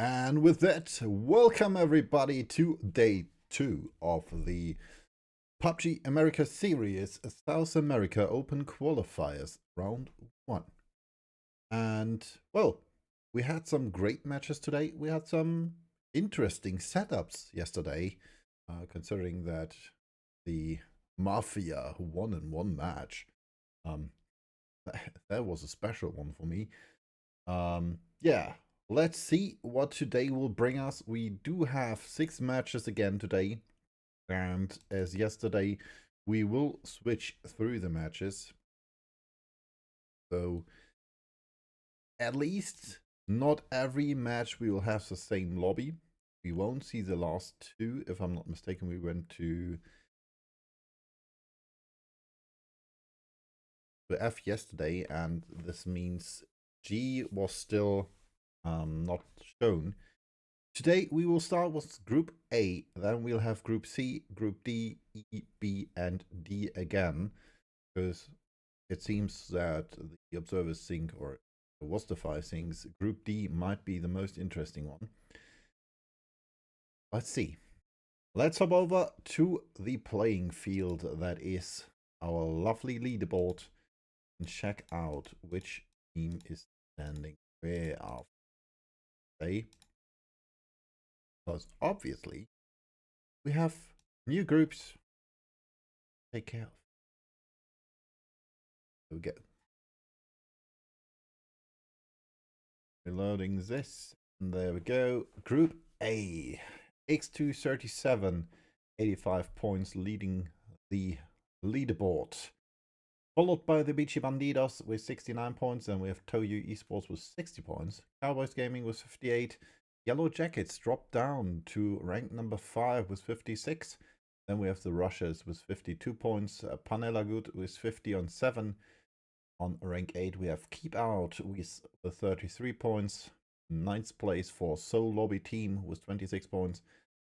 And with that, welcome everybody to day 2 of the PUBG America Series South America Open Qualifiers Round 1. And, well, we had some great matches today. We had some interesting setups yesterday, considering that the Mafia won in one match. That was a special one for me. Yeah. Let's see what today will bring us. We do have 6 matches again today. And as yesterday, we will switch through the matches. So, at least not every match we will have the same lobby. We won't see the last 2. If I'm not mistaken, we went to F yesterday, and this means G was still not shown. Today we will start with Group A, then we'll have Group C, Group D, E, B, and D again, because it seems that the observers think, or Wastify thinks, Group D might be the most interesting one. Let's see. Let's hop over to the playing field that is our lovely leaderboard and check out which team is standing Where are they? Because obviously we have new groups to take care of. So we get reloading this. And there we go. Group A. X237, 85 points, leading the leaderboard. Followed by the Bichi Bandidos with 69 points. Then we have Toyu Esports with 60 points. Cowboys Gaming with 58. Yellow Jackets dropped down to rank number 5 with 56. Then we have the Russians with 52 points. Panela Good with 50 on 7. On rank 8, we have Keep Out with 33 points. 9th place for Soul Lobby Team with 26 points.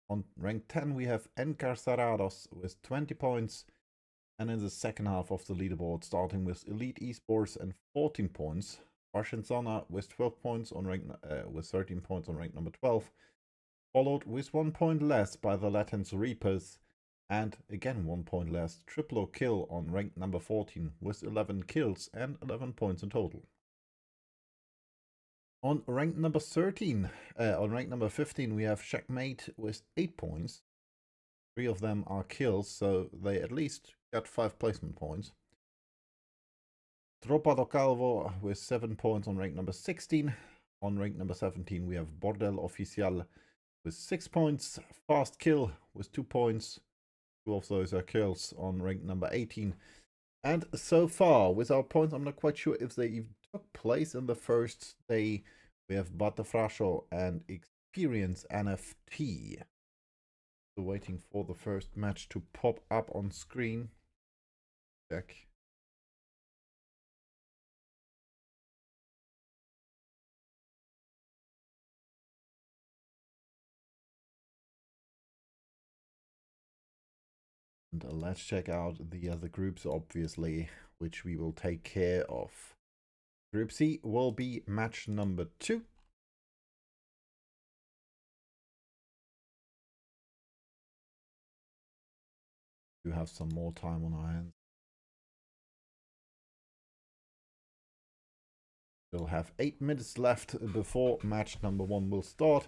On rank 10, we have Encarcerados with 20 points. And in the second half of the leaderboard, starting with Elite Esports and 14 points. Russian Zona with 12 points on rank, with 13 points on rank number 12. Followed with 1 point less by the Latins Reapers. And again 1 point less, Triple Kill on rank number 14 with 11 kills and 11 points in total. On rank number 13, on rank number 15, we have Checkmate with 8 points. 3 of them are kills, so they at least got 5 placement points. Tropa do Calvo with 7 points on rank number 16. On rank number 17, we have Bordel Oficial with 6 points. Fast Kill with 2 points. 2 of those are kills on rank number 18. And so far, with our points, I'm not quite sure if they even took place in the first day. We have Batafrasho and Experience NFT. So waiting for the first match to pop up on screen. Check. And let's check out the other groups, obviously, which we will take care of. Group C will be match number 2. We have some more time on our hands. We'll have 8 minutes left before match number 1 will start.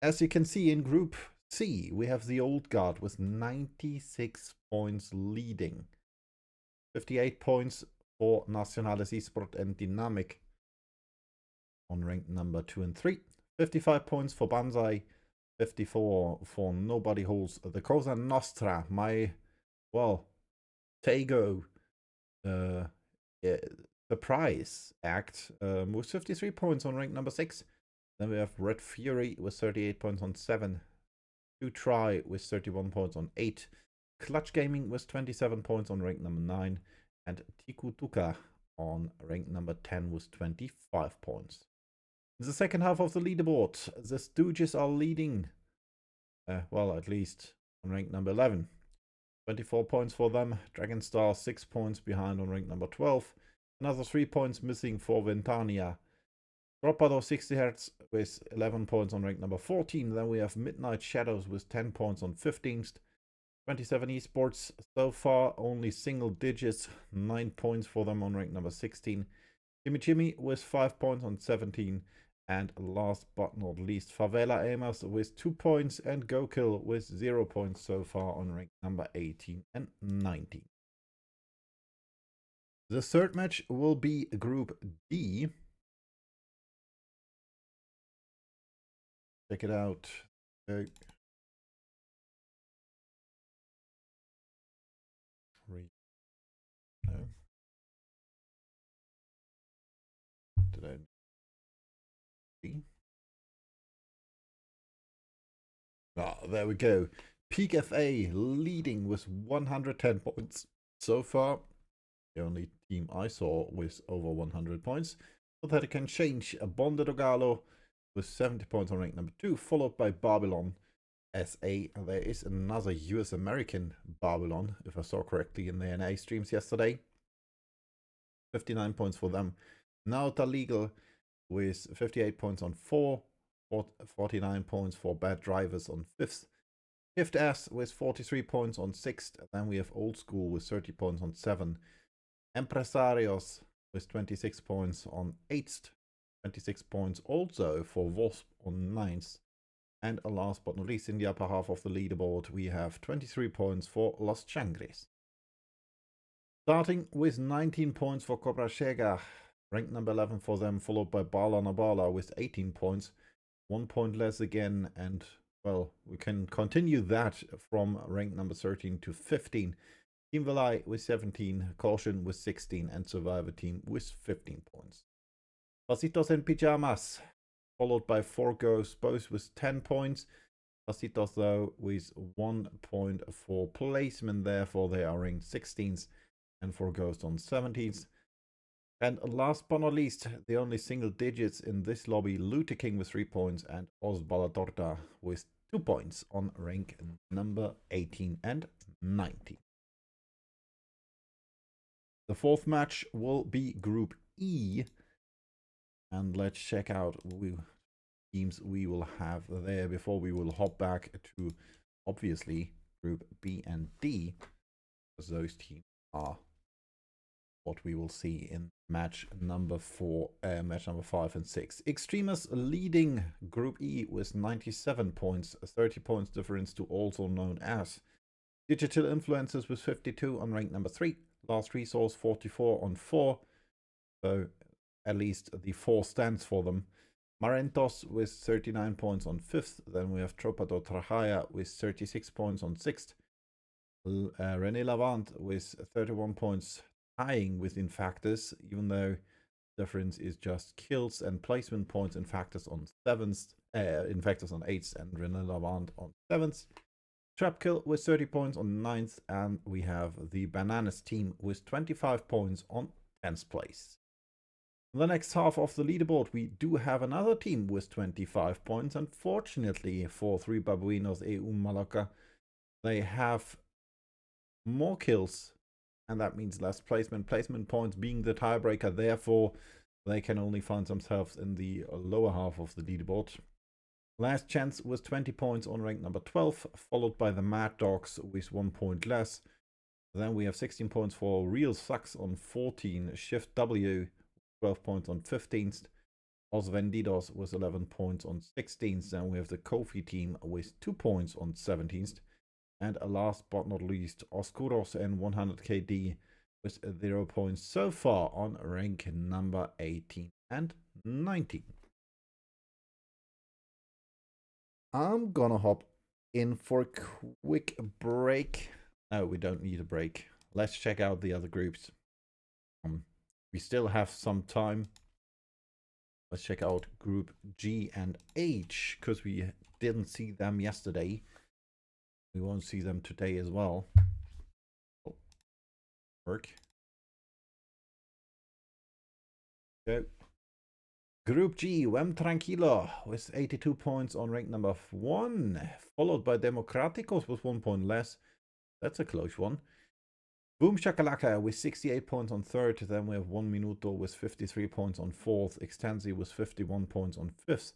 As you can see in Group C, we have the Old Guard with 96 points leading. 58 points for Nacionales Esport and Dynamic on rank number 2 and 3. 55 points for Banzai. 54 for Nobody Holds the Cosa Nostra. Well, Tego surprise act with 53 points on rank number 6. Then we have Red Fury with 38 points on 7. 2 Try with 31 points on 8. Clutch Gaming with 27 points on rank number 9. And Tikutuka on rank number 10 with 25 points. In the second half of the leaderboard, the Stooges are leading. Well, at least on rank number 11. 24 points for them. Dragon Star 6 points behind on rank number 12. Another 3 points missing for Ventania. Dropado 60 Hz with 11 points on rank number 14. Then we have Midnight Shadows with 10 points on 15th. 27 Esports so far only single digits. 9 points for them on rank number 16. Jimmy with 5 points on 17. And last but not least, Favela Amos with 2 points and GoKill with 0 points so far on rank number 18 and 19. The third match will be Group D. Check it out. No. Did I see? Ah, there we go. Peak FA leading with 110 points so far. The only team I saw with over 100 points. But that it can change. Bonde Dogalo with 70 points on rank number 2, followed by Babylon SA. There is another US American Babylon, if I saw correctly in the NA streams yesterday. 59 points for them. Nauta Legal with 58 points on 4. 49 points for Bad Drivers on 5th. Shift S with 43 points on 6th. Then we have Old School with 30 points on 7. Empresarios with 26 points on 8th. 26 points also for Wasp on 9th. And last but not least, in the upper half of the leaderboard, we have 23 points for Los Changres. Starting with 19 points for Cobra Chega, ranked number 11 for them, followed by Bala Nabala with 18 points, 1 point less again, and well, we can continue that from rank number 13 to 15. Team Valai with 17, Caution with 16, and Survivor Team with 15 points. Pasitos and Pyjamas, followed by 4 Ghosts, both with 10 points. Pasitos, though, with 1 point for placement, therefore they are ranked 16th, and 4 Ghosts on 17th. And last but not least, the only single digits in this lobby, Lute King with 3 points, and Os Balatorta with 2 points on rank number 18 and 19. The fourth match will be Group E. And let's check out the teams we will have there before we will hop back to, obviously, Group B and D. Because those teams are what we will see in match number 5 and 6. Extremis leading Group E with 97 points, 30 points difference to also known as Digital Influencers with 52 on rank number 3. Last Resource 44 on 4. So at least the 4 stands for them. Marentos with 39 points on 5th. Then we have Tropa do Trajaya with 36 points on 6th. René Lavant with 31 points, tying with Infactus, even though difference is just kills and placement points. Infactus on 7th, Infactus on 8th, and René Lavant on 7th. Trapkill with 30 points on 9th, and we have the Bananas team with 25 points on 10th place. In the next half of the leaderboard, we do have another team with 25 points. Unfortunately for 3 Babuinos EU Malacca, they have more kills, and that means less placement. Placement points being the tiebreaker, therefore they can only find themselves in the lower half of the leaderboard. Last Chance with 20 points on rank number 12, followed by the Mad Dogs with 1 point less. Then we have 16 points for Real Sucks on 14, Shift W 12 points on 15th, Os Vendidos with 11 points on 16th. Then we have the Kofi team with 2 points on 17th. And last but not least, Oscuros and 100 KD with 0 points so far on rank number 18 and 19. I'm gonna hop in for a quick break. No, we don't need a break. Let's check out the other groups. We still have some time. Let's check out Group G and H, because we didn't see them yesterday. We won't see them today as well. Oh, work. Go. Group G, Wem Tranquilo with 82 points on rank number 1, followed by Democraticos with 1 point less. That's a close one. Boom Shakalaka with 68 points on 3rd. Then we have 1 Minuto with 53 points on 4th. Extensi with 51 points on 5th.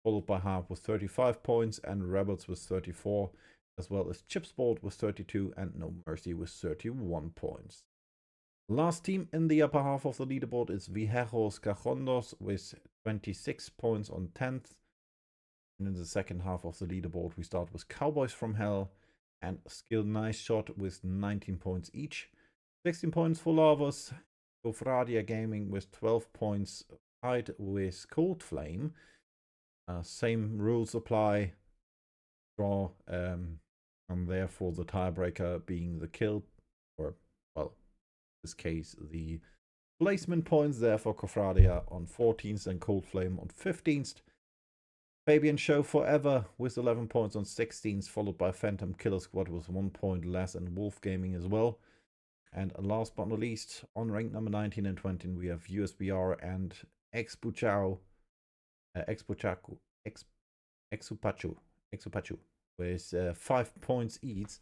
Followed by Harp with 35 points and Rebels with 34. As well as Chipsport with 32 and No Mercy with 31 points. Last team in the upper half of the leaderboard is Viejos Cajondos with 26 points on 10th. And in the second half of the leaderboard, we start with Cowboys from Hell and Skill Nice Shot with 19 points each. 16 points for Lavos. Gofradia Gaming with 12 points, tied with Cold Flame. Same rules apply. Draw, and therefore the tiebreaker being the kill, or, well, in this case, the placement points. Therefore, Cofradia on 14th and Cold Flame on 15th. Fabian Show Forever with 11 points on 16th, followed by Phantom Killer Squad with 1 point less, and Wolf Gaming as well. And last but not least, on rank number 19 and 20, we have USBR and Expupachu with 5 points each.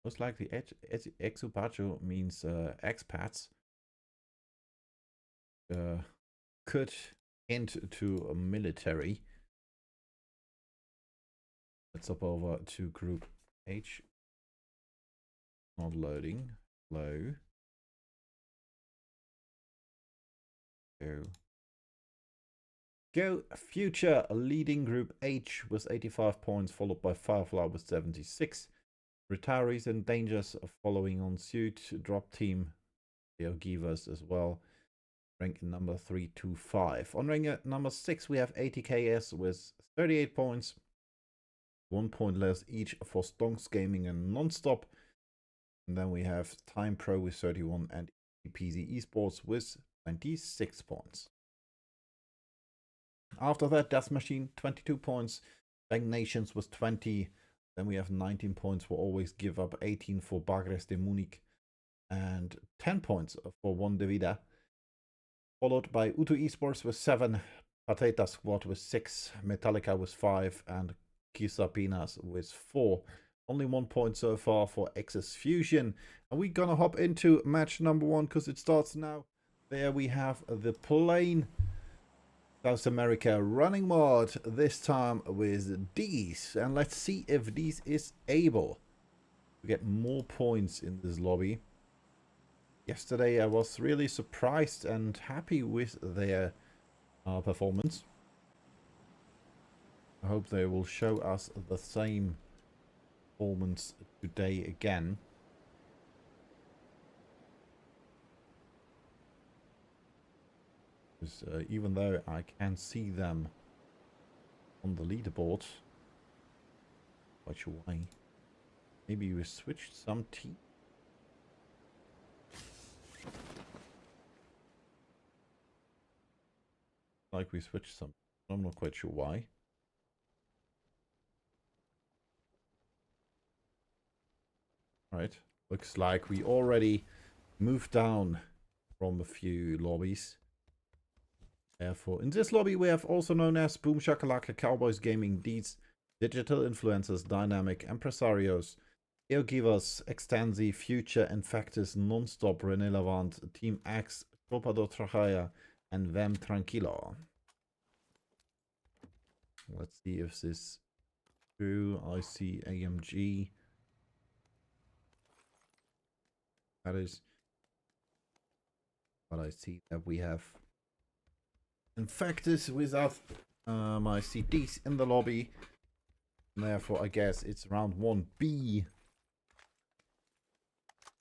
Most likely Expupachu means expats. Could hint to a military. Let's hop over to Group H. Not loading. Low. Go. go. Future leading Group H with 85 points, followed by Firefly with 76. Retirees and Dangers following on suit. Drop Team, they'll give us as well. Rank number 325. On rank number 6, we have ATKS with 38 points. 1 point less each for Stonks Gaming and Nonstop. And then we have Time Pro with 31 and PZ Esports with 26 points. After that, Death Machine, 22 points. Bank Nations was 20. Then we have 19 points for Always Give Up, 18 for Bagres de Munich, and 10 points for One de Vida. Followed by Utu Esports with 7, Pateta Squad with 6, Metallica with 5, and Kisapinas with 4. Only 1 point so far for Axis Fusion. And we're gonna hop into match number 1 because it starts now. There we have the plain South America running mod, this time with Dees. And let's see if Dees is able to get more points in this lobby. Yesterday I was really surprised and happy with their performance. I hope they will show us the same performance today again. Because even though I can see them on the leaderboard, quite sure why. Maybe we switched some team. Like we switched some. I'm not quite sure why. Right. Looks like we already moved down from a few lobbies. Therefore, in this lobby we have also known as Boom Shakalaka, Cowboys Gaming, Deeds, Digital Influencers, Dynamic, Empresarios, Eogivas, Extensi, Future, Infactus, Nonstop, René Lavant, Team X, Copa do Trajaya, and Vem Tranquilo. Let's see if this is true. I see AMG. That is. But I see that we have Infactus without my CDs in the lobby. And therefore, I guess it's round 1B.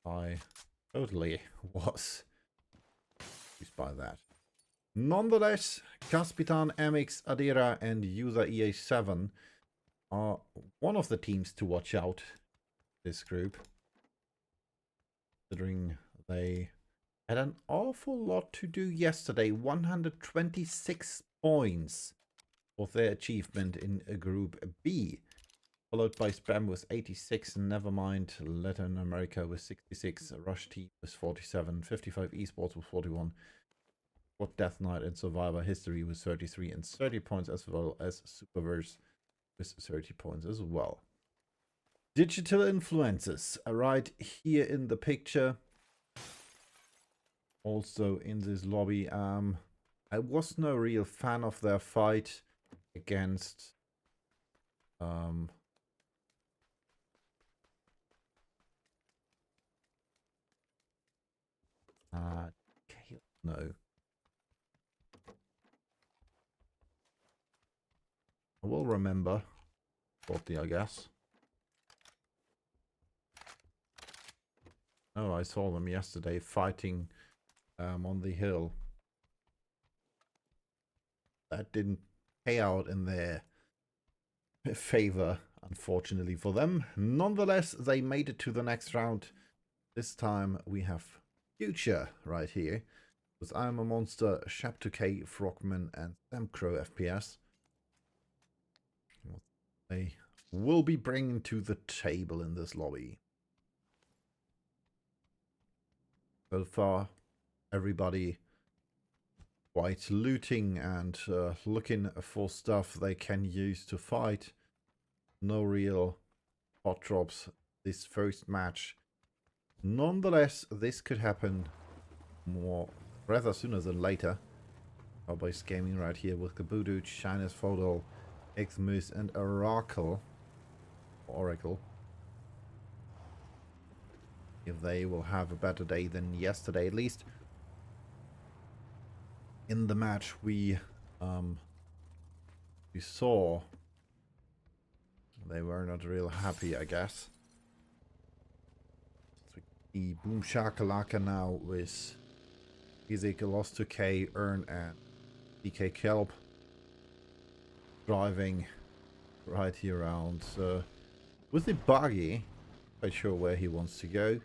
I totally was confused by that. Nonetheless, Caspitan, MX, Adira, and User EA7 are one of the teams to watch out this group, considering they had an awful lot to do yesterday. 126 points of their achievement in Group B, followed by Spam with 86, Nevermind, Latin America with 66, Rush Team with 47, 55 Esports with 41, What Death Knight and Survivor History with 33 and 30 points, as well as Superverse with 30 points as well. Digital Influencers are right here in the picture. Also in this lobby. I was no real fan of their fight against no. I will remember shortly, I guess. Oh, I saw them yesterday fighting on the hill. That didn't pay out in their favor, unfortunately for them. Nonetheless, they made it to the next round. This time we have Future right here with I'm a Monster, Shap2k, Frogman, and Samcrow FPS. What they will be bringing to the table in this lobby. So far, everybody quite looting and looking for stuff they can use to fight. No real hot drops this first match. Nonetheless, this could happen rather sooner than later. Cowboys Gaming right here with Kabudu, Shines Photo, Xmus, and Oracle. If they will have a better day than yesterday, at least. In the match we we saw, they were not real happy, I guess. So the Boom Shakalaka now with Isaac lost to K, Earn, and DK Kelp driving right here around. With the buggy, quite sure where he wants to go.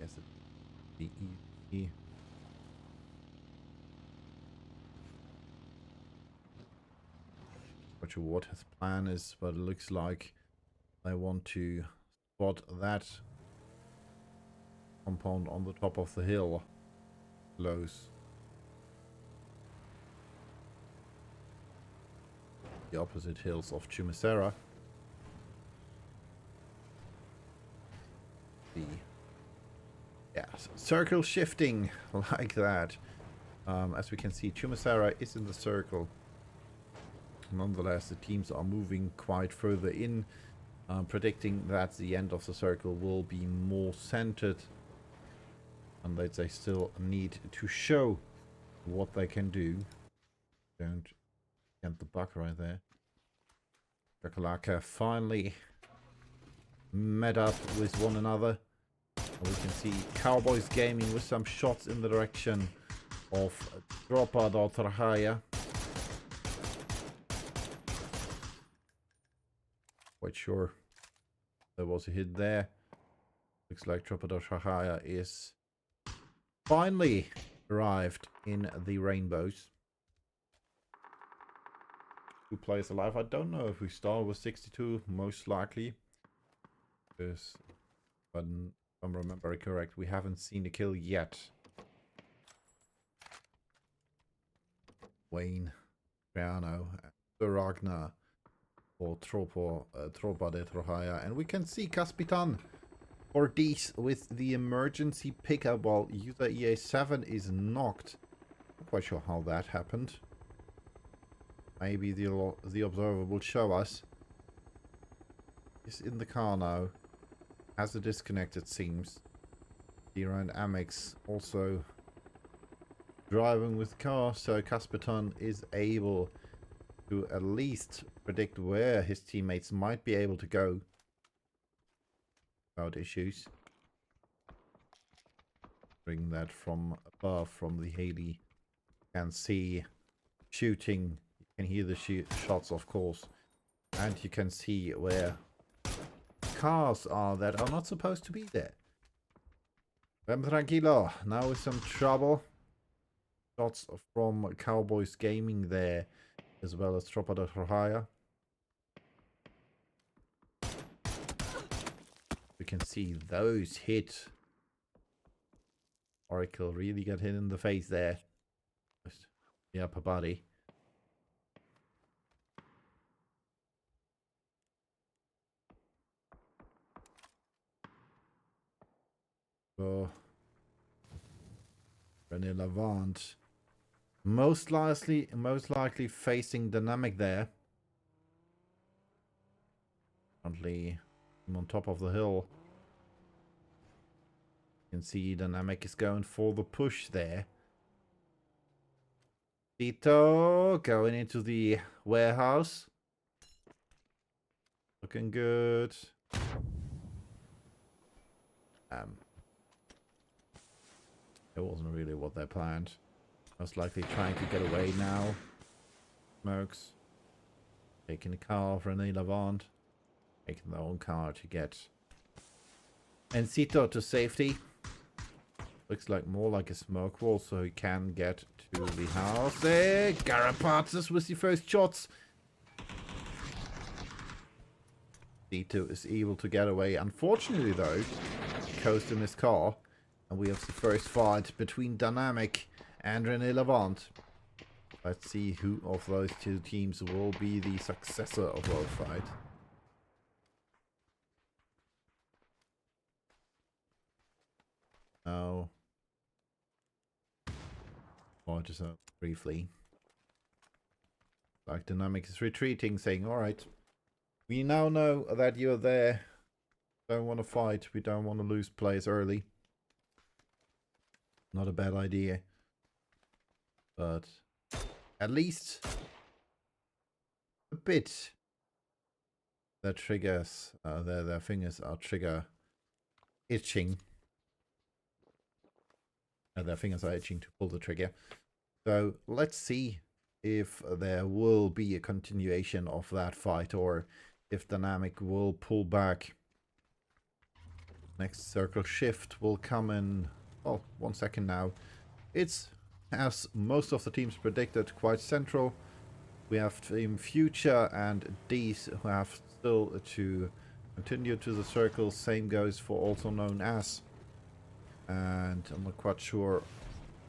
Guess it'd be easy. Not sure what his plan is, but it looks like they want to spot that compound on the top of the hill close. The opposite hills of Chumacera. Circle shifting like that. As we can see, Chumacera is in the circle. Nonetheless, the teams are moving quite further in, predicting that the end of the circle will be more centered, and that they still need to show what they can do. Don't get the bug right there. Kakalaka finally met up with one another. And we can see Cowboys Gaming with some shots in the direction of Tropa do Trahaya. Quite sure there was a hit there. Looks like Tropa do Trahaya is finally arrived in the rainbows. 2 players alive. I don't know if we start with 62, most likely. Because, but if I remember correct, we haven't seen a kill yet. Wayne, Piano, Ragnar, or Tropa de Trahaya. And we can see Caspitan Ortiz with the emergency pickup while user EA7 is knocked. Not quite sure how that happened. Maybe the observer will show us. He's in the car now. Has a disconnect, it seems. Dira and Amex also driving with the car, so Caspitan is able to at least predict where his teammates might be able to go without issues. Bring that from above, from the heli. You can see shooting. You can hear the shots, of course. And you can see where cars are that are not supposed to be there. Vem tranquilo. Now with some trouble. Shots from Cowboys Gaming there, as well as Tropa de Trahaya. We can see those hit. Oracle really got hit in the face there. Just the upper body. So René Lavant most likely facing Dynamic there. Currently I'm on top of the hill. You can see Dynamic is going for the push there. Tito going into the warehouse. Looking good. It wasn't really what they planned. Most likely trying to get away now. Smokes. Taking the car of René Lavant. Taking their own car to get Encito to safety. Looks like more like a smoke wall, so he can get to the house. There, Garapatzes with the first shots. Encito is able to get away. Unfortunately, though, coast in his car. And we have the first fight between Dynamic and René Lavant. Let's see who of those two teams will be the successor of our fight. Now, just briefly. Like Dynamic is retreating, saying, alright, we now know that you're there. Don't want to fight. We don't want to lose players early. Not a bad idea. But at least a bit. Their triggers, their fingers are trigger itching. Their fingers are itching to pull the trigger. So let's see if there will be a continuation of that fight or if Dynamic will pull back. Next circle shift will come in, well, 1 second now. It's, as most of the teams predicted, quite central. We have Team Future and D's who have still to continue to the circle. Same goes for also known as. And I'm not quite sure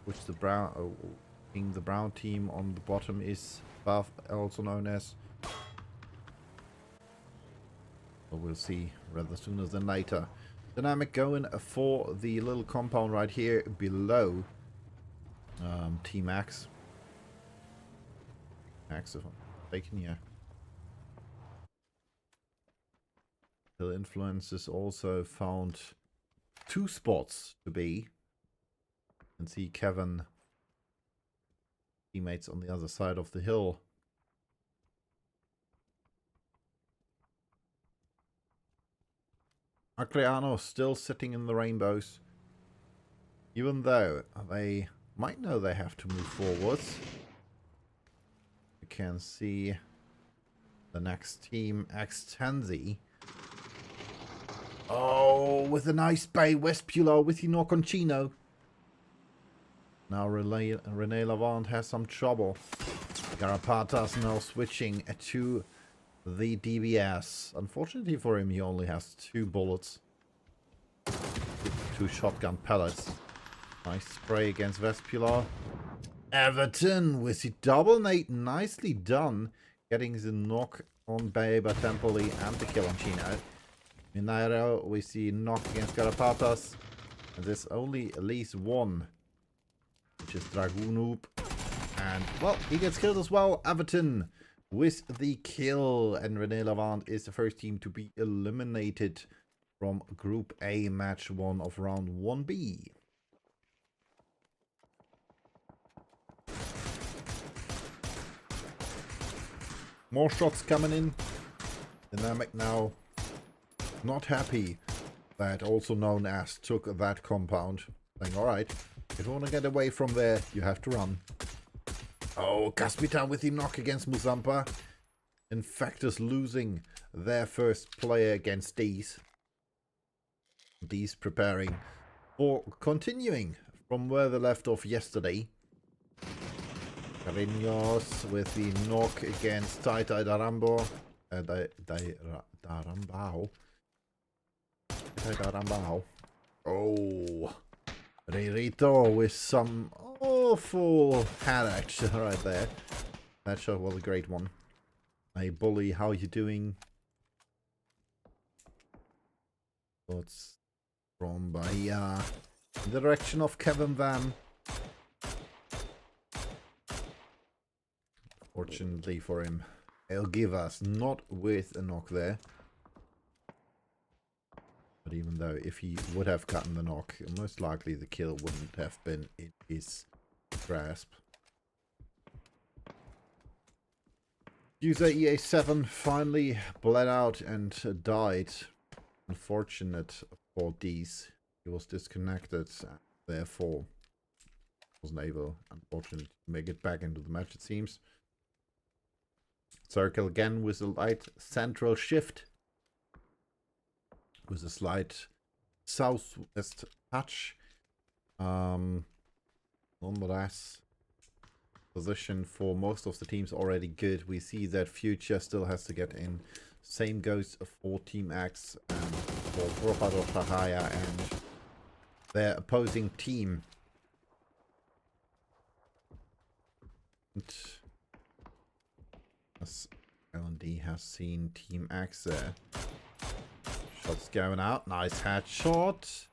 which the brown team on the bottom is above, also known as. But we'll see rather sooner than later. Dynamic going for the little compound right here below Team X. X, if I'm taken here. The influences also found 2 spots to be. And see Kevin teammates on the other side of the hill. Acreano still sitting in the rainbows. Even though they might know they have to move forwards. You can see the next team, X10Z. Oh, with a nice bait, Vespula with the knock on Chino. Now Rene Lavant has some trouble. Garapatas now switching to the DBS. Unfortunately for him, he only has 2 bullets. 2 shotgun pellets. Nice spray against Vespula. Everton with the double nade. Nicely done. Getting the knock on Baber Tempoli and the kill on Chino. Minairo, we see knock against Garapatas. And there's only at least 1. Which is Dragunoob. And, well, he gets killed as well. Everton with the kill. And Rene Lavant is the first team to be eliminated from Group A, Match 1 of Round 1B. More shots coming in. Dynamic now not happy that also known as took that compound. Saying, alright, if you want to get away from there, you have to run. Oh, Caspita with the knock against Muzampa. Infectus losing their first player against D's. D's preparing for continuing from where they left off yesterday. Carreños with the knock against Taitai Darambo. Darambao. Oh, Ririto with some awful headache right there. That shot was a great one. Hey, Bully, how you doing? What's from Bahia? In the direction of Kevin Van. Fortunately for him, he'll give us not with a knock there. But even though if he would have gotten the knock, most likely the kill wouldn't have been in his grasp. User EA7 finally bled out and died. Unfortunate for these. He was disconnected, therefore wasn't able, unfortunately, to make it back into the match, it seems. Circle again with a light central shift. With a slight southwest touch. Nonetheless, position for most of the teams already good. We see that Future still has to get in. Same goes for Team X and for Propado Tahaya and their opposing team. As L&D has seen Team X there. Shots going out. Nice headshot.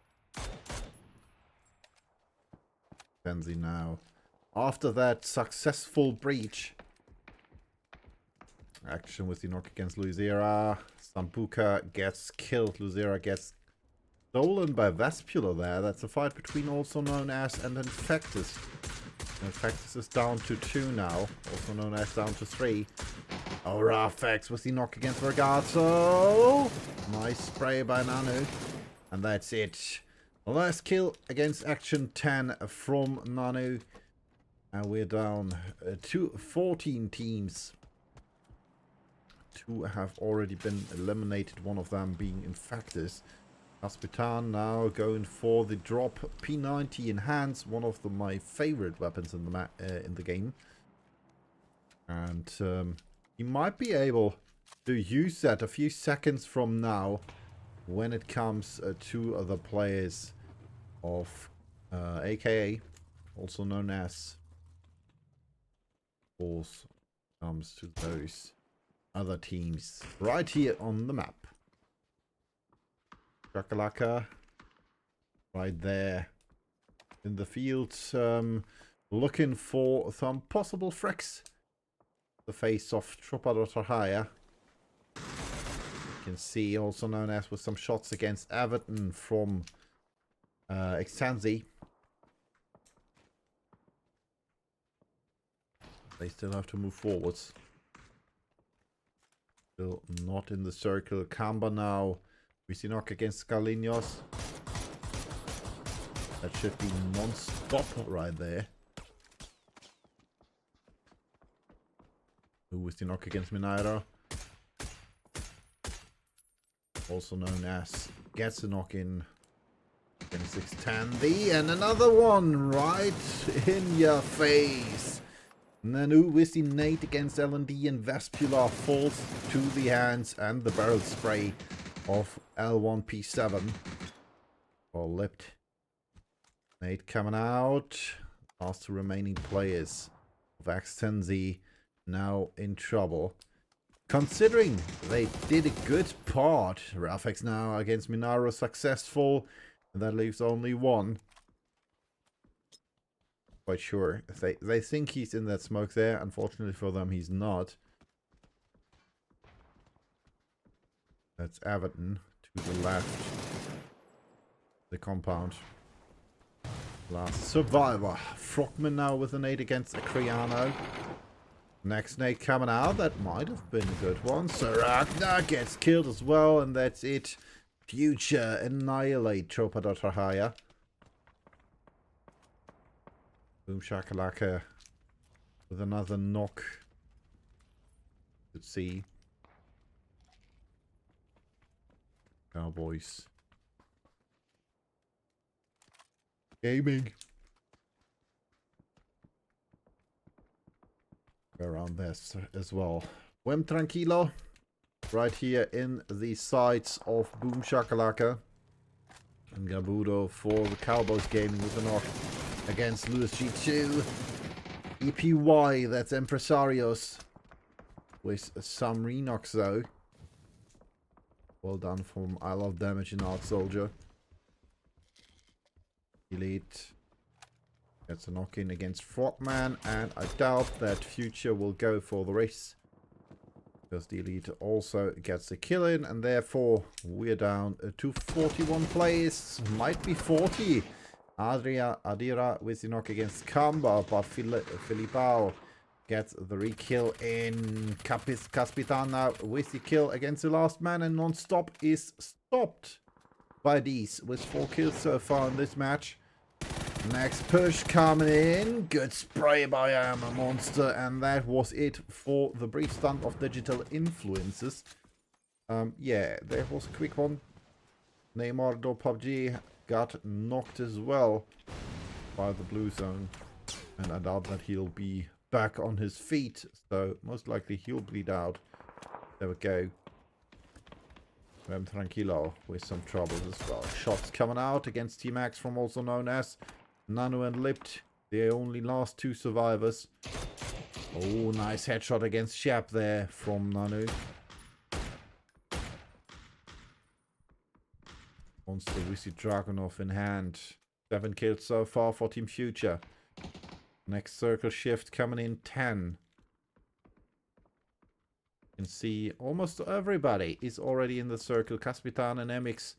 Benzi now. After that successful breach. Action with the knock against Luizera. Sambuca gets killed. Luizera gets stolen by Vespula there. That's a fight between also known as and Infectus. In fact, this is down to 2 now, also known as down to 3. Oh, Rafex with the knock against Vergato. Nice spray by Nanu. And that's it. Last kill against Action 10 from Nanu. And we're down to 14 teams. 2 have already been eliminated, one of them being Infactus. Caspitan now going for the drop P90 enhance, one of my favorite weapons in the game. And he might be able to use that a few seconds from now when it comes to the players of AKA, also known as, of course, comes to those other teams right here on the map. Chakalaka right there in the field, looking for some possible fricks. The face of Tropadotahaya. You can see, also known as, with some shots against Everton from Exanzi. They still have to move forwards. Still not in the circle. Kamba now. Visinok against Skalinos. That should be non-stop right there. Visinok against Minaira. Also known as gets a knock in. 610. And another one right in your face. Nanu with the nade against L&D, and Vespula falls to the hands and the barrel spray of L1P7. Or lipped. Nade coming out. Last 2 remaining players of X10Z now in trouble. Considering they did a good part. Rafex now against Minaro successful. And that leaves only 1. Quite sure. They think he's in that smoke there. Unfortunately for them, he's not. That's Everton to the left. The compound. Last survivor. Frogman now with an 8 against Acriano. Next nade coming out. That might have been a good one. Sarakna gets killed as well. And that's it. Future annihilate Tropadotahaya. Boom Shakalaka with another knock. Let's see. Cowboys. Gaming. Around this as well. Wem Tranquilo. Right here in the sights of Boom Shakalaka. And Gabudo for the Cowboys Gaming with a knock against Lewis G2. EPY, that's Empresarios. With some re-knocks though. Well done from I Love Damage and Art Soldier. Elite gets a knock in against Frogman, and I doubt that Future will go for the race. Because the Elite also gets a kill in, and therefore we're down to 41 players. Might be 40. Adira with the knock against Kamba, but Filipao gets the re-kill in. Caspitan now with the kill against the last man, and non-stop is stopped by these with 4 kills so far in this match. Next push coming in. Good spray by Armor Monster, and that was it for the brief stunt of digital influences. Yeah, that was a quick one. Neymar do PUBG got knocked as well by the blue zone, and I doubt that he'll be back on his feet, so most likely he'll bleed out. There we go. Tranquilo with some troubles as well. Shots coming out against T-Max from also known as Nano and Lipped, the only last 2 survivors. Oh, nice headshot against Shap there from Nano. Monster with the Dragunov in hand. 7 kills so far for Team Future. Next circle shift coming in 10. You can see almost everybody is already in the circle. Caspitan and MX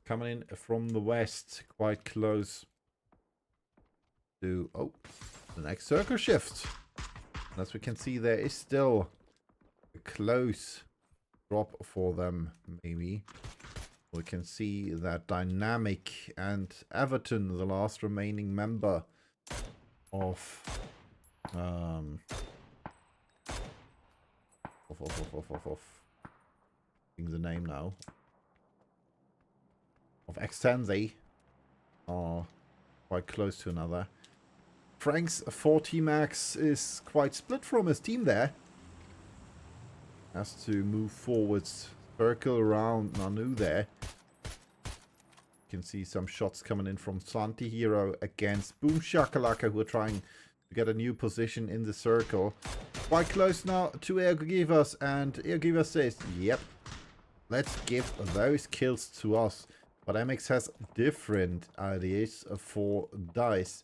coming in from the west, quite close to... Oh, The next circle shift. As we can see, there is still a close drop for them, maybe. We can see that Dynamic and Everton, the last remaining member of the name now of Extensi, are quite close to another. Frank's 40 max is quite split from his team there. Has to move forwards, circle around Nanu there. You can see some shots coming in from Santi Hero against Boom Shakalaka, who are trying to get a new position in the circle. Quite close now to Ergivas, and Ergivas says, yep, let's give those kills to us. But MX has different ideas for dice.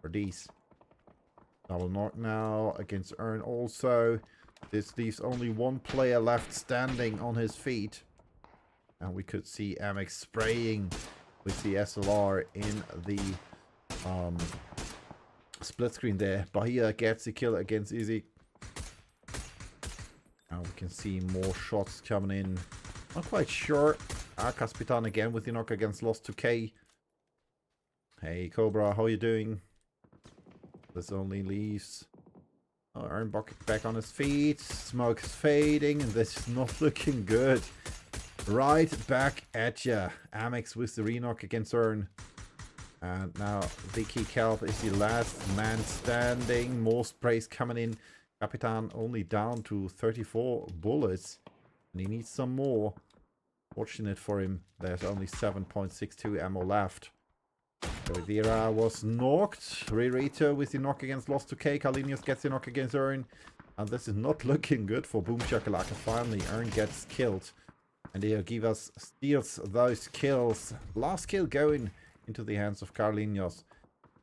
For these. Double knock now against Ern also. This leaves only one player left standing on his feet. And we could see MX spraying with the SLR in the split screen there. Bahia gets the kill against Izzy. And we can see more shots coming in. Not quite sure. Caspitan again with the knock against Lost 2K. Hey Cobra, how you doing? This only leaves Ernbach back on his feet. Smoke is fading, and this is not looking good. Right back at ya. Amex with the re-knock against Ern. And now Vicky Kelp is the last man standing. More sprays coming in. Capitan only down to 34 bullets. And he needs some more. Fortunate for him, there's only 7.62 ammo left. Rivera was knocked. Ririto with the knock against Lost 2K. Kalinius gets the knock against Ern. And this is not looking good for Boom Shakalaka. Finally, Ern gets killed. And Givas steals those kills. Last kill going into the hands of Carlinhos.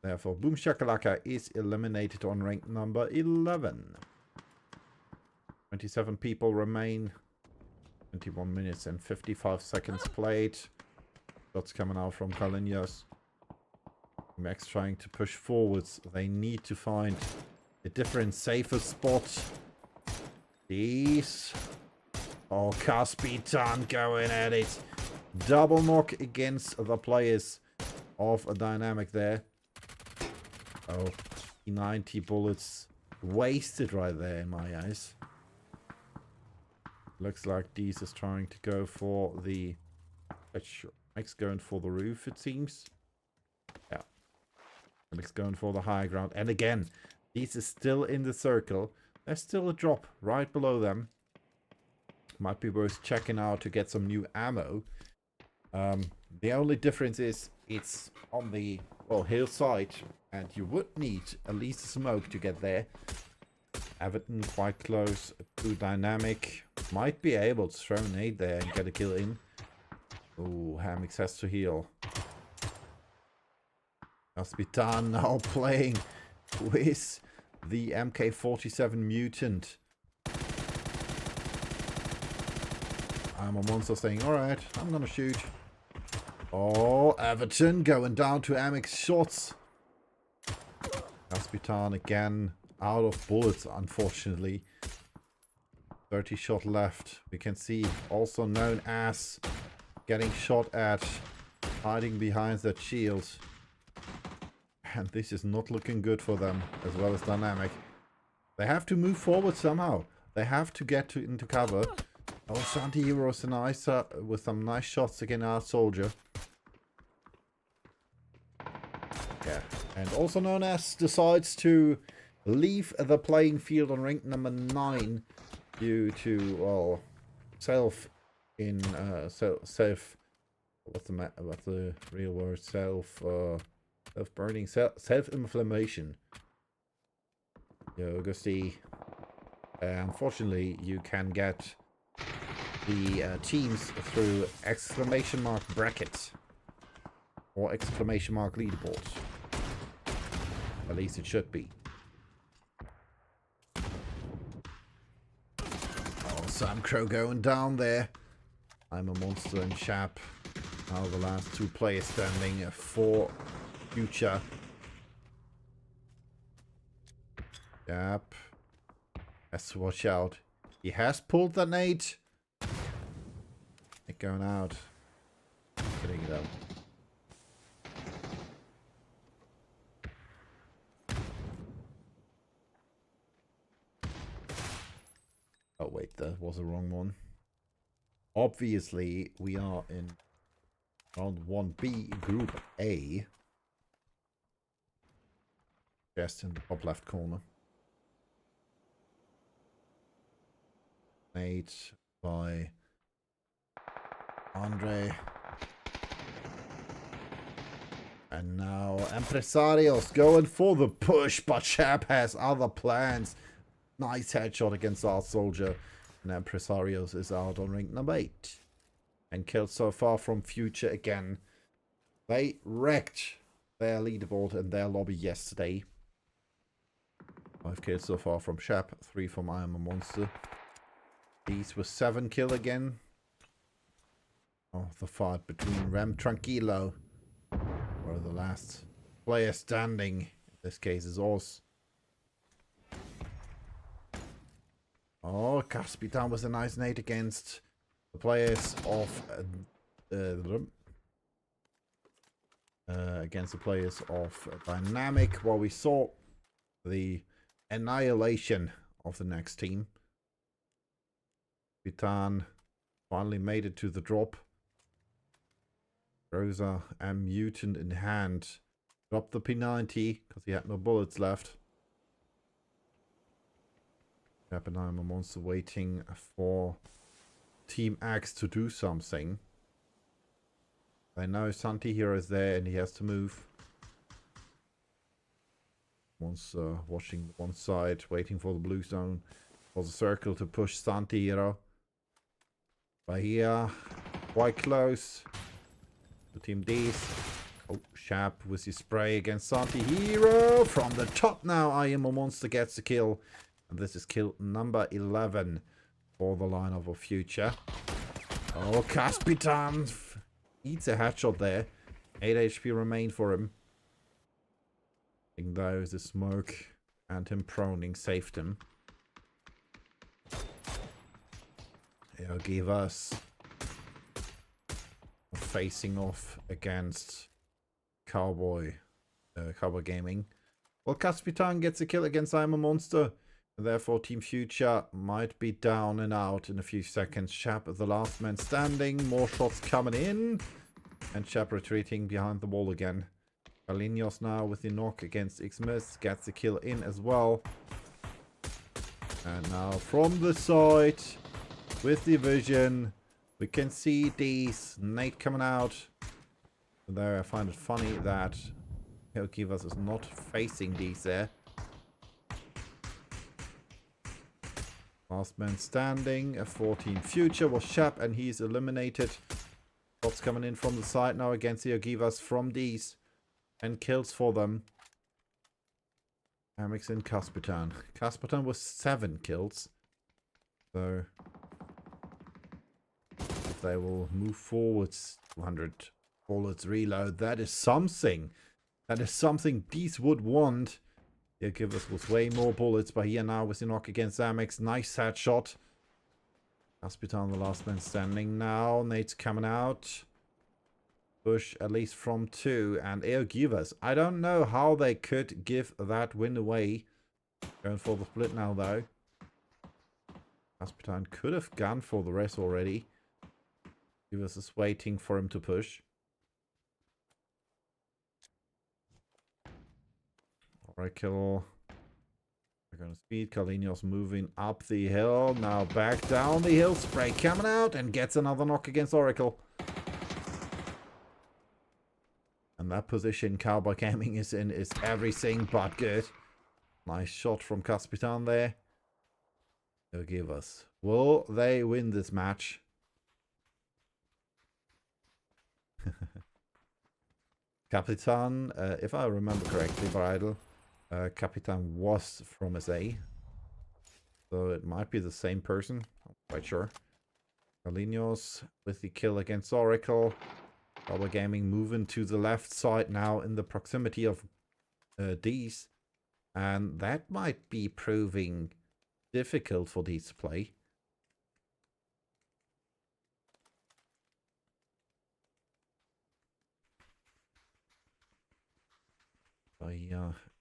Therefore, Boom Shakalaka is eliminated on rank number 11. 27 people remain. 21 minutes and 55 seconds played. Shots coming out from Carlinhos. Max trying to push forwards. They need to find a different, safer spot. These. Oh, Caspitan going at it. Double knock against the players of a Dynamic there. Oh, 90 bullets wasted right there in my eyes. Looks like Dees is trying to go for the... Max going for the roof, it seems. Yeah. Max going for the high ground. And again, Dees is still in the circle. There's still a drop right below them. Might be worth checking out to get some new ammo. The only difference is it's on the hillside. And you would need at least smoke to get there. Everton quite close to Dynamic. Might be able to throw an nade there and get a kill in. Oh, Hamix has to heal. Caspitan now playing with the MK47 Mutant. I'm a monster saying, alright, I'm gonna shoot. Oh, Everton going down to Amix shots. Caspitan again out of bullets, unfortunately. 30 shot left. We can see also known as getting shot at, hiding behind that shield. And this is not looking good for them, as well as Dynamic. They have to move forward somehow. They have to get into cover. Oh, Santi Hero is nice with some nice shots against our soldier. Yeah, and also known as decides to leave the playing field on rank number 9 due to, well, self what's the real word? Self-burning, self-inflammation. You go see. Unfortunately, you can get the teams through exclamation mark brackets or exclamation mark leaderboards. At least it should be. Oh, Sam Crow going down there. I'm a monster and Chap. Now the last two players standing for future. Yep. Has to watch out. He has pulled the nade. It going out. Getting it out. Oh wait, that was the wrong one. Obviously, we are in round 1B, Group A. Just in the top left corner. Made by Andre. And now Empresarios going for the push, but Shab has other plans. Nice headshot against our soldier. And Empresarios is out on ring number 8. And killed so far from Future again. They wrecked their leaderboard and their lobby yesterday. 5 kills so far from Shab, 3 from I Am a Monster. These were 7 kill again. Oh, the fight between Rem Tranquilo, or the last player standing. In this case is Oz. Oh, Caspitan was a nice nade against the players of Dynamic, while we saw the annihilation of the next team. Caspitan finally made it to the drop. Rosa and Mutant in hand. Dropped the P90 because he had no bullets left. Yep, and I'm a monster waiting for Team X to do something. I know Santi here is there and he has to move. Monster watching one side, waiting for the blue zone. For the circle to push Santi Hero. Bahia, quite close. The Team D's. Oh, Shab with his spray against Santi Hero. From the top now, I Am a Monster gets the kill. And this is kill number 11 for the lineup of Future. Oh, Caspitan eats a headshot there. 8 HP remain for him. I think though the smoke and him proning saved him. He'll give us facing off against Cowboy Gaming. Well, Caspitan gets a kill against I Am a Monster. And therefore, Team Future might be down and out in a few seconds. Shab, the last man standing. More shots coming in. And Shab retreating behind the wall again. Galinos now with the knock against Xmas. Gets the kill in as well. And now from the side, with the vision, we can see these Nate coming out. And there I find it funny that Hillkeepers is not facing these there. Last man standing, a 14 Future was Shab and he's eliminated. Shots coming in from the side now against the Ogivas from these. And kills for them. Amix and Caspitan. Caspitan was 7 kills. So if they will move forwards 200 bullets reload, that is something. That is something these would want. He'll give us with way more bullets, but here now with the knock against Amex. Nice headshot. Caspitan, the last man standing now. Nate's coming out. Push at least from 2. And Eogivas. I don't know how they could give that win away. Going for the split now, though. Caspitan could have gone for the rest already. Givas is waiting for him to push. Oracle. We're going to speed. Carlinos moving up the hill. Now back down the hill. Spray coming out and gets another knock against Oracle. And that position Cowboy Gaming is in is everything but good. Nice shot from Caspitan there. They'll give us. Will they win this match? Capitan, if I remember correctly, Bridal, Capitan was from SA. So it might be the same person. I'm quite sure. Carlinos with the kill against Oracle. Cowboy Gaming moving to the left side now in the proximity of these. And that might be proving difficult for these to play.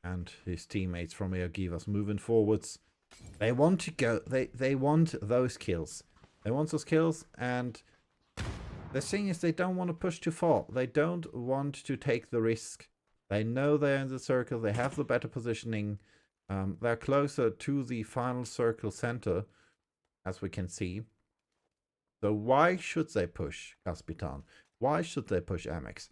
And his teammates from Eogivas moving forwards. They want to go. They want those kills. They want those kills, and the thing is, they don't want to push too far. They don't want to take the risk. They know they're in the circle. They have the better positioning. They're closer to the final circle center, as we can see. So why should they push Caspitan? Why should they push Amex?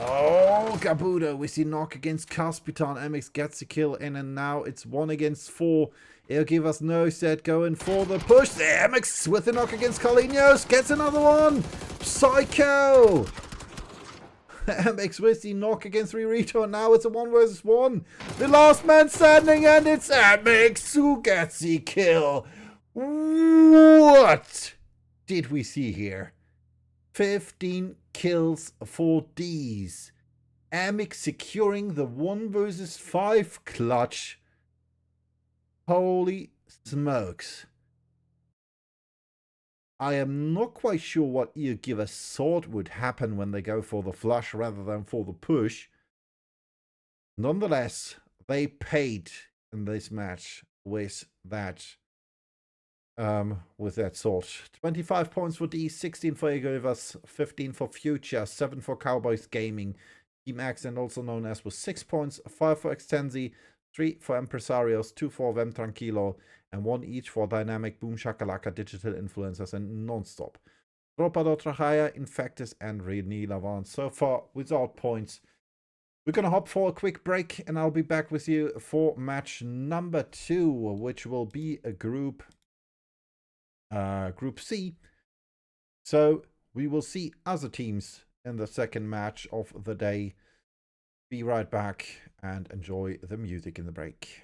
Oh, Gabuda with the knock against Caspitan. Amex gets the kill in, and now it's 1 against 4. It'll give us no set going for the push. There, Amex with the knock against Carlinhos gets another one. Psycho! Amex with the knock against Ririto, and now it's a 1 versus 1. The last man standing, and it's Amex who gets the kill. What did we see here? 15 kills for these. Amex securing the 1 versus 5 clutch. Holy smokes. I am not quite sure what Eogivas thought would happen when they go for the flush rather than for the push. Nonetheless, they paid in this match with that sort. 25 points for D, 16 for Eogivas, 15 for Future, 7 for Cowboys Gaming. Team Accent, also known as, was 6 points, 5 for Extensi, 3 for Empresarios, 2 for Vem Tranquilo, and 1 each for Dynamic, Boom Shakalaka, Digital Influencers, and Nonstop. Tropa do Trahaya, Infectus, and René Lavant so far without points. We're going to hop for a quick break, and I'll be back with you for match number 2, which will be a Group C. So we will see other teams in the second match of the day. Be right back and enjoy the music in the break.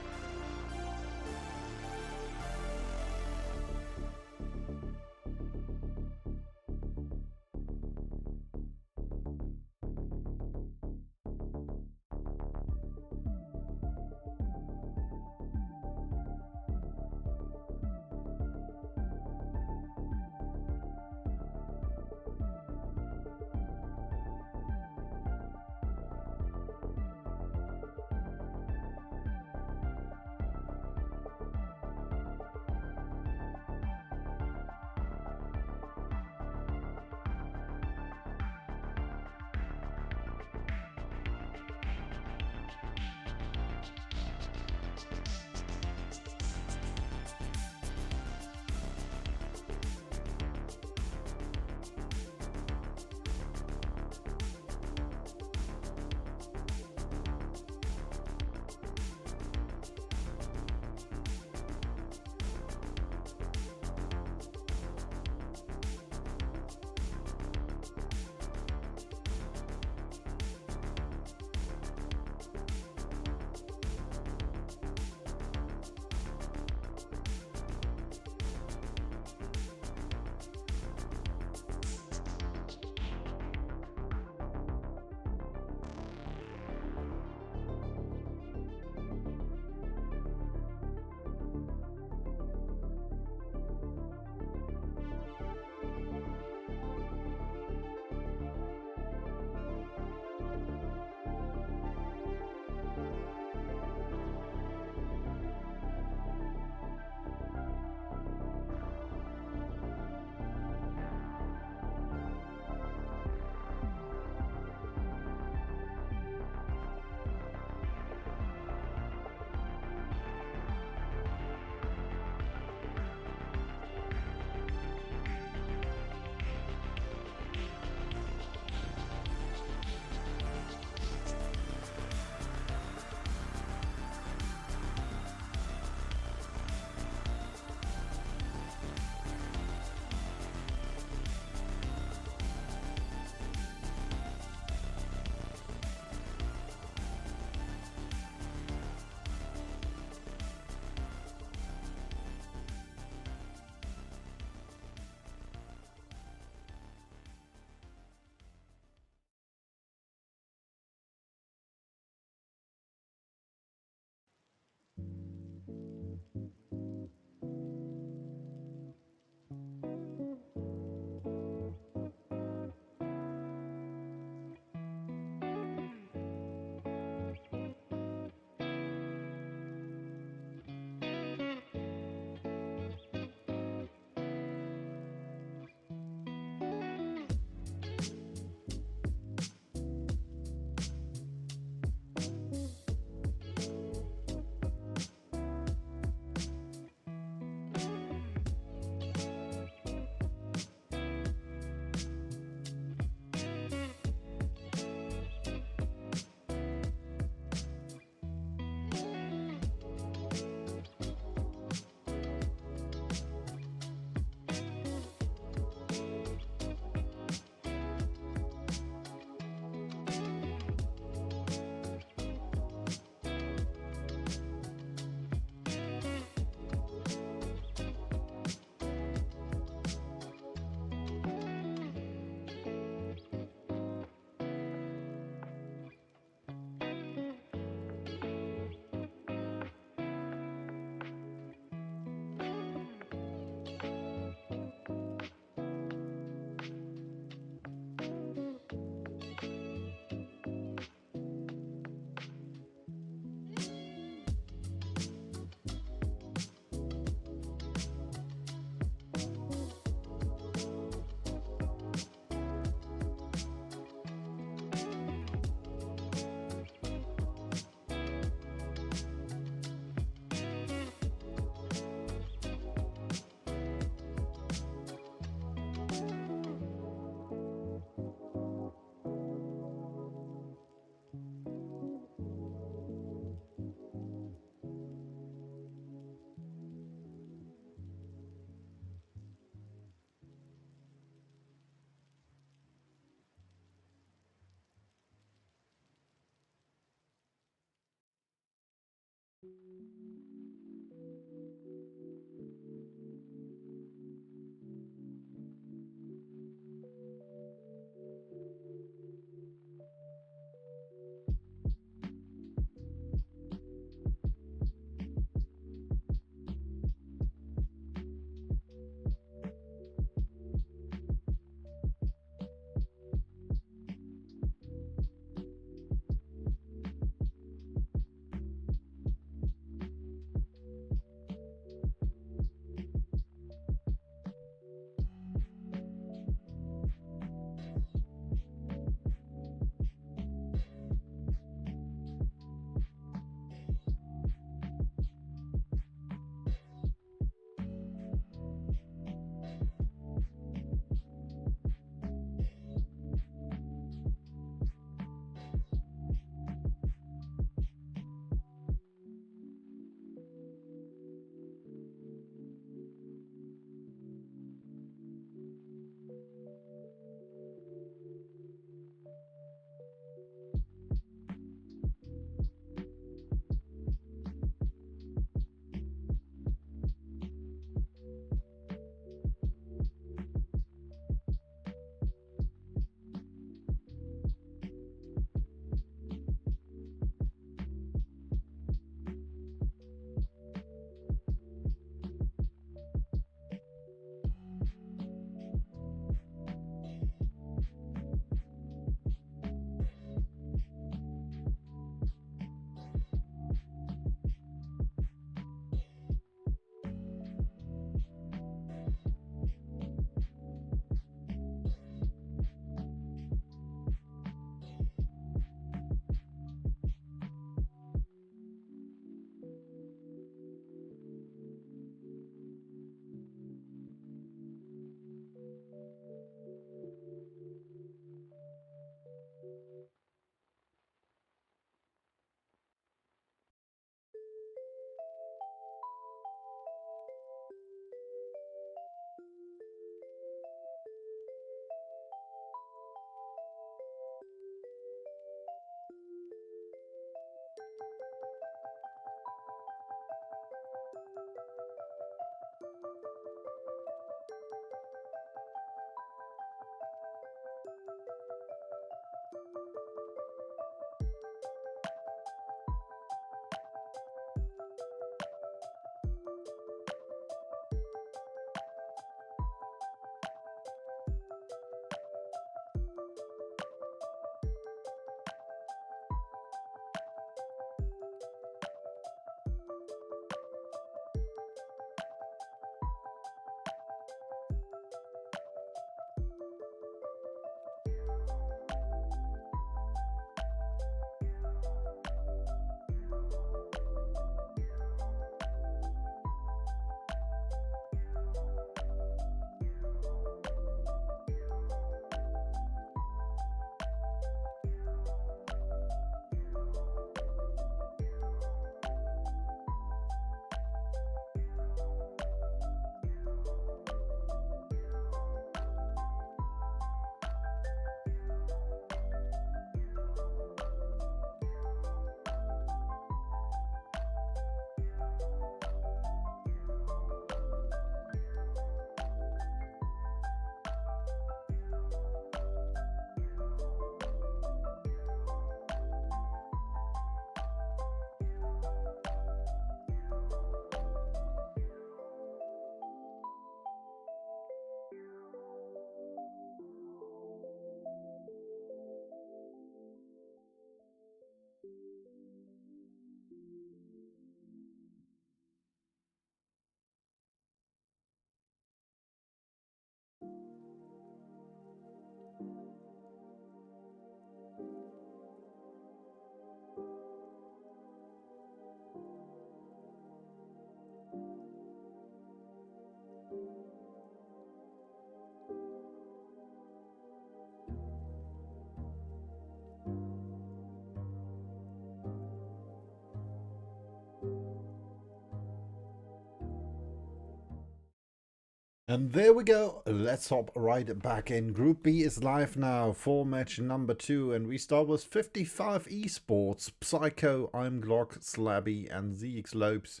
And there we go. Let's hop right back in. Group B is live now for match number 2. And we start with 55 Esports. Psycho, I'm Glock, Slabby, and ZX Lopes.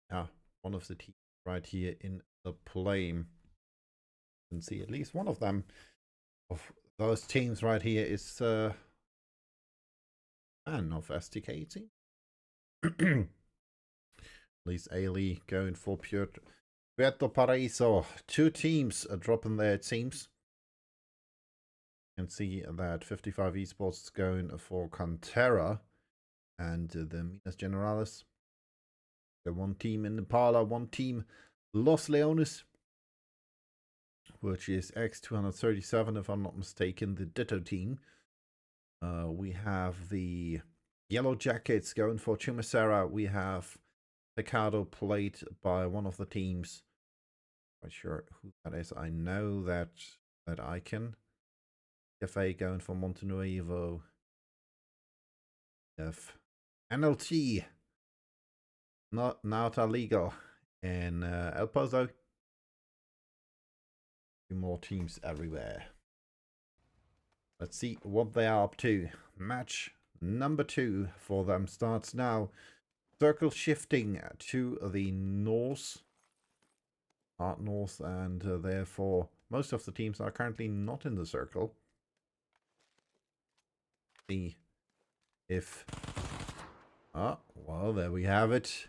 One of the teams right here in the play. You can see at least one of them. Of those teams right here is fan of STK team. At least Ailey going for Puerto Paraíso. 2 teams are dropping there, it seems. You can see that 55 Esports is going for Cantera and the Minas Generales. The 1 team in Impala, 1 team Los Leones, which is X237 if I'm not mistaken, the Ditto team. We have the Yellow Jackets going for Chumacera. We have Pecado played by one of the teams. Not sure who that is. I know that icon. Cafe going for Montenuevo. We have NLT. Not Nautaligo in El Pozo. 2 more teams everywhere. Let's see what they are up to. Match number 2 for them starts now. Circle shifting to the north. North, and therefore most of the teams are currently not in the circle. See if... well, there we have it.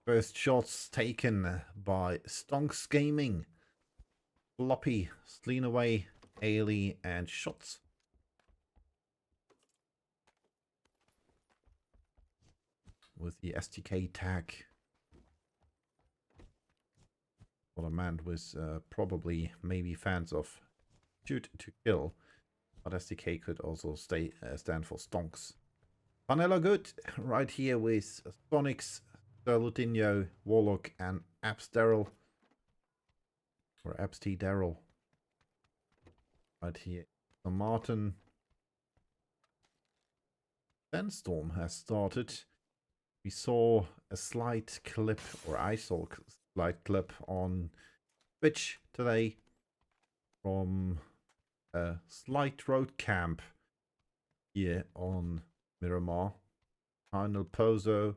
First shots taken by Stonks Gaming. Floppy, Sleenaway, Ailey, and Shots. With the STK tag. What a man was probably maybe fans of Shoot to Kill. But STK could also stand for Stonks. Vanilla good right here with Sonics, Lutinho, Warlock, and Absdaryl. Or Abst Daryl. Right here. The Martin. Sandstorm has started. We saw a slight clip, or I saw a slight clip on Twitch today from a slight road camp here on Miramar. Final Pozo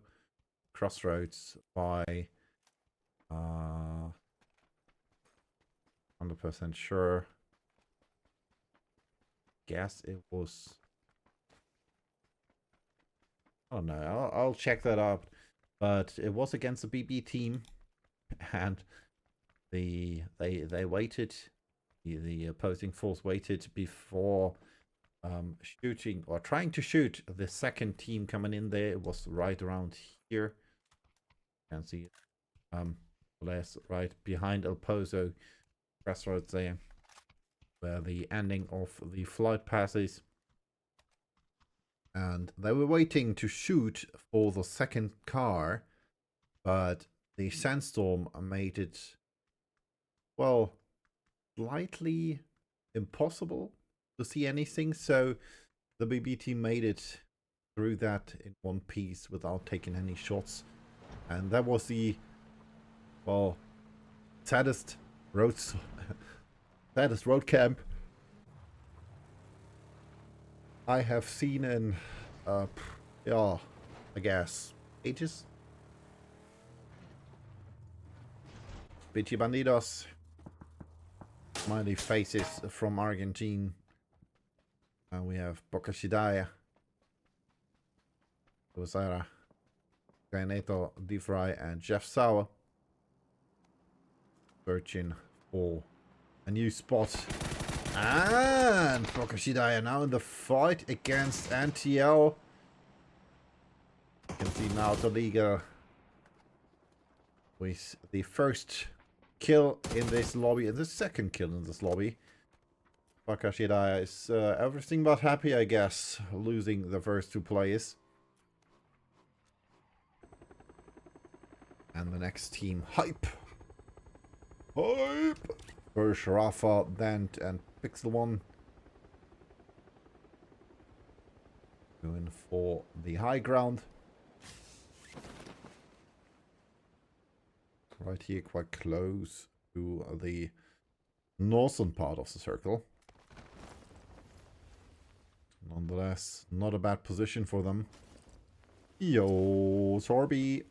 Crossroads by 100% sure. Guess it was... Oh no, I'll check that out. But it was against the BB team, and they waited. The opposing force waited before shooting or trying to shoot the second team coming in there. It was right around here. You can see it. Less right behind El Pozo Crossroads there, where the ending of the flight passes. And they were waiting to shoot for the second car, but the sandstorm made it, well, slightly impossible to see anything. So the BB team made it through that in one piece without taking any shots. And that was the, well, saddest road camp I have seen in, yeah, I guess, ages. Bitchy Bandidos. Smiley faces from Argentina. And we have Bocashidaya, Rosara, Ganeto, DeFry, and Jeff Sauer. Searching for a new spot. And Bocashidaya now in the fight against NTL. You can see now the Liga with the first kill in this lobby and the second kill in this lobby. Bocashidaya is everything but happy, I guess, losing the first 2 players. And the next team, Hype. First Rafa, Dent, and Pixel One. Going for the high ground. Right here, quite close to the northern part of the circle. Nonetheless, not a bad position for them. Yo, Sorby.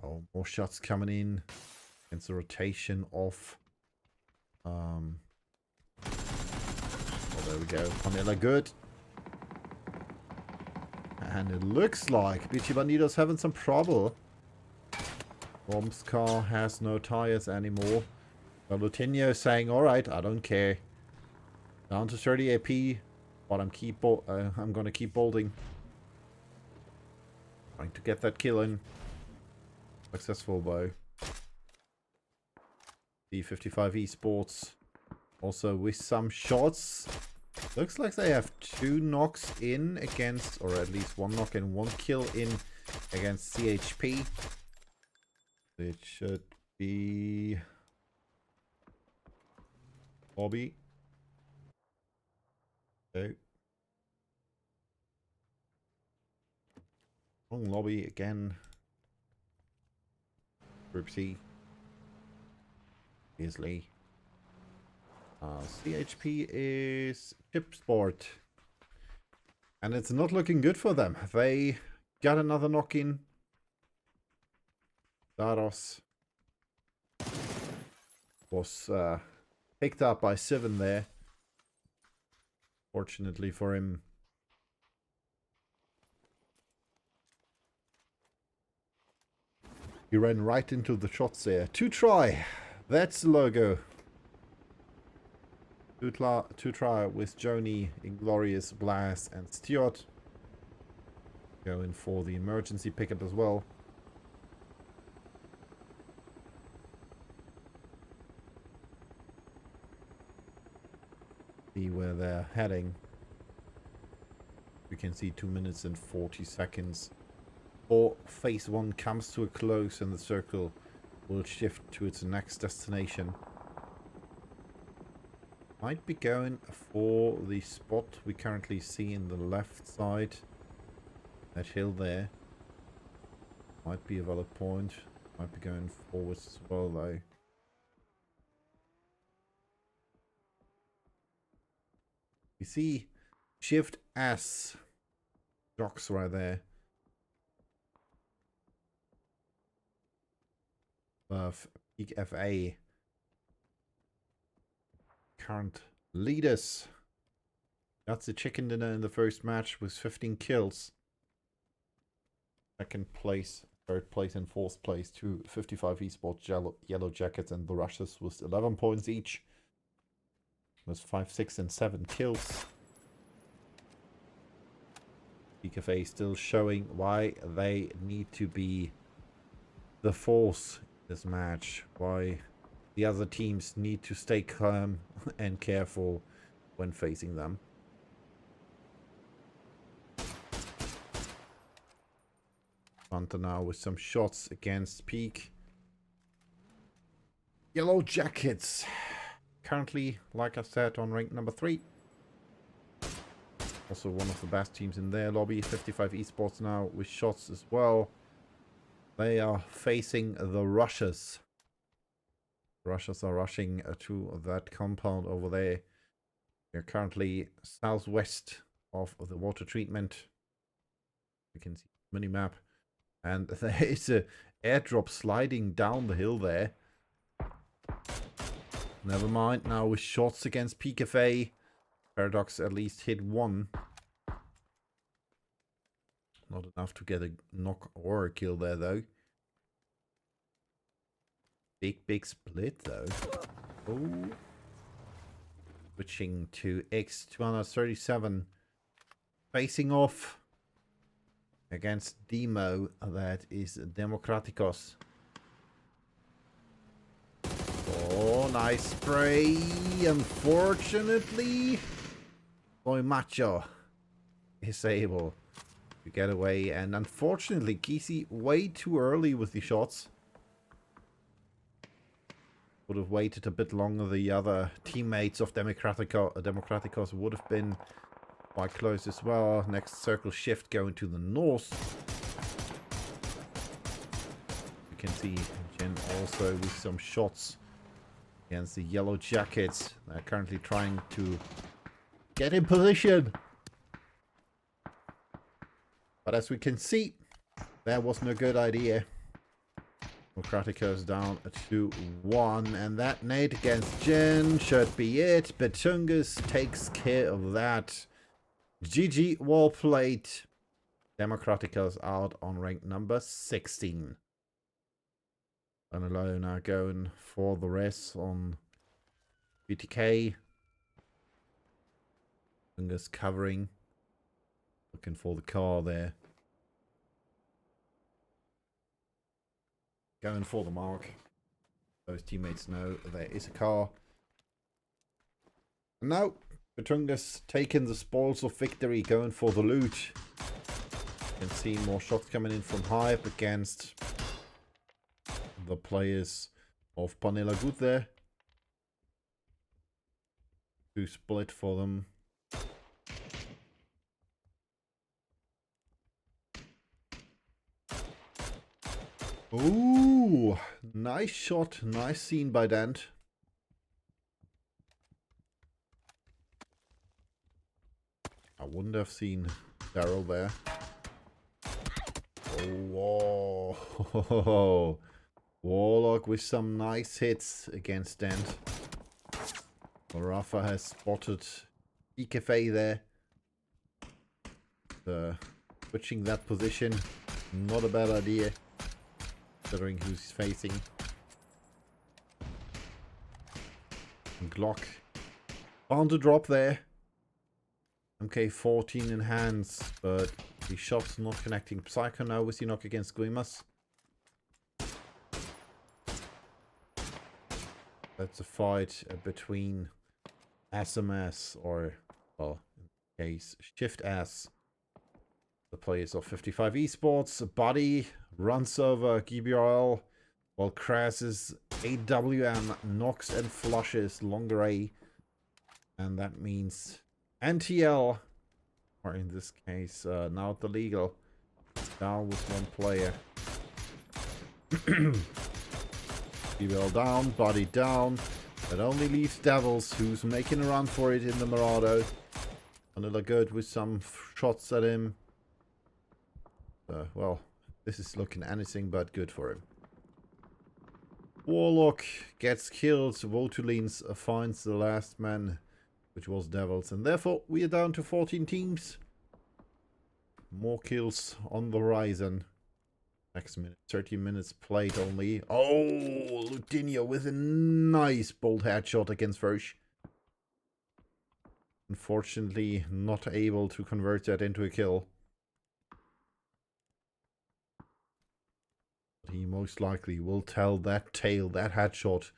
Oh, more shots coming in against the rotation of... Oh, there we go. Vanilla good. And it looks like Bichi Bandido's having some trouble. Bomb's car has no tires anymore. Lutinho saying, alright, I don't care. Down to 30 AP, but I'm gonna keep bolting. Trying to get that kill in. Successful though. D55 Esports also with some shots. Looks like they have 2 knocks in against, or at least 1 knock and 1 kill in against CHP. It should be Bobby. Okay. Wrong lobby again. Group C. Easily. CHP is Chip Sport. And it's not looking good for them. They got another knock in. Daros was picked up by Seven there. Fortunately for him. He ran right into the shots there. 2 try. That's the logo. 2 try with Joni, Inglorious, Blast, and Stuart. Going for the emergency pickup as well. See where they're heading. We can see 2 minutes and 40 seconds. Or phase 1 comes to a close and the circle will shift to its next destination. Might be going for the spot we currently see in the left side. That hill there. Might be a valid point. Might be going forwards as well though. You see Shift S docks right there. Peak FA. Current leaders. That's the chicken dinner in the first match with 15 kills. Second place, third place and fourth place to 55 Esports Yellow Jackets and the Russians with 11 points each. With 5, 6 and 7 kills. PKFA still showing why they need to be the force in this match. Why the other teams need to stay calm and careful when facing them. Hunter now with some shots against Peak. Yellow Jackets. Currently, like I said, on rank number 3. Also one of the best teams in their lobby. 55 Esports now with shots as well. They are facing the Russians. Russians are rushing to that compound over there. They're currently southwest of the water treatment. You can see the minimap. And there is a airdrop sliding down the hill there. Never mind, now with shots against PKFA. Paradox at least hit 1. Not enough to get a knock or a kill there though. Big split though. Oh. Switching to X237. Facing off against Demo. That is Democraticos. Oh, nice spray. Unfortunately, Boy Macho is able to get away. And unfortunately, Kisi way too early with the shots. Would have waited a bit longer. The other teammates of Democraticos would have been quite close as well. Next circle shift going to the north. You can see And also with some shots against the Yellow Jackets. They're currently trying to get in position. But as we can see, that wasn't a good idea. Democratica's down 2-1, and that nade against Jin should be it. Betungus takes care of that. GG, well played. Democratica's out on rank number 16. And alone now going for the rest on BTK. Betungus covering. Looking for the car there. Going for the mark. Those teammates know there is a car. And now, Betungus taking the spoils of victory, going for the loot. You can see more shots coming in from Hype against the players of Panela Good there. To split for them. Ooh, nice shot, nice scene by Dent. I wouldn't have seen Daryl there. Oh, whoa. Warlock with some nice hits against Dent. Rafa has spotted EKFA there. Switching that position, not a bad idea. Considering who's facing. And Glock found a drop there. MK14 in hands, but the shot's not connecting. Psycho now with the knock against Guimas. That's a fight between SMS or, well, in this case, Shift S. The players of 55 Esports. Buddy runs over GBRL while crashes AWM, knocks and flushes longer A. And that means NTL, or in this case, now the legal, down with one player. GBRL down, Buddy down. That only leaves Devils, who's making a run for it in the Marado. Vanilla good with some shots at him. Well, this is looking anything but good for him. Warlock gets killed. Votulins finds the last man, which was Devils. And therefore, we are down to 14 teams. More kills on the horizon. Next minute, 30 minutes played only. Oh, Lutinho with a nice bold headshot against Versh. Unfortunately, not able to convert that into a kill. He most likely will tell that tale, that headshot,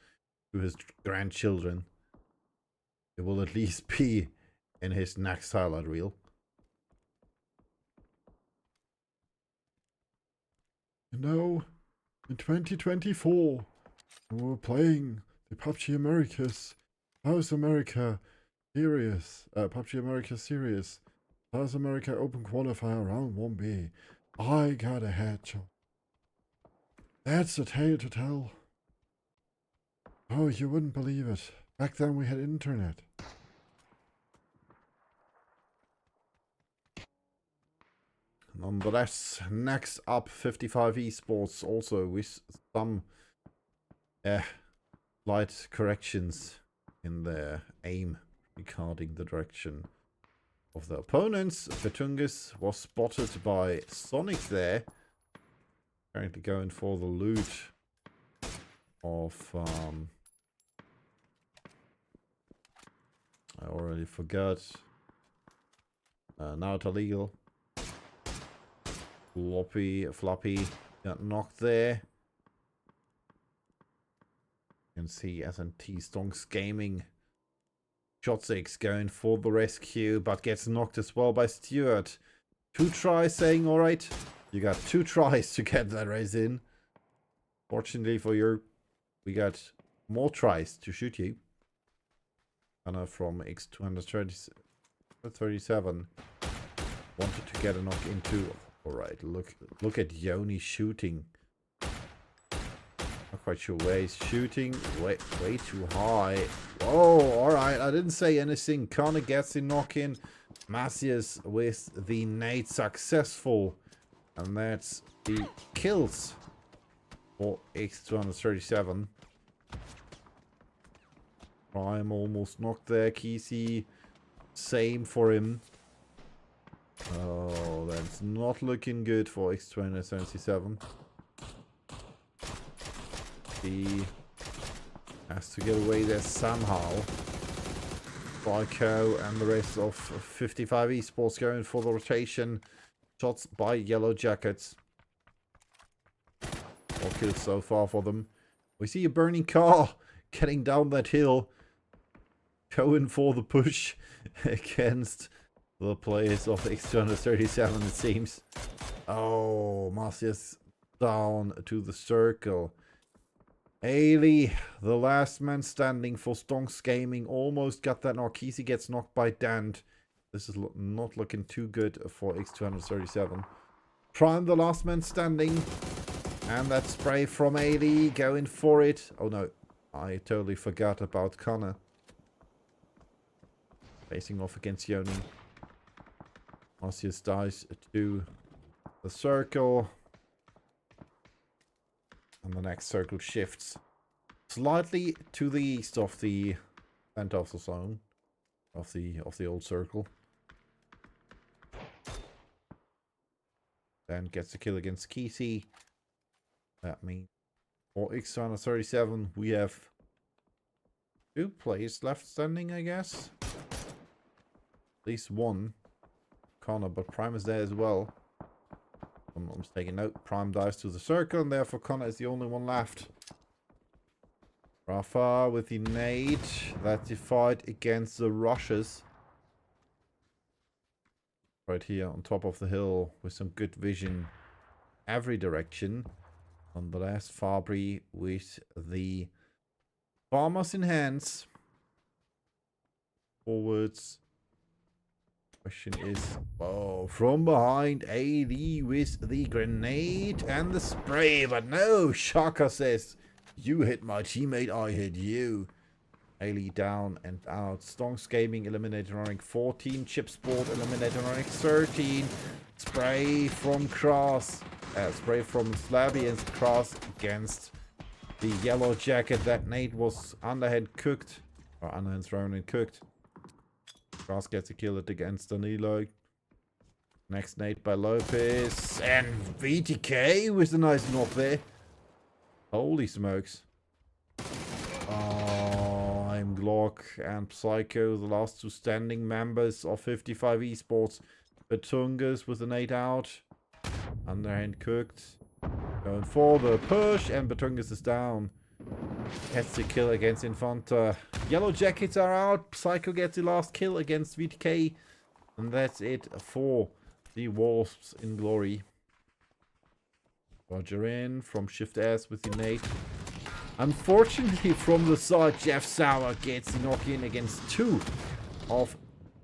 to his grandchildren. It will at least be in his next highlight reel. You know, in 2024, we were playing the PUBG Americas South America Series, PUBG America Series, South America Open Qualifier Round 1B. I got a headshot. That's a tale to tell. Oh, you wouldn't believe it. Back then we had internet. Nonetheless, next up, 55 Esports, also with some slight corrections in their aim regarding the direction of the opponents. Betungus was spotted by Sonic there. Currently going for the loot of I already forgot. Now it's illegal. Floppy got knocked there. You can see S&T Stonks Gaming. Shot 6 going for the rescue, but gets knocked as well by Stewart. 2 tries saying, alright, you got 2 tries to get that race in. Fortunately for you, we got more tries to shoot you. Anna from X237 wanted to get a knock into. Alright, look at Yoni shooting. How quite sure where he's shooting. Way too high. Whoa, alright. I didn't say anything. Connor gets the knock-in. Macias with the nade successful. And that's the kills for X237. Prime almost knocked there. Kesey, same for him. Oh, that's not looking good for X277. He has to get away there somehow. Psycho and the rest of 55 Esports going for the rotation. Shots by Yellow Jackets. 4 kills so far for them. We see a burning car getting down that hill. Going for the push against the players of X237, it seems. Oh, Macias down to the circle. Ailey, the last man standing for Stonks Gaming, almost got that knock. Kesey gets knocked by Dant. This is not looking too good for X237. Prime, the last man standing. And that spray from Ailey, going for it. Oh no, I totally forgot about Connor. Facing off against Yoni. Macias dies to the circle. And the next circle shifts slightly to the east of the center of the zone. Of the old circle. Then gets the kill against Kesey. That means for X237 we have 2 players left standing, I guess. At least one. Connor, but Prime is there as well. I'm not mistaken. Note, Prime dives to the circle, and therefore Connor is the only one left. Rafa with the nade. That's the fight against the rushes. Right here on top of the hill with some good vision every direction. Nonetheless, Fabry with the farmers in hands. Forwards. Question is, oh, from behind, AD with the grenade and the spray, but no, Shaka says, you hit my teammate, I hit you. Ailey down and out. Stonks Gaming eliminated on rank 14, Chipsport eliminated on rank 13. Spray from Cross, spray from Slabby and Cross against the Yellow Jacket. That nade was underhand cooked, or underhand thrown and cooked. Cross gets a kill against Danilo. Next nade by Lopez. And VTK with a nice knock there. Holy smokes. Oh, I'm Glock and Psycho, the last 2 standing members of 55 Esports. Batungas with a nade out. Underhand cooked. Going for the push, and Batungas is down. Gets the kill against Infanta. Yellow Jackets are out. Psycho gets the last kill against VTK. And that's it for the Wasps in glory. Roger in from Shift S with the nade. Unfortunately, from the side, Jeff Sauer gets the knock-in against 2 of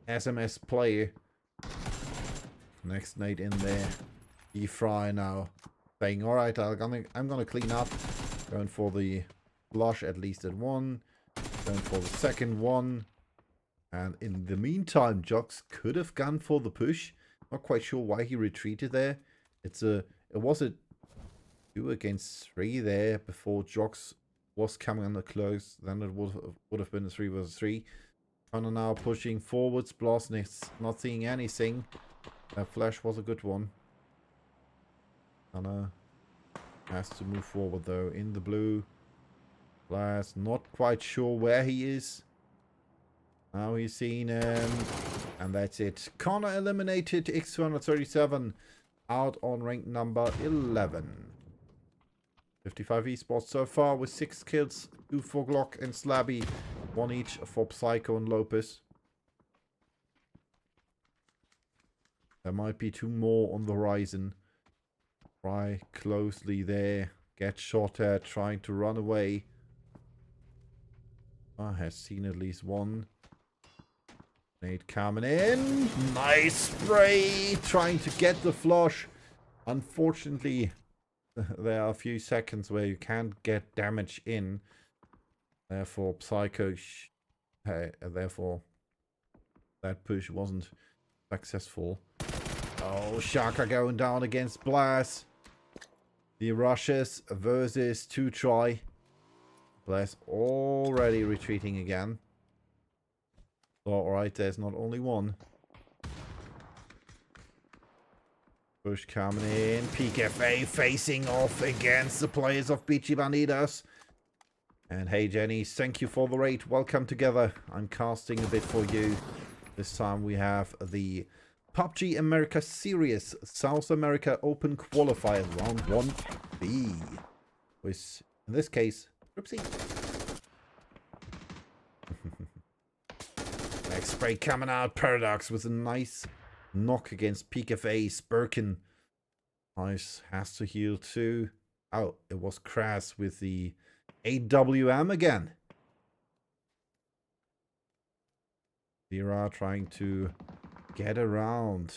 SMS player. Next nade in there. E-Fry now saying, alright, I'm gonna clean up. Going for the flush at least at 1. Going for the second one. And in the meantime, Jox could have gone for the push. Not quite sure why he retreated there. It was a 2 against 3 there before Jox was coming under close. Then it would have been a 3 versus 3. Connor now pushing forwards. Blastnix not seeing anything. That flash was a good one. Connor has to move forward though. In the blue. Blast not quite sure where he is. Now he's seen him. And that's it. Connor eliminated X237 out on rank number 11. 55 Esports so far with 6 kills. 2 for Glock and Slabby. 1 each for Psycho and Lopez. There might be 2 more on the horizon. Try closely there. Get shot at. Trying to run away. Has seen at least 1. Nade coming in. Nice spray. Trying to get the flush. Unfortunately, there are a few seconds where you can't get damage in. Therefore, therefore, that push wasn't successful. Oh, Shaka going down against Blast. The rushes versus 2try. Blast already retreating again. Alright, there's not only one. Push coming in. PKFA facing off against the players of BG Bandidos. And hey Jenny, thank you for the raid. Welcome together. I'm casting a bit for you. This time we have the PUBG America Series South America Open Qualifier Round 1B. With, in this case, Ripsy. Next spray coming out. Paradox with a nice knock against PKFA. Spurkin. Nice. Has to heal too. Oh, it was Crass with the AWM again. Zira trying to get around.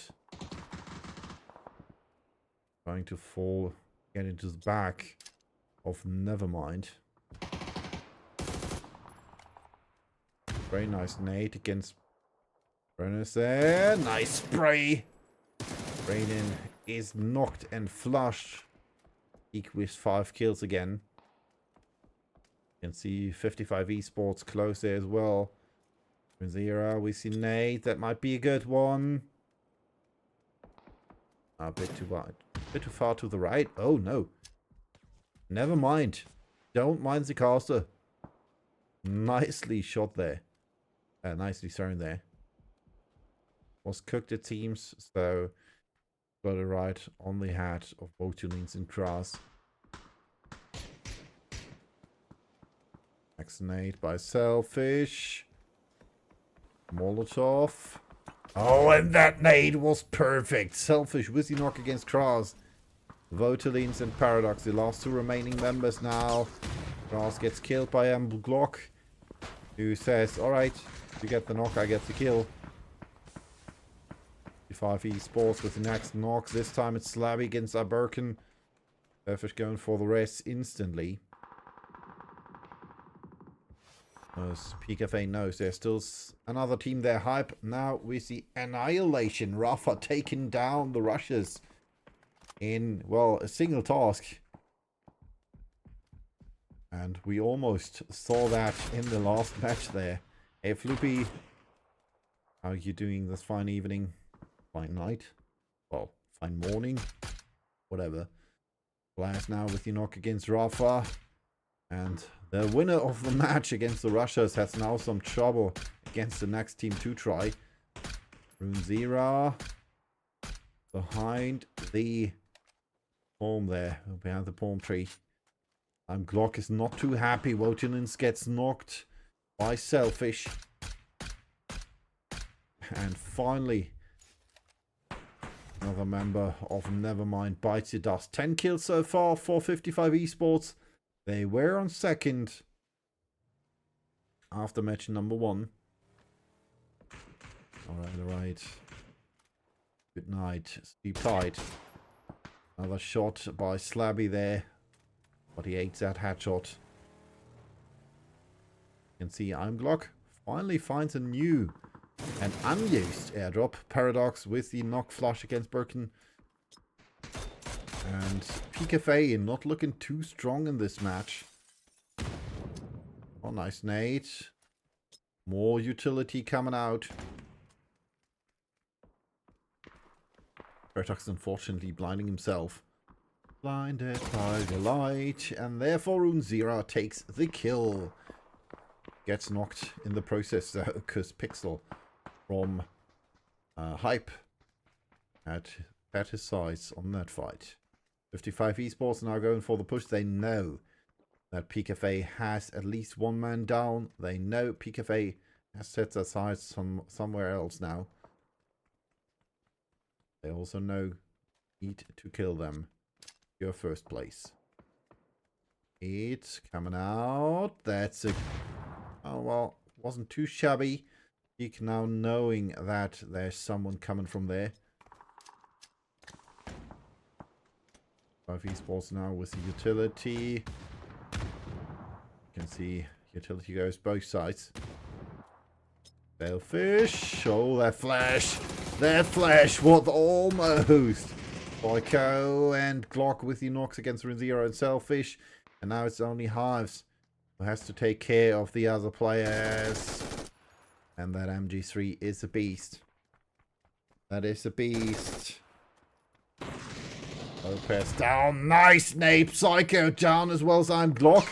Trying to get into the back of Nevermind. Very nice nade against Brenner's there. Nice spray. Raiden is knocked and flushed. Eek with 5 kills again. You can see 55 esports close there as well. Zera, we see Nate. That might be a good one. A bit too wide. A bit too far to the right. Oh no. Never mind. Don't mind the caster. Nicely shot there. Nicely thrown there. Was cooked it seems. So got it right on the head of both Tulins and Grass. Vaccinate by Selfish. Molotov. Oh, and that nade was perfect. Selfish with the knock against Kras. Votalines and Paradox, the last 2 remaining members now. Kras gets killed by Glock, who says, alright, you get the knock, I get the kill. 5 esports with the next knock. This time it's Slabby against Aberkin. Selfish going for the rest instantly. As PKFA knows, there's still another team there. Hype. Now we see Annihilation. Rafa taking down the Russians in, well, a single task. And we almost saw that in the last match there. Hey, Floopy. How are you doing this fine evening? Fine night? Well, fine morning? Whatever. Blast now with the knock against Rafa. And the winner of the match against the Russians has now some trouble against the next team 2try. Runezera behind the palm there, behind the palm tree. Glock is not too happy. Wotilins gets knocked by Selfish. And finally, another member of Nevermind bites the dust. 10 kills so far for 55 esports. They were on second after match number 1. Alright. Good night. Sleep tight. Another shot by Slabby there. But he ate that headshot. You can see Glock finally finds a new and unused airdrop. Paradox with the knock flush against Birkin. And PKFA not looking too strong in this match. Oh, nice nade. More utility coming out. Paradox unfortunately blinding himself. Blinded by the light. And therefore Runezera takes the kill. Gets knocked in the process though, because Pixel from Hype had his size on that fight. 55 esports now going for the push. They know that PKFA has at least 1 man down. They know PKFA has set their sights somewhere else now. They also know need to kill them. Your first place. It's coming out. That's a... Oh, well, wasn't too shabby. Peak now knowing that there's someone coming from there. 5 esports now with the utility. You can see utility goes both sides. Sailfish. Oh, that flash. That flash. What almost. Boyko and Glock with the knocks against Zero and Sailfish. And now it's only Hives who has to take care of the other players. And that MG3 is a beast. That is a beast. Lopez down. Nice Nape. Psycho down as well as I'm Glock.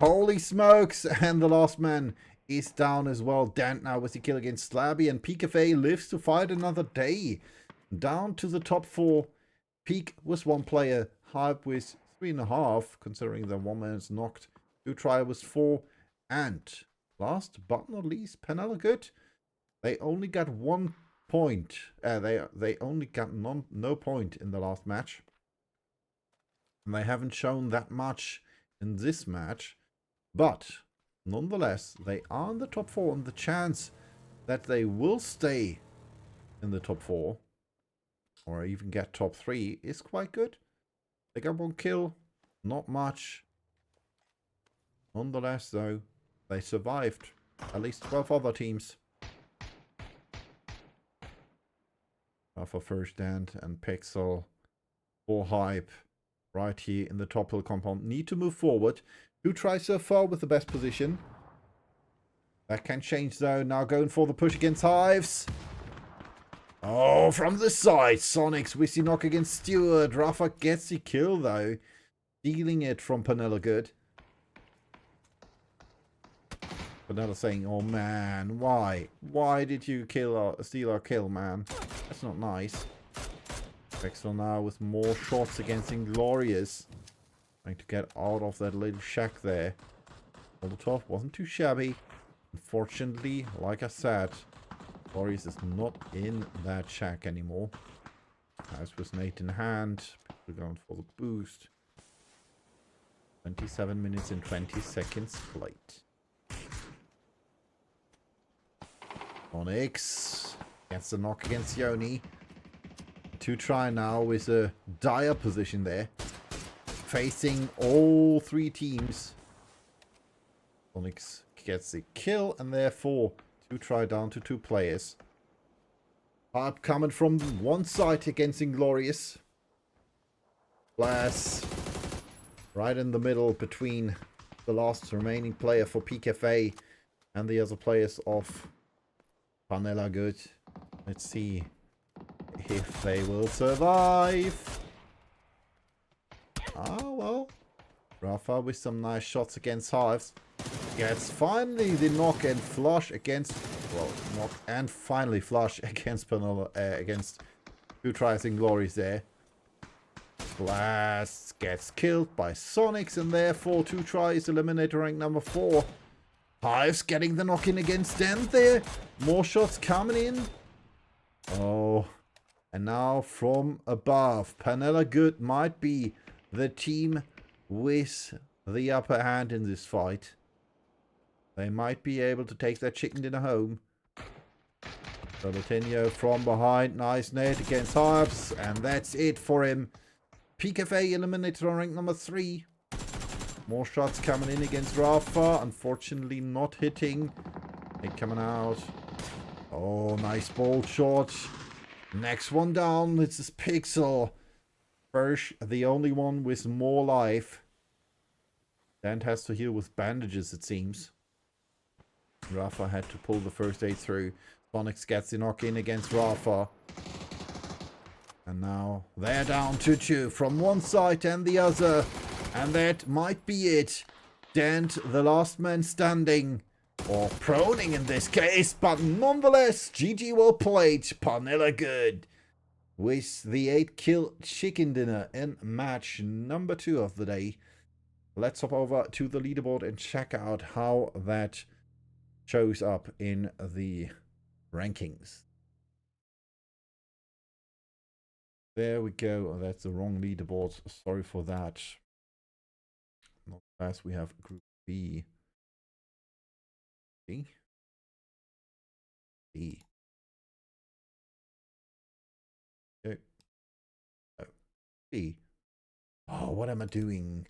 Holy smokes. And the last man is down as well. Dant now with the kill against Slabby. And PKFA lives to fight another day. Down to the top 4. Peak was 1 player. Hype with 3.5. Considering that 1 man is knocked. 2 try was 4. And last but not least, Penella Good. They only got 1 point. They only got no point in the last match. And they haven't shown that much in this match. But nonetheless, they are in the top 4. And the chance that they will stay in the top 4 or even get top 3 is quite good. They got 1 kill. Not much. Nonetheless, though, they survived at least 12 other teams. For first stand and Pixel for Hype right here in the top hill compound. Need to move forward. 2 tries so far with the best position. That can change though. Now going for the push against Hives. Oh, from the side. Sonics with the knock against Stewart. Rafa gets the kill though. Stealing it from Penella Good. Penella saying, oh man, why? Why did you steal our kill, man? That's not nice. Pixel now with more shots against Inglorious. Trying to get out of that little shack there. Molotov wasn't too shabby. Unfortunately, like I said, Inglorious is not in that shack anymore. House with Nate in hand. People going for the boost. 27 minutes and 20 seconds played. Onyx gets the knock against Yoni. 2 try now with a dire position there. Facing all 3 teams. Onyx gets the kill and therefore 2 try down to 2 players. Hard coming from one side against Inglorious. Blast right in the middle between the last remaining player for PKFA and the other players of Penella Good. Let's see if they will survive. Oh, well. Rafa with some nice shots against Hives. Gets finally the knock and flush against... Well, knock and finally flush against Penella... against 2 tries Inglorious there. Blast gets killed by Sonics and therefore 2 tries eliminator rank number 4. Hives getting the knock in against Dent there. More shots coming in. Oh. And now from above. Penella Good might be the team with the upper hand in this fight. They might be able to take their chicken dinner home. Salatino from behind. Nice net against Hives. And that's it for him. PKFA eliminated on rank number 3. More shots coming in against Rafa. Unfortunately not hitting. It coming out. Oh, nice ball shot. Next one down. This is Pixel. First, the only one with more life. Dant has to heal with bandages, it seems. Rafa had to pull the first aid through. Sonics gets the knock in against Rafa. And now they're down to 2 from one side and the other. And that might be it. Dant, the last man standing. Or proning in this case. But nonetheless, GG well played. Penella Good. With the 8 kill chicken dinner in match number 2 of the day. Let's hop over to the leaderboard and check out how that shows up in the rankings. There we go. Oh, that's the wrong leaderboard. Sorry for that. Not fast. We have Group B. B. B. Okay. Oh. B. Oh, what am I doing?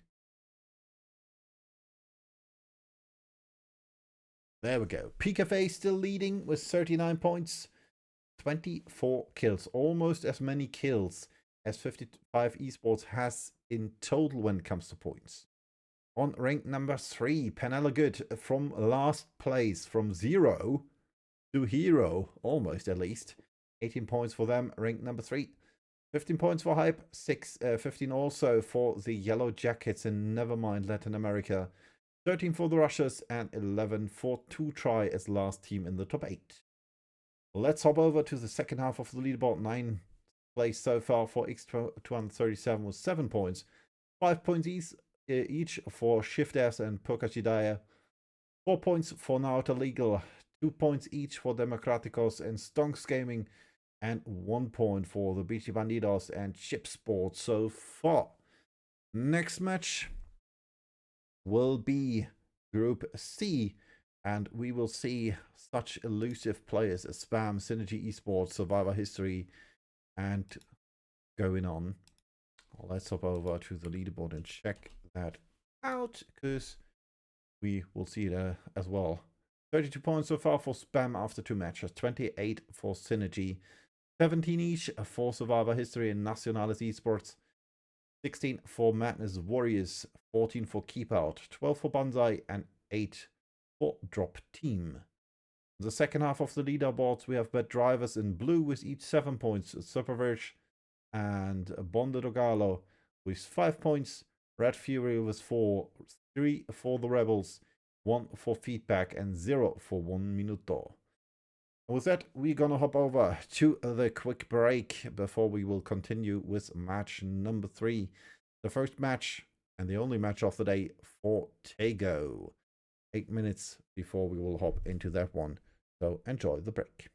There we go. PKFA still leading with 39 points, 24 kills. Almost as many kills as 55 Esports has in total when it comes to points. On rank number 3, Penella Good from last place, from 0 to hero, almost at least. 18 points for them, rank number 3. 15 points for Hype, 15 also for the Yellow Jackets in Nevermind Latin America. 13 for the Russians and 11 for 2Try as last team in the top 8. Let's hop over to the second half of the leaderboard. 9th place so far for X237 with 7 points. 5 points each for Shift S and Pokachidaya. 4 points for Naota Legal. 2 points each for Democraticos and Stonks Gaming. And 1 point for the BT Bandidos and Chip Sports so far. Next match will be Group C, and we will see such elusive players as Spam, Synergy Esports, Survivor History, and going on. Well, let's hop over to the leaderboard and check that out, because we will see it as well. 32 points so far for Spam after 2 matches, 28 for Synergy, 17 each for Survivor History and Nacionales Esports, 16 for Madness Warriors, 14 for Keep Out, 12 for Banzai, and 8 for Drop Team. In the second half of the leaderboards, we have Bad Drivers in blue with each 7 points, Superverge and Bonde Dogalo with 5 points, Red Fury with 4, 3 for the Rebels, 1 for Feedback, and 0 for 1 Minuto. With that, we're gonna hop over to the quick break before we will continue with match number 3. The first match and the only match of the day for Tego. 8 minutes before we will hop into that one. So enjoy the break.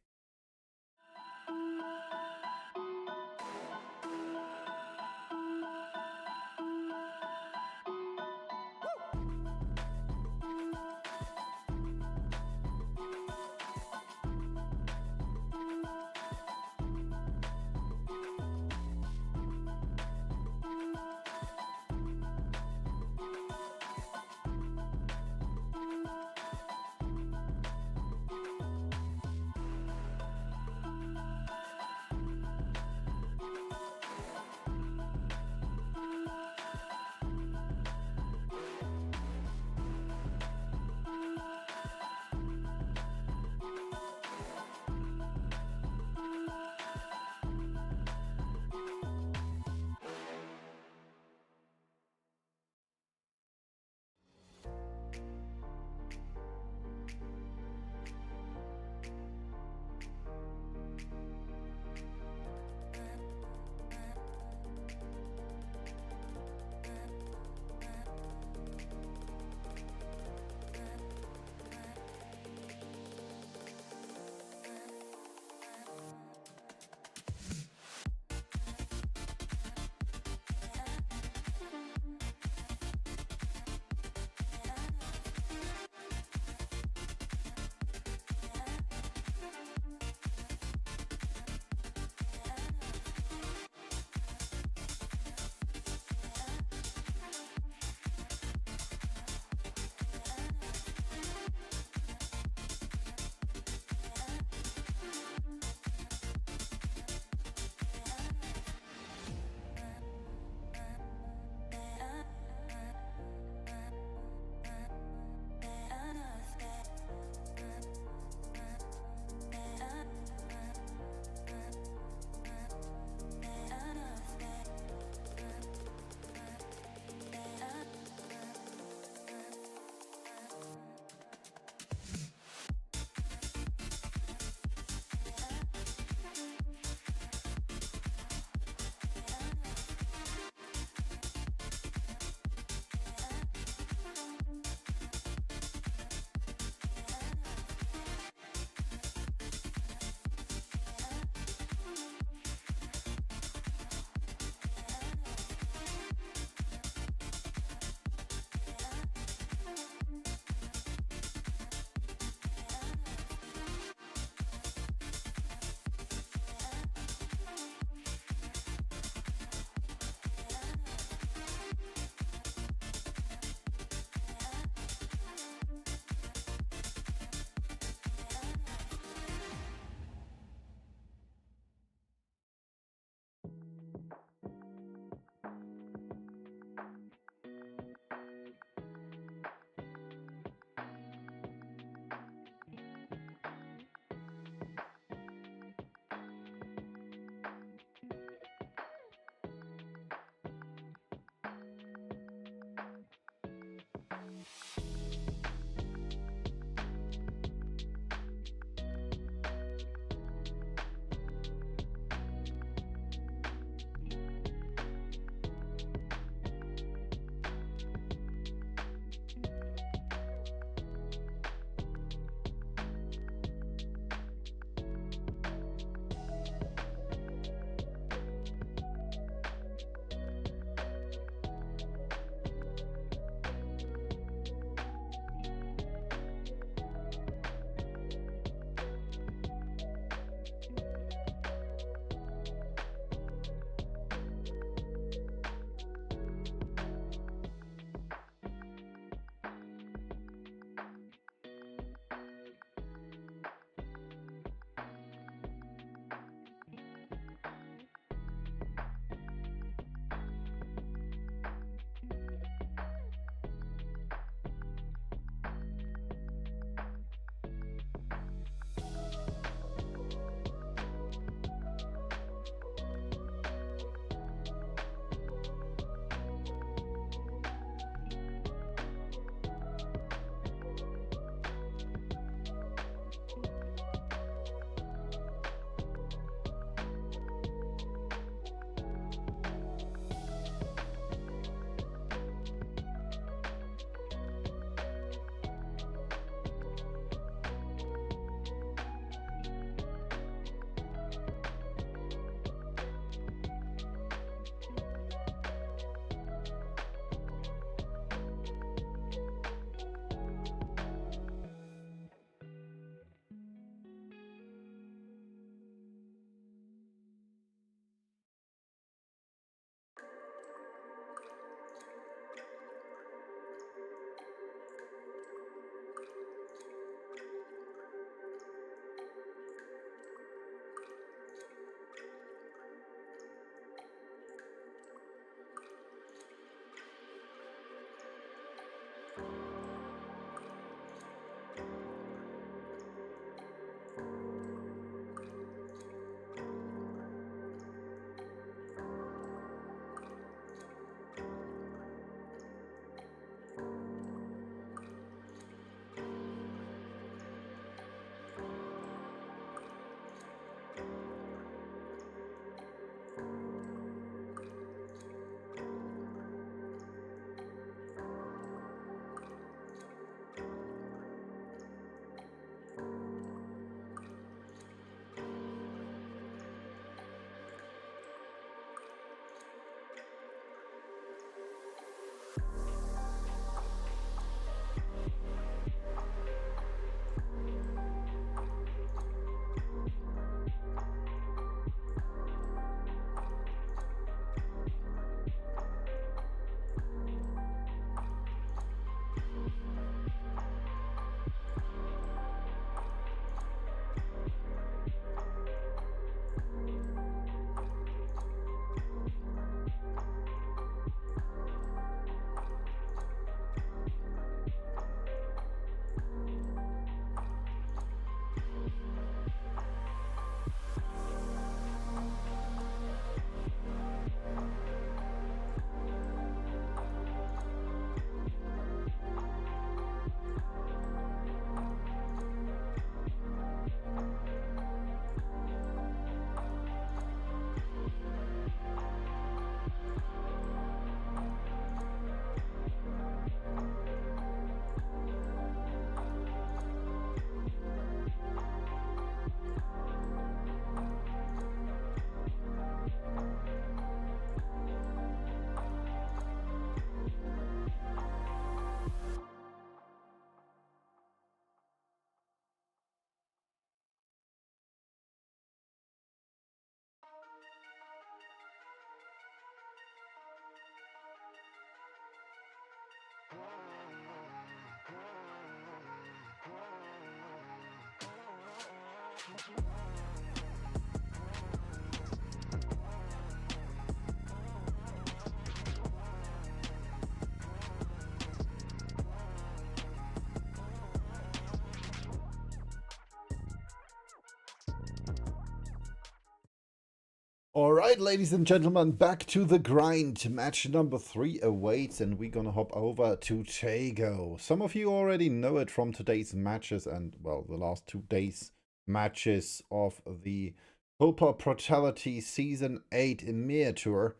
Alright, ladies and gentlemen, back to the grind. Match number 3 awaits, and we're gonna hop over to Chago. Some of you already know it from today's matches and, well, the last 2 days' matches of the Copa Brutality Season 8 EMEA Tour.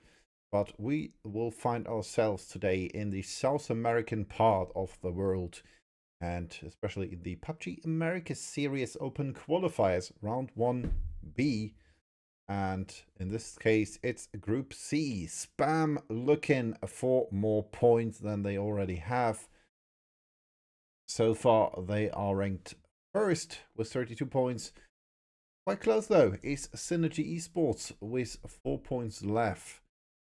But we will find ourselves today in the South American part of the world, and especially in the PUBG America Series Open Qualifiers, Round 1B. And in this case, it's Group C. Spam looking for more points than they already have. So far, they are ranked first with 32 points. Quite close, though, is Synergy Esports with 4 points left.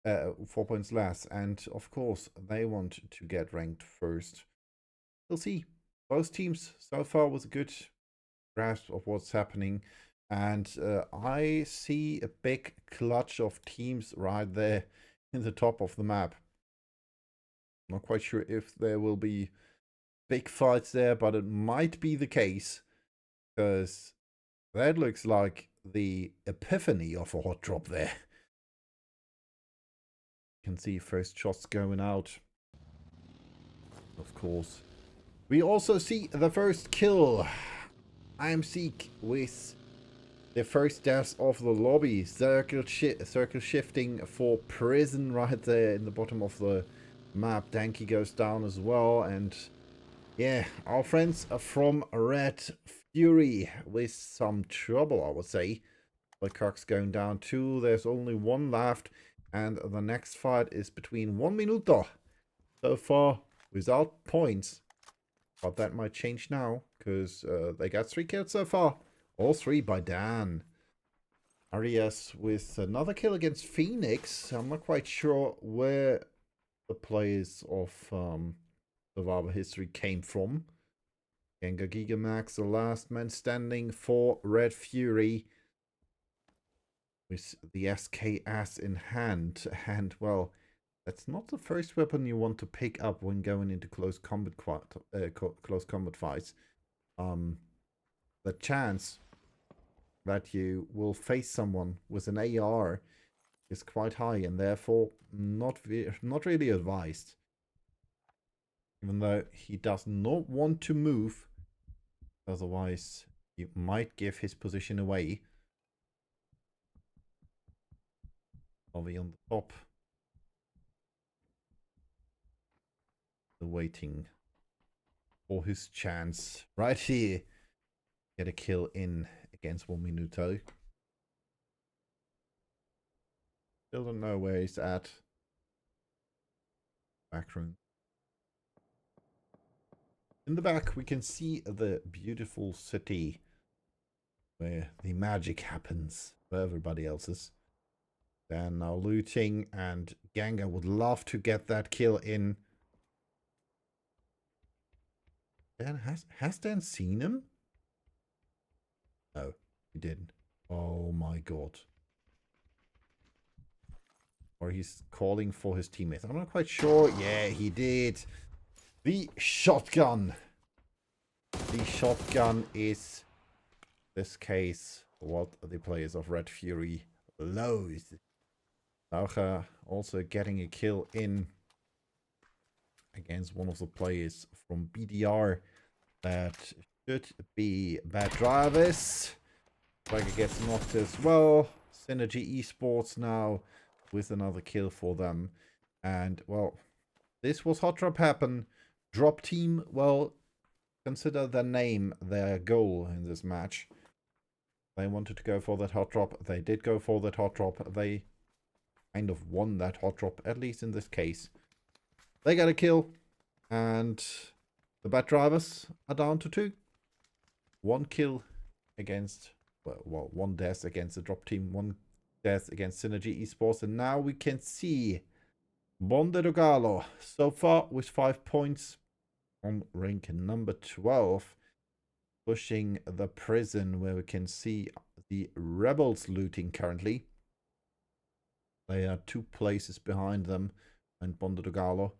4 points less. And, of course, they want to get ranked first. We'll see. Both teams so far with a good grasp of what's happening. And I see a big clutch of teams right there in the top of the map. Not quite sure if there will be big fights there, but it might be the case, because that looks like the epiphany of a hot drop there. You can see first shots going out. Of course. We also see the first kill. IMC with the first death of the lobby. Circle shifting for prison right there in the bottom of the map. Danky goes down as well. And yeah, our friends are from Red Fury with some trouble, I would say. The Cox going down too. There's only one left. And the next fight is between 1 Minuto. So far without points. But that might change now, because they got 3 kills so far. All 3 by Dan. Arias with another kill against Phoenix. I'm not quite sure where the players of Survivor history came from. Gengar Gigamax, the last man standing for Red Fury. With the SKS in hand. And, well, that's not the first weapon you want to pick up when going into close combat fights. The chance that you will face someone with an AR is quite high, and therefore not really advised. Even though he does not want to move, otherwise you might give his position away. Probably on the top. Waiting for his chance right here. Get a kill in against 1 Minuto. Still don't know where he's at. Back room. In the back, we can see the beautiful city where the magic happens for everybody else's. Dan now looting, and Ganga would love to get that kill in. Dan has Dan seen him? No, he didn't. Oh my god. Or he's calling for his teammates. I'm not quite sure. Yeah, he did. The shotgun. The shotgun is, in this case, what the players of Red Fury loathe. Saucha also getting a kill in against one of the players from BDR. That should be Bad Drivers. Tiger gets knocked as well. Synergy Esports now with another kill for them. And, well, this was hot drop happen. Drop team, well, consider their name their goal in this match. They wanted to go for that hot drop. They did go for that hot drop. They kind of won that hot drop, at least in this case. They got a kill. And the Bad Drivers are down to 2. 1 kill against, well, 1 death against the drop team. 1 death against Synergy Esports. And now we can see Bonde Dogalo so far with 5 points on rank number 12. pushing the prison where we can see the rebels looting currently. They are 2 places behind them and Bondodogalo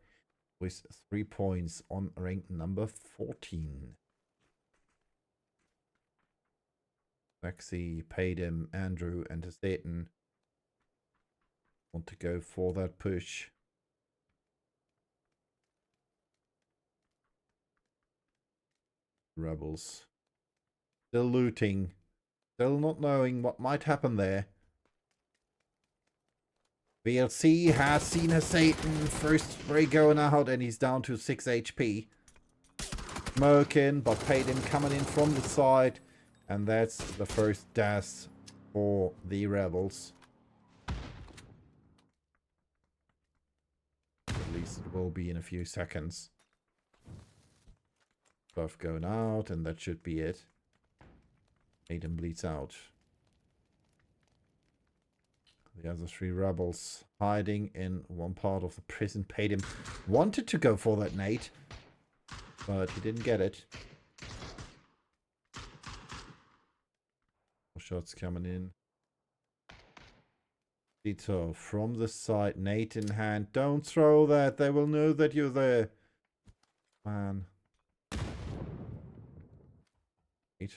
with 3 points on rank number 14. Maxi, Paydem, Andrew, and Satan want to go for that push. Rebels still looting, still not knowing what might happen there. VLC has seen a Satan first spray going out and he's down to 6 HP. Smoking, but Paydem coming in from the side. And that's the first death for the rebels. At least it will be in a few seconds. Buff going out, and that should be it. Paydem bleeds out. The other 3 rebels hiding in one part of the prison. Paydem wanted to go for that nade, but he didn't get it. Shots coming in. Tito from the side, nade in hand. Don't throw that. They will know that you're there. Man. He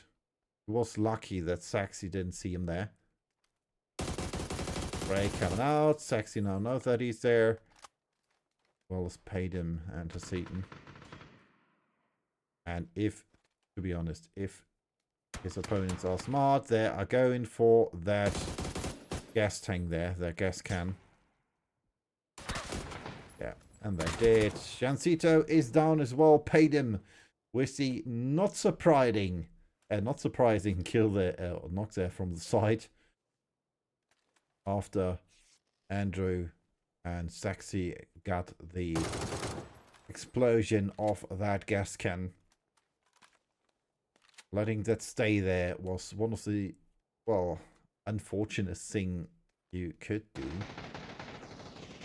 was lucky that Saxy didn't see him there. Ray coming out. Saxy now knows that he's there. Well as Paydem and Satan. And if, to be honest, if his opponents are smart, they are going for that gas tank there, their gas can. Yeah, and they did. Jancito is down as well. Paydem with the not surprising kill there, knock there from the side. After Andrew and Saxy got the explosion of that gas can. Letting that stay there was one of the, well, unfortunate thing you could do.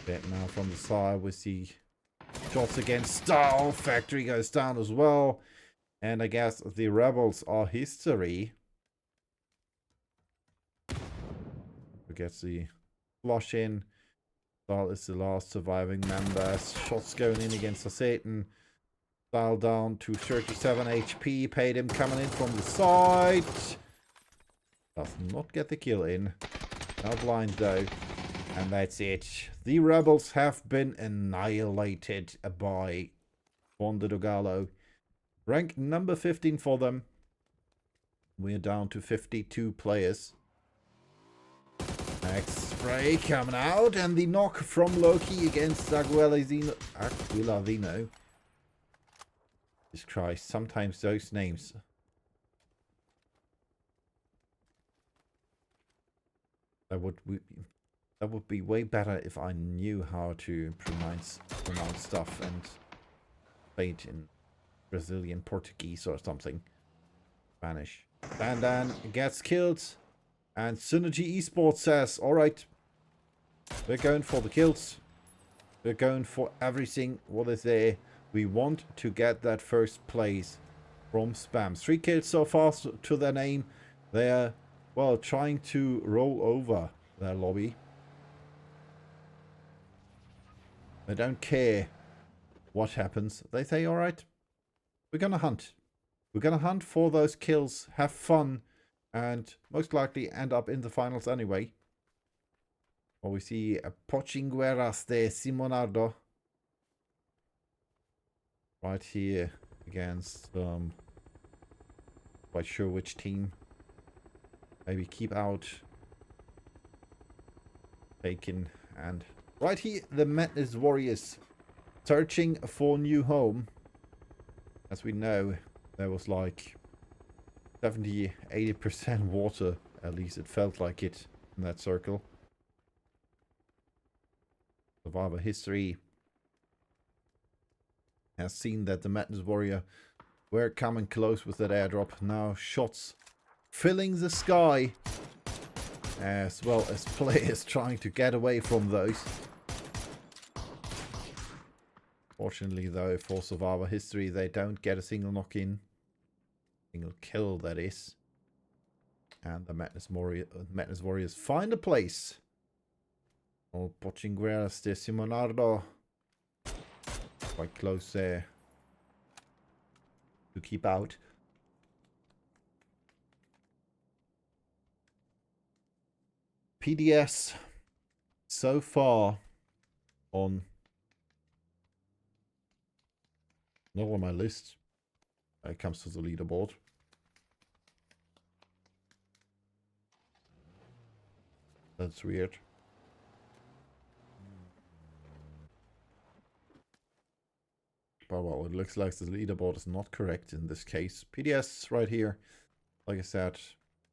But now from the side we see shots against Star. Factory goes down as well. And I guess the rebels are history. We get the flush in. Star is the last surviving member. Shots going in against the Satan. Dial down to 37 HP. Paydem coming in from the side. Does not get the kill in. Now blind though. And that's it. The rebels have been annihilated by Bondodogalo. Rank number 15 for them. We're down to 52 players. Next spray coming out. And the knock from Loki against Aguilavino. Jesus Christ, sometimes those names. That would be way better if I knew how to pronounce stuff and say it in Brazilian Portuguese or something. Spanish. Dandan gets killed. And Synergy Esports says, alright, we're going for the kills. We're going for everything what is there. We want to get that first place from Spam. 3 kills so far to their name. They're, well, trying to roll over their lobby. They don't care what happens. They say, alright, we're gonna hunt. We're gonna hunt for those kills, have fun, and most likely end up in the finals anyway. Well, we see Pochingueras de Simonardo. Right here against, quite sure which team. Maybe keep out Bacon. And right here, the Madness Warriors searching for new home. As we know, there was like 70-80% water, at least it felt like it in that circle. Survivor history has seen that the Madness Warrior were coming close with that airdrop. Now shots filling the sky, as well as players trying to get away from those. Fortunately though, for Survivor history, they don't get a single knock in. Single kill, that is. And the Madness Warriors find a place. Oh, Pochingueras de Simonardo. Quite close there to keep out. PDS so far on not on my list when it comes to the leaderboard. That's weird. But well, it looks like the leaderboard is not correct in this case. PDS right here. Like I said,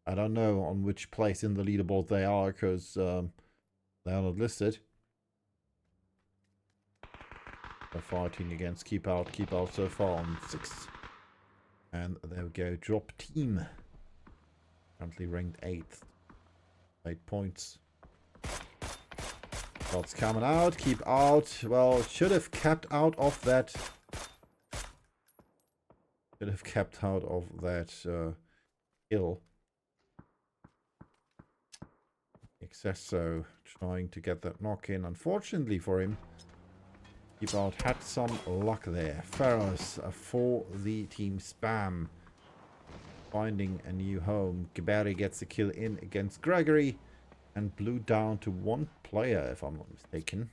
I don't know on which place in the leaderboard they are because they are not listed. They're fighting against Keep Out so far on 6th. And there we go, Drop Team. Currently ranked 8th. 8 points. Shots coming out, Keep Out. Well, should have kept out of that. Should have kept out of that hill. Excesso trying to get that knock in. Unfortunately for him, Keep Out had some luck there. Pharaohs for the team Spam. Finding a new home. Gabari gets a kill in against Gregory. And Blue down to 1 player, if I'm not mistaken.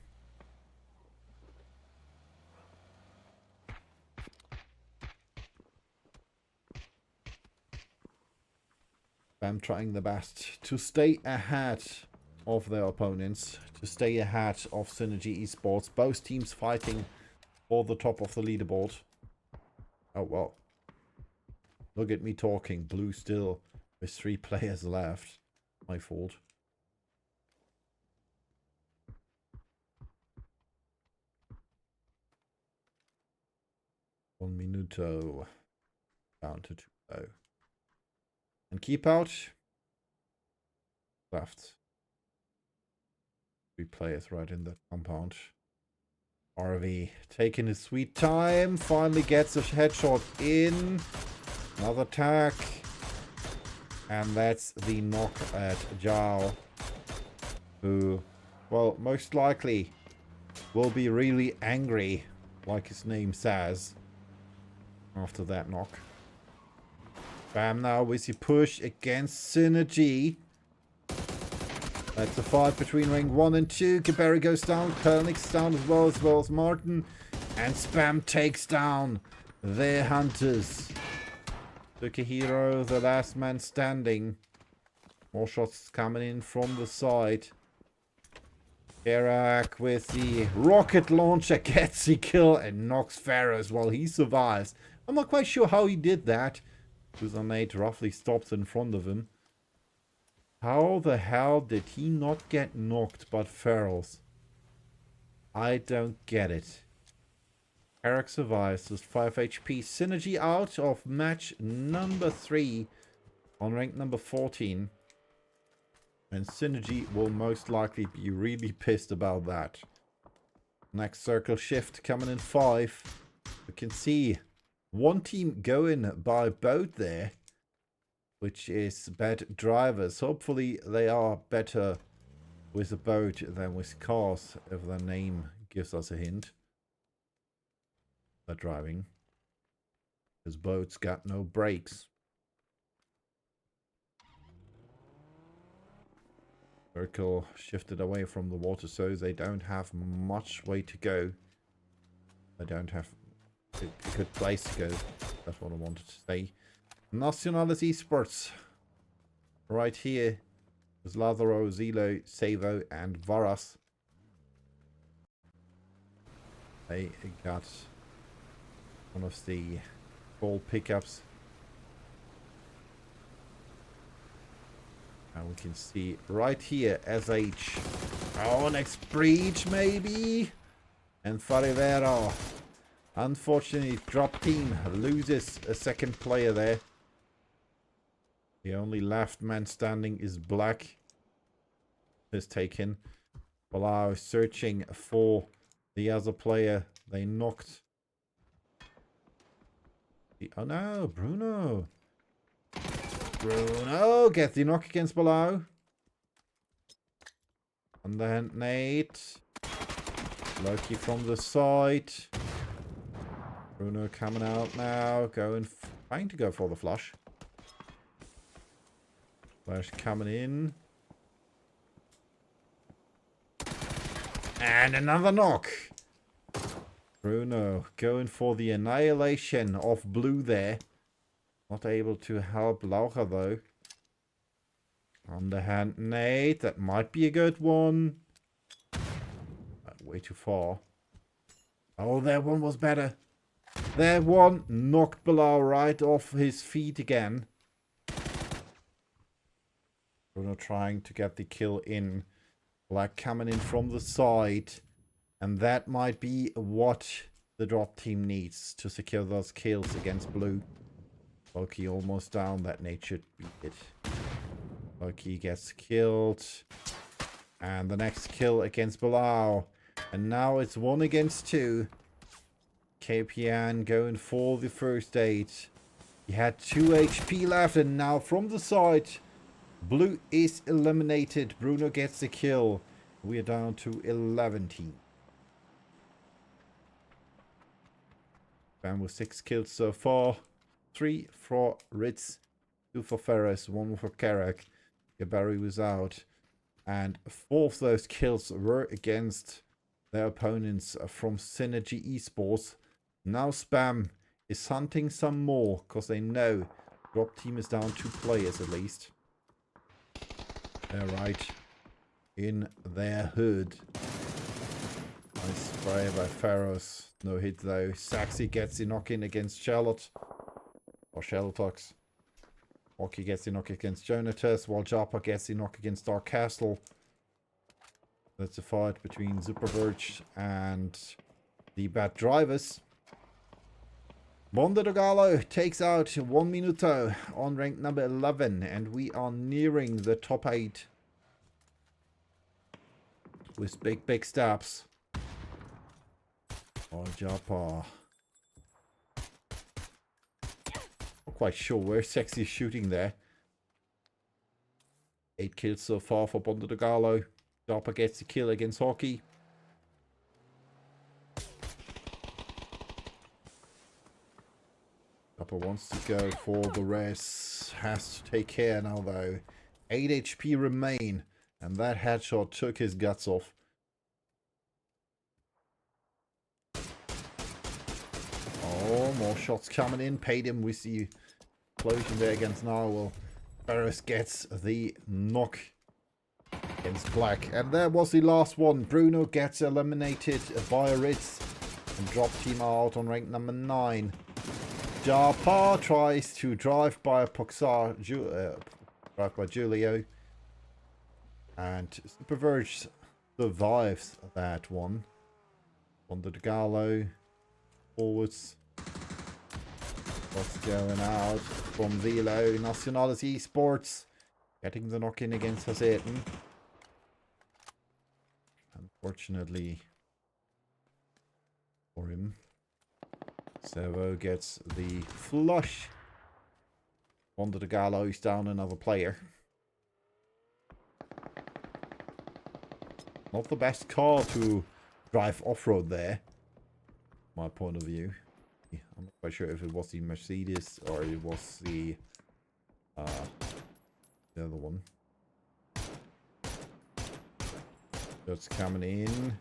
Spam trying the best to stay ahead of their opponents. To stay ahead of Synergy Esports. Both teams fighting for the top of the leaderboard. Oh, well. Look at me talking. Blue still with 3 players left. My fault. One minuto. Down to 2-0. And Keep Out. Left. 3 players right in that compound. RV taking his sweet time. Finally gets a headshot in. Another attack. And that's the knock at Zhao. Who, well, most likely will be really angry, like his name says, after that knock. Bam now with the push against Synergy. That's a fight between ring 1 and 2. Kaberi goes down. Kelnick's down as well as Martin. And Spam takes down their hunters. Tsukihiro, the last man standing. More shots coming in from the side. Kerak with the rocket launcher gets the kill and knocks Pharaohs while he survives. I'm not quite sure how he did that. Kuzanate roughly stops in front of him. How the hell did he not get knocked but Pharaohs? I don't get it. Eric survives with 5 HP. Synergy out of match number 3 on rank number 14. And Synergy will most likely be really pissed about that. Next circle shift coming in 5. You can see one team going by boat there, which is Bad Drivers. Hopefully they are better with a boat than with cars, if the name gives us a hint. They're driving. Because boats got no brakes. Circle shifted away from the water, so they don't have much way to go. They don't have a good place to go. That's what I wanted to say. Nacionales Esports. Right here is Lazaro, Zilo, Savo, and Varas. They got one of the gold pickups. And we can see right here, SH. Oh, next breach maybe? And Farivero. Unfortunately, Drop Team loses a second player there. The only left man standing is Black. Is taken. Palau searching for the other player. They knocked. Oh no, Bruno. Bruno gets the knock against below. And then Nate. Loki from the side. Bruno coming out now. Trying to go for the flush. Flash coming in. And another knock. Bruno going for the annihilation of blue there. Not able to help Laura though. Underhand nade. That might be a good one. Way too far. Oh, that one was better. That one knocked Bilal right off his feet again. Bruno trying to get the kill in. Black coming in from the side. And that might be what the drop team needs to secure those kills against blue. Loki almost down. That nade should be it. Loki gets killed. And the next kill against Bilal. And now it's 1 against 2. KPN going for the first aid. He had 2 HP left. And now from the side, blue is eliminated. Bruno gets the kill. We are down to 11 team. Bam with 6 kills so far. 3 for Ritz, 2 for Ferris, 1 for Karak. Gabari was out. And 4 of those kills were against their opponents from Synergy Esports. Now Spam is hunting some more because they know drop team is down 2 players at least. They're right in their hood. Nice spray by Pharaohs. No hit though. Saxy gets the knock in against Charlotte. Or Charlotte. Rocky gets the knock against Jonatas, while Japa gets the knock against Dark Castle. That's a fight between Superverge and the Bad Drivers. Mondo Dogalo takes out 1 Minuto on rank number 11, and we are nearing the top 8 with big steps. Oh, Japa. Not quite sure where Sexy is shooting there. 8 kills so far for Mondo Dogalo. Japa gets the kill against Hockey. Japa wants to go for the rest. Has to take care now though. 8 HP remain. And that headshot took his guts off. Oh, more shots coming in. Paid him with the explosion there against Narwhal. Ferris gets the knock against Black. And that was the last one. Bruno gets eliminated by Ritz. And drop team out on rank number 9. Japa tries to drive by Julio. And Superverge survives that one. Mondo Dogalo forwards. What's going out from Velo? Nacionales Esports getting the knock in against Hazeton. Unfortunately for him, Servo gets the flush. Mondo Dogalo is down another player. Not the best car to drive off-road there, my point of view. I'm not quite sure if it was the Mercedes or it was the other one. That's coming in.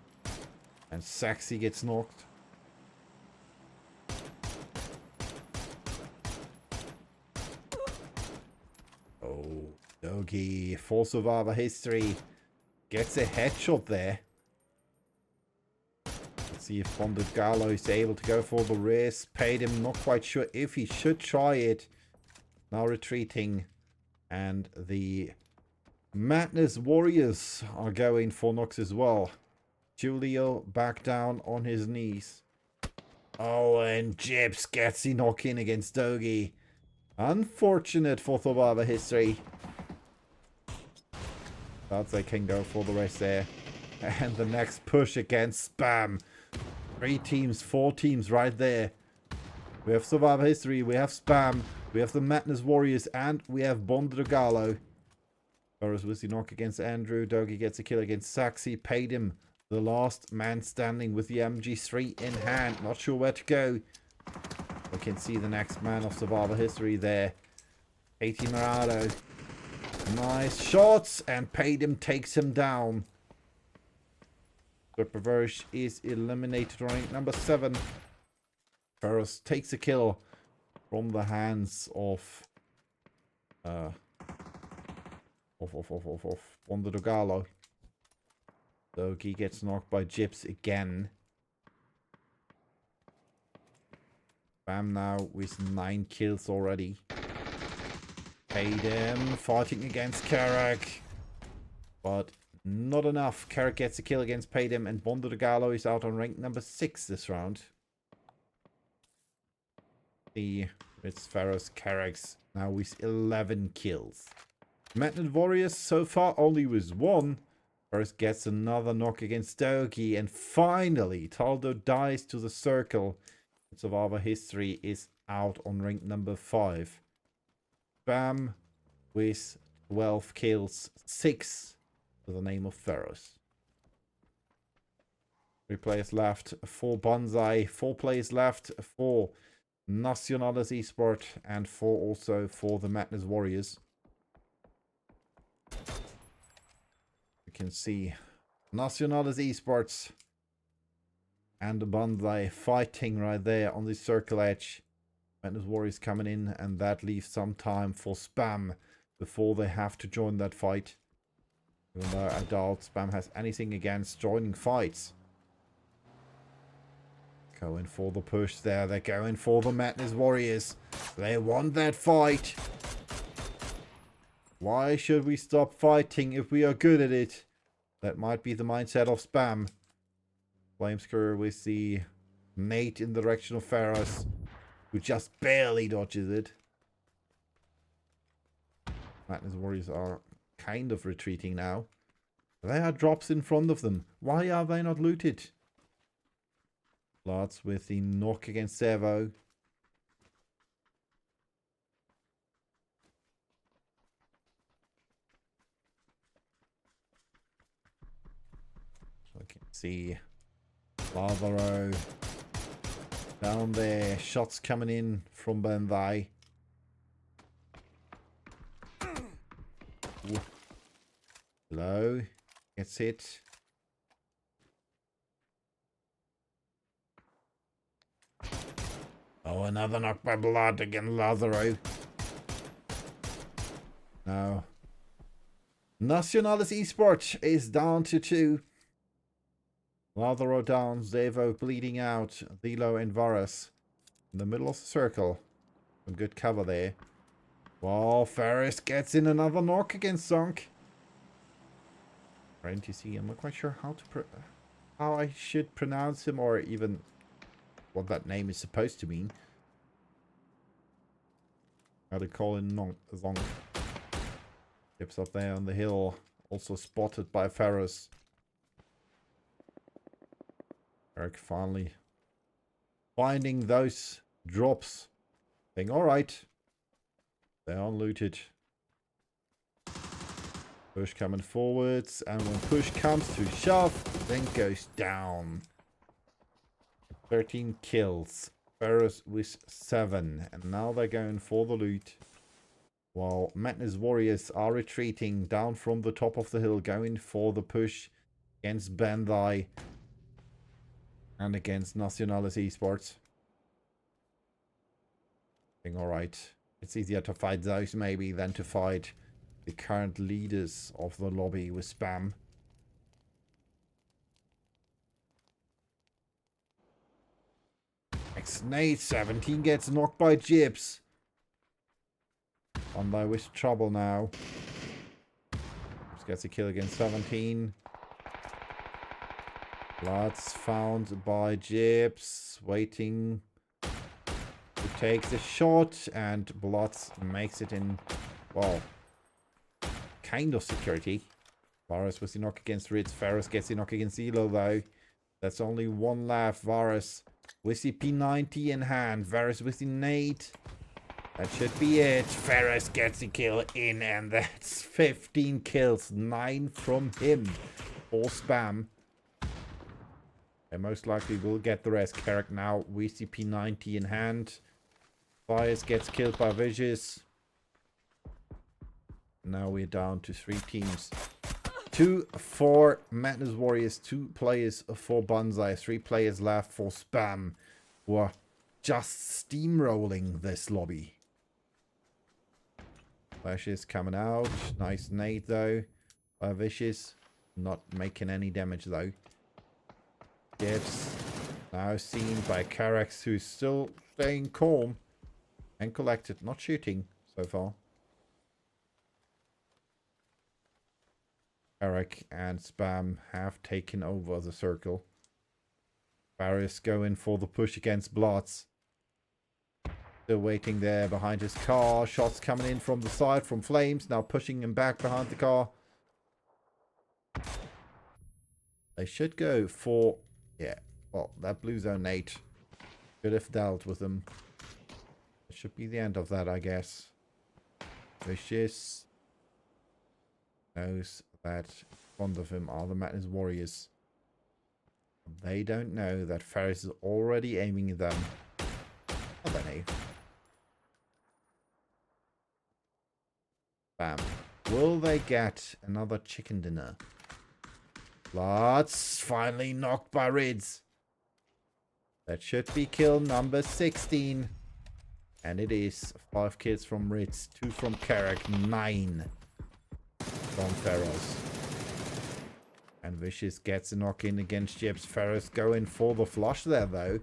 And Saxy gets knocked. Oh, Doggy, for Survivor history. Gets a headshot there. Let's see if Mondo Dogalo is able to go for the risk. Paid him, not quite sure if he should try it. Now retreating. And the Madness Warriors are going for knocks as well. Julio back down on his knees. Oh, and Jibs gets the knock in against Dogi. Unfortunate for Survivor history. But they can go for the rest there. And the next push against Spam. 3 teams, 4 teams right there. We have Survivor history, we have Spam, We have the Madness Warriors and we have Bondregalo. Varus with the knock against Andrew. Dogi gets a kill against Saxi. Paid him. The last man standing with the MG3 in hand. Not sure where to go. We can see the next man of survival history there. Katie Morado. Nice shots. And Paid him takes him down. Superverse is eliminated. Rank number 7. Varus takes a kill from the hands of Bondregalo. Dogi gets knocked by Gyps again. Bam now with 9 kills already. Paid him, fighting against Carrack. But not enough. Carrack gets a kill against Paid him, and Bondregalo is out on rank number 6 this round. It's Varus Carrack's now with 11 kills. Madness Warriors so far only with 1. Varus gets another knock against Dogi, and finally Taldo dies to the circle. Survivor history is out on rank number 5. Bam with 12 kills, 6 to the name of Varus. 3 players left for Banzai, 4 players left for Nacionales Esport, and 4 also for the Madness Warriors. You can see Nacionales Esports and the Banzai fighting right there on the circle edge. Madness Warriors coming in, and that leaves some time for Spam before they have to join that fight. Even though I doubt Spam has anything against joining fights. Going for the push there. They're going for the Madness Warriors. They want that fight. Why should we stop fighting if we are good at it? That might be the mindset of Spam. Flamescrew with the nade in the direction of Varus, who just barely dodges it. Madness Warriors are kind of retreating now. There are drops in front of them. Why are they not looted? Bloods with the knock against Servo. So I can see Lazaro down there. Shots coming in from Bandai. Low. Gets hit. Oh, another knock by Blood against Lazaro. Now, Nacionales Esports is down to 2. Lazaro down, Zevo bleeding out, Thilo and Varus in the middle of the circle. Some good cover there. Well, Varus gets in another knock against Zonk. Trying to see, I'm not quite sure how I should pronounce him, or even what that name is supposed to mean. How to call him Zonk. Tips up there on the hill, also spotted by Varus. Eric finally finding those drops. Saying, alright. They are looted. Push coming forwards. And when push comes to shove, then goes down. 13 kills. Varus with 7. And now they're going for the loot. While Madness Warriors are retreating down from the top of the hill. Going for the push against Bandai. And against Nacionales Esports. Alright. It's easier to fight those maybe than to fight the current leaders of the lobby with Spam. X-Nate 17 gets knocked by Gyps. On by with trouble now. Gyps gets a kill against 17. Bloods found by Gyps, waiting to take the shot, and Bloods makes it in, well, kind of security. Varus with the knock against Ritz. Varus gets the knock against Elo though. That's only 1 left. Varus with the P90 in hand. Varus with the nade. That should be it. Ferris gets a kill in, and that's 15 kills. 9 from him for Spam. And most likely will get the rest. Carrick now, VCP 90 in hand. Fires gets killed by Vicious. Now we're down to 3 teams. 2 for Madness Warriors, 2 players for Banzai, 3 players left for Spam, who are just steamrolling this lobby. Vicious coming out. Nice nade though by Vicious. Not making any damage though. Gibbs now seen by Carax, who's still staying calm and collected, not shooting so far. Carax and Spam have taken over the circle. Barris going for the push against Blots. Still waiting there behind his car. Shots coming in from the side from Flames. Now pushing him back behind the car. They should go for... Yeah, well, that blue zone nade could have dealt with them. It should be the end of that, I guess. Vicious knows that in front of him are the Madness Warriors. They don't know that Ferris is already aiming at them. Oh, they know. Bam. Will they get another chicken dinner? Lots finally knocked by Rids. That should be kill number 16. And it is 5 kills from Rids, 2 from Carrick, 9 from Ferris. And Vicious gets a knock in against Jibs. Ferris going for the flush there though.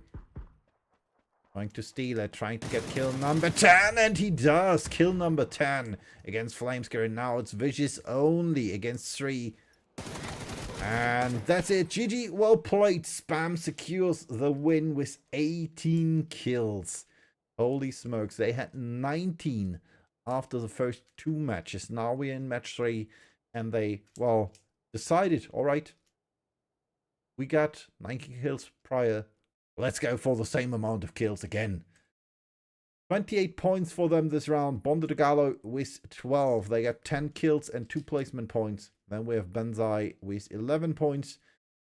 Trying to steal it, trying to get kill number 10, and he does. Kill number 10 against Flamescare. Now it's Vicious only against 3. And that's it. GG, well played. Spam secures the win with 18 kills. Holy smokes, they had 19 after the first 2 matches. Now we're in match 3, and they, well, decided, all right, we got 19 kills prior. Let's go for the same amount of kills again. 28 points for them this round. Bondo de Gallo with 12. They got 10 kills and 2 placement points. Then we have Banzai with 11 points.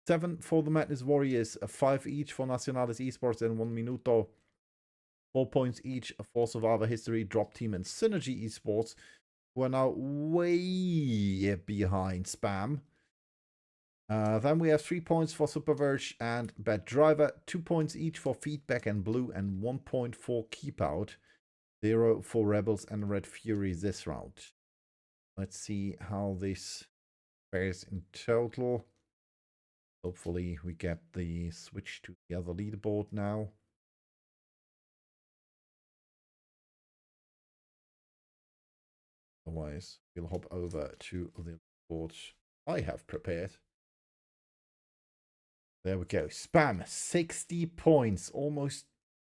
7 for the Madness Warriors. 5 each for Nacionales Esports and 1 Minuto. 4 points each for Survivor History, Drop Team, and Synergy Esports, who are now way behind Spam. Then we have 3 points for Superverge and Bad Driver, 2 points each for Feedback and Blue, and 1 point for Keep Out. 0 for Rebels and Red Fury this round. Let's see how this fares in total. Hopefully we get the switch to the other leaderboard now. Otherwise, we'll hop over to the board I have prepared. There we go. Spam, 60 points. Almost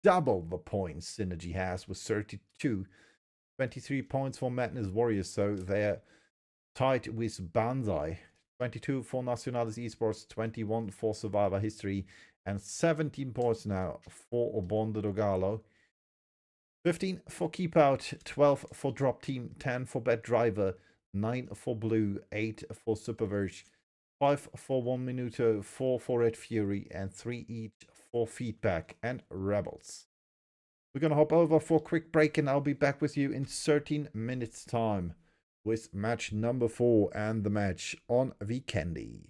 double the points Synergy has with 32. 23 points for Madness Warriors, so they're tied with Banzai. 22 for Nacionales Esports, 21 for Survivor History, and 17 points now for Bondo de Gallo. 15 for Keep Out, 12 for Drop Team, 10 for Bad Driver, 9 for Blue, 8 for Superverge, 5 for 1 Minuto, 4 for Red Fury, and 3 each for Feedback and Rebels. We're going to hop over for a quick break, and I'll be back with you in 13 minutes time with match number 4 and the match on Vikendi.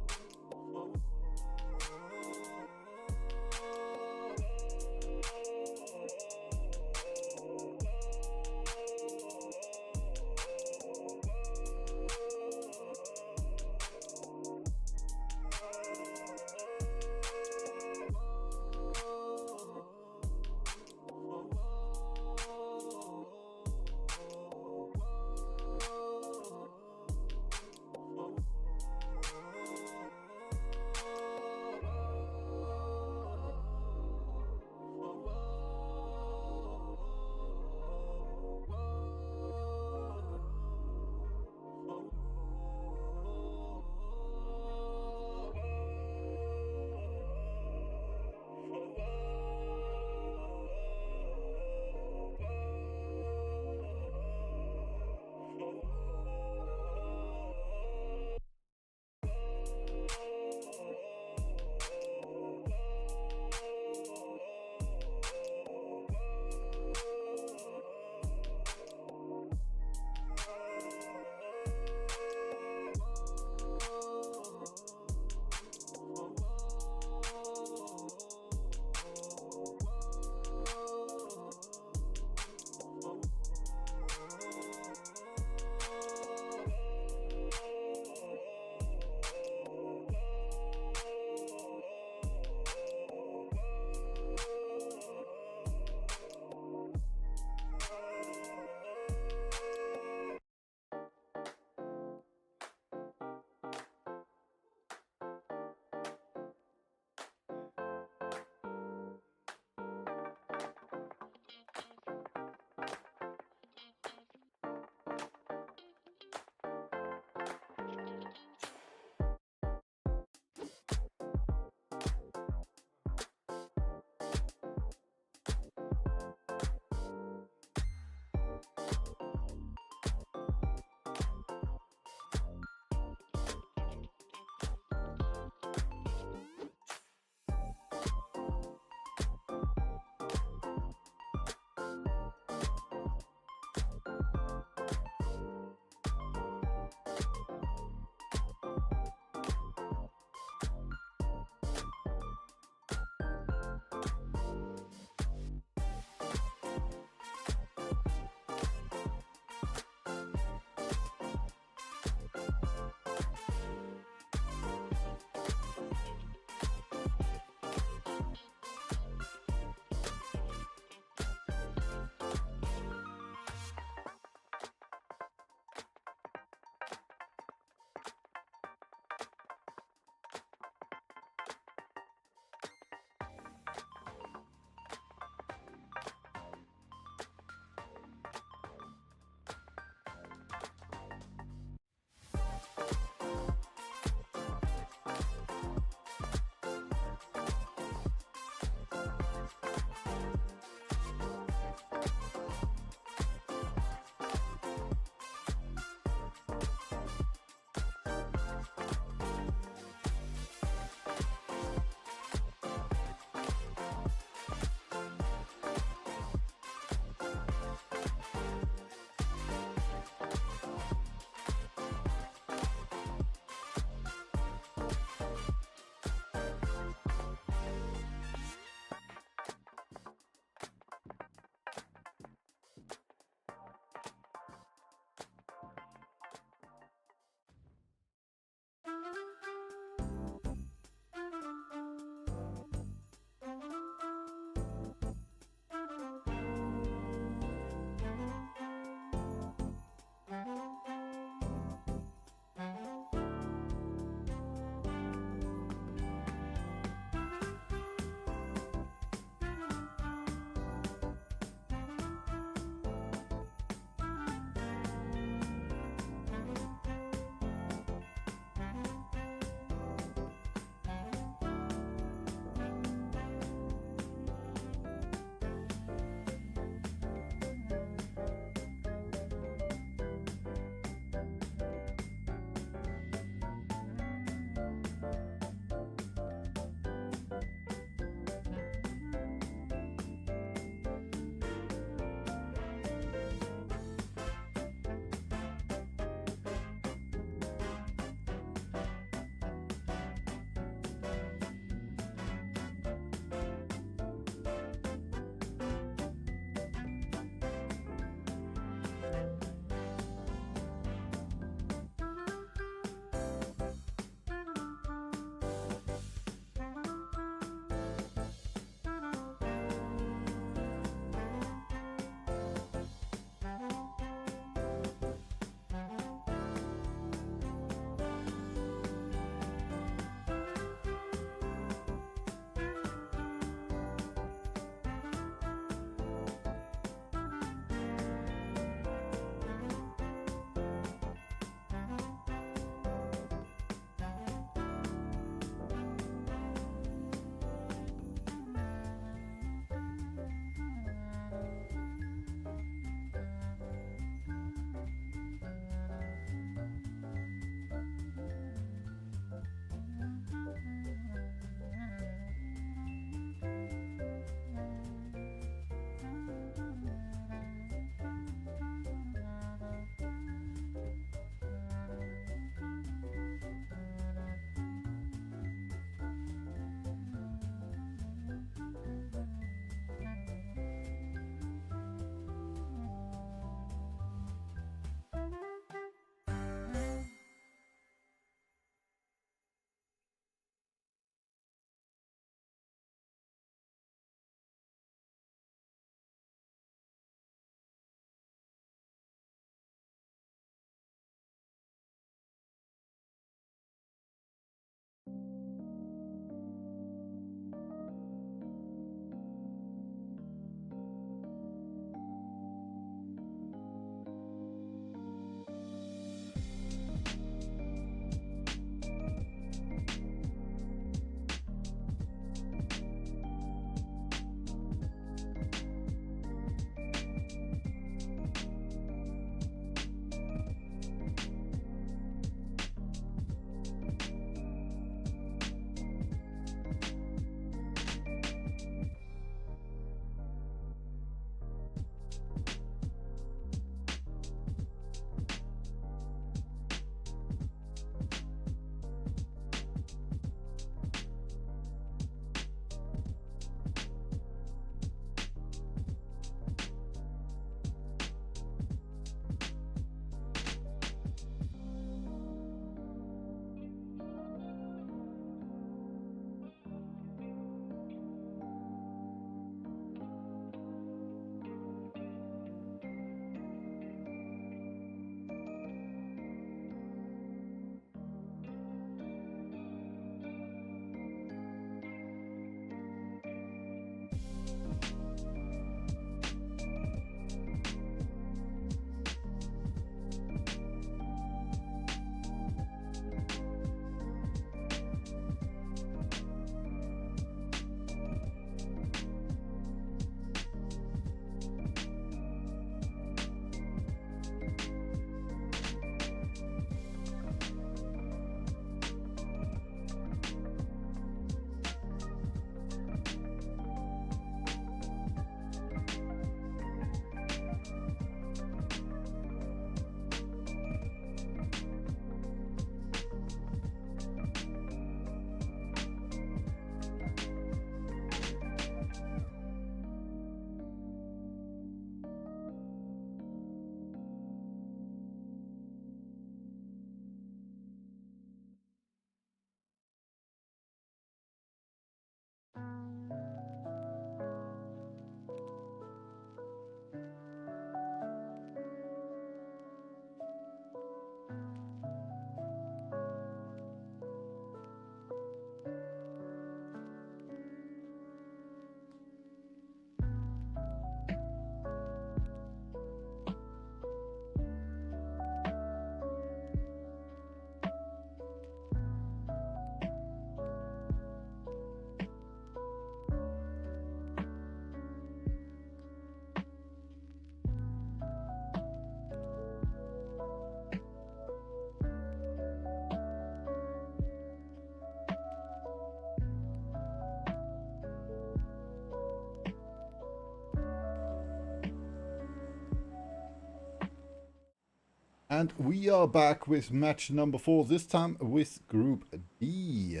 And we are back with match number 4, this time with Group D.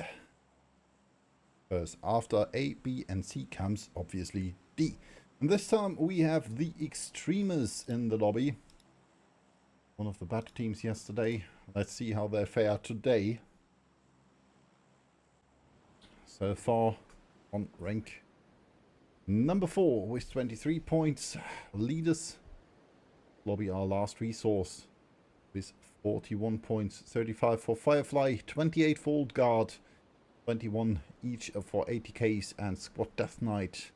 Because after A, B and C comes obviously D. And this time we have the Extremists in the lobby. One of the better teams yesterday. Let's see how they fare today. So far on rank number 4 with 23 points. Leaders. Lobby our last resource with 41 points. 35 for Firefly, 28 for Old Guard, 21 each for ATKs and Squad Death Knight.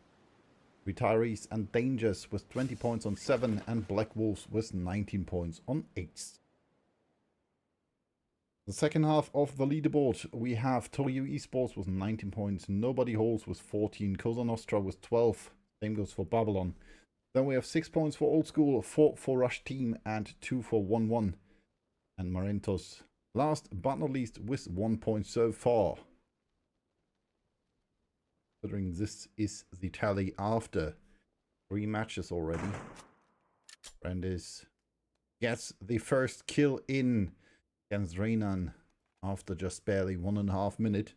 Retirees and Dangers with 20 points on 7 and Black Wolves with 19 points on 8. The second half of the leaderboard, we have Torio Esports with 19 points, Nobody Holds with 14, Cosa Nostra with 12, same goes for Babylon. Then we have 6 points for Old School, 4 for Rush Team and 2 for 1-1. And Marentos, last but not least, with 1 point so far. Considering this is the tally after 3 matches already. Brandis gets the first kill in against Reynan after just barely 1.5 minutes.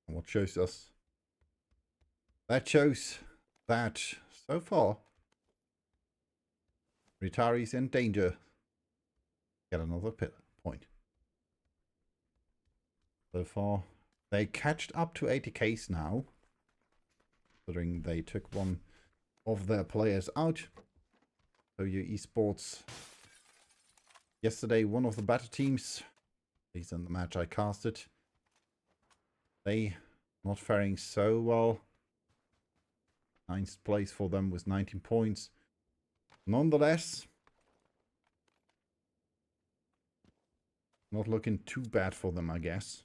And what shows us? That shows that so far Retirees in Danger get another point. So far they catched up to 80Ks now, considering they took one of their players out. So your esports yesterday, one of the better teams, at least in the match I casted, they not faring so well. 9th place for them with 19 points. Nonetheless, not looking too bad for them, I guess.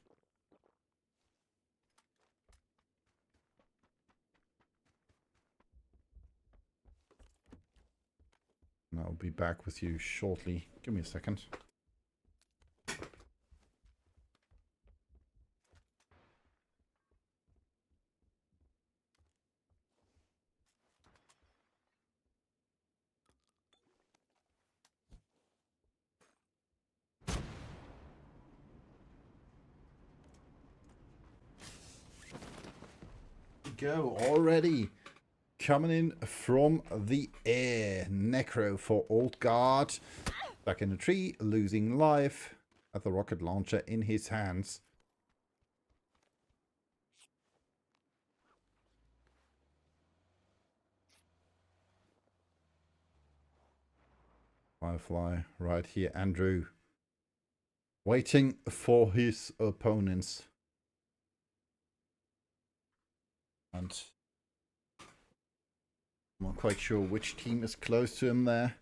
And I'll be back with you shortly. Give me a second. Go already. Coming in from the air. Necro for Old Guard. Back in the tree, losing life. At the rocket launcher in his hands. Firefly right here. Andrew waiting for his opponents. And I'm not quite sure which team is close to him there.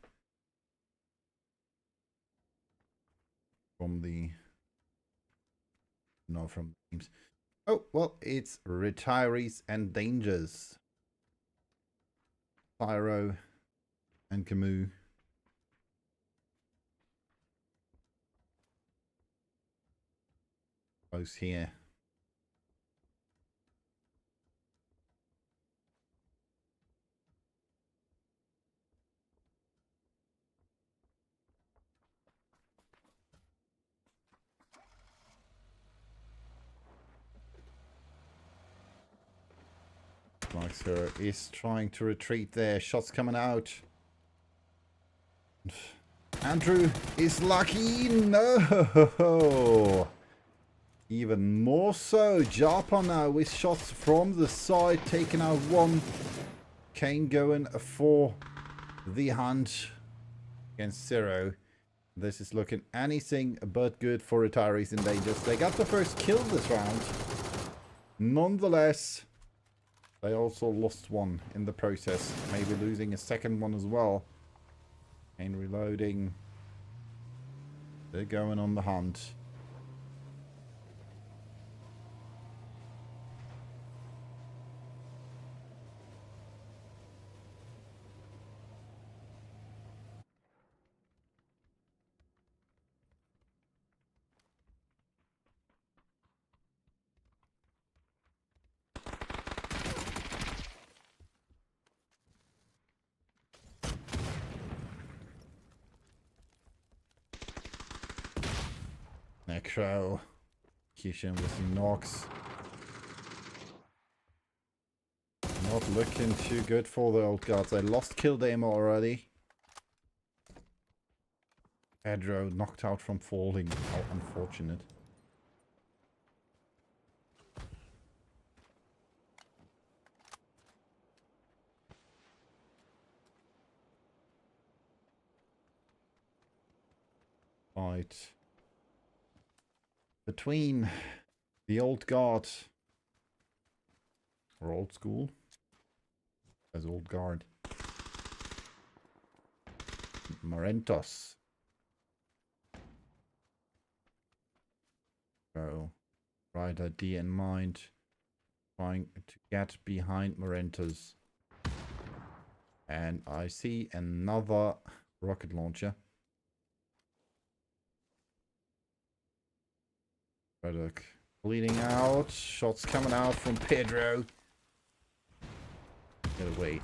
From the teams. Oh, well, it's Retirees and Dangers. Pyro and Camus. Close here. Maxer is trying to retreat there. Shots coming out. Andrew is lucky. No! Even more so. Japa now with shots from the side. Taking out one. Kane going for the hunt against Zero. This is looking anything but good for Retirees and Dangers. They got the first kill this round. Nonetheless, they also lost one in the process. Maybe losing a second one as well. And reloading. They're going on the hunt. Necro. Kishin with some knocks. Not looking too good for the old guards. They lost kill Demo already. Pedro knocked out from falling. How unfortunate. Fight between the old guard or old school as old guard. Marentos. So, right idea in mind. Trying to get behind Marentos. And I see another rocket launcher. Braddock bleeding out. Shots coming out from Pedro. Get away.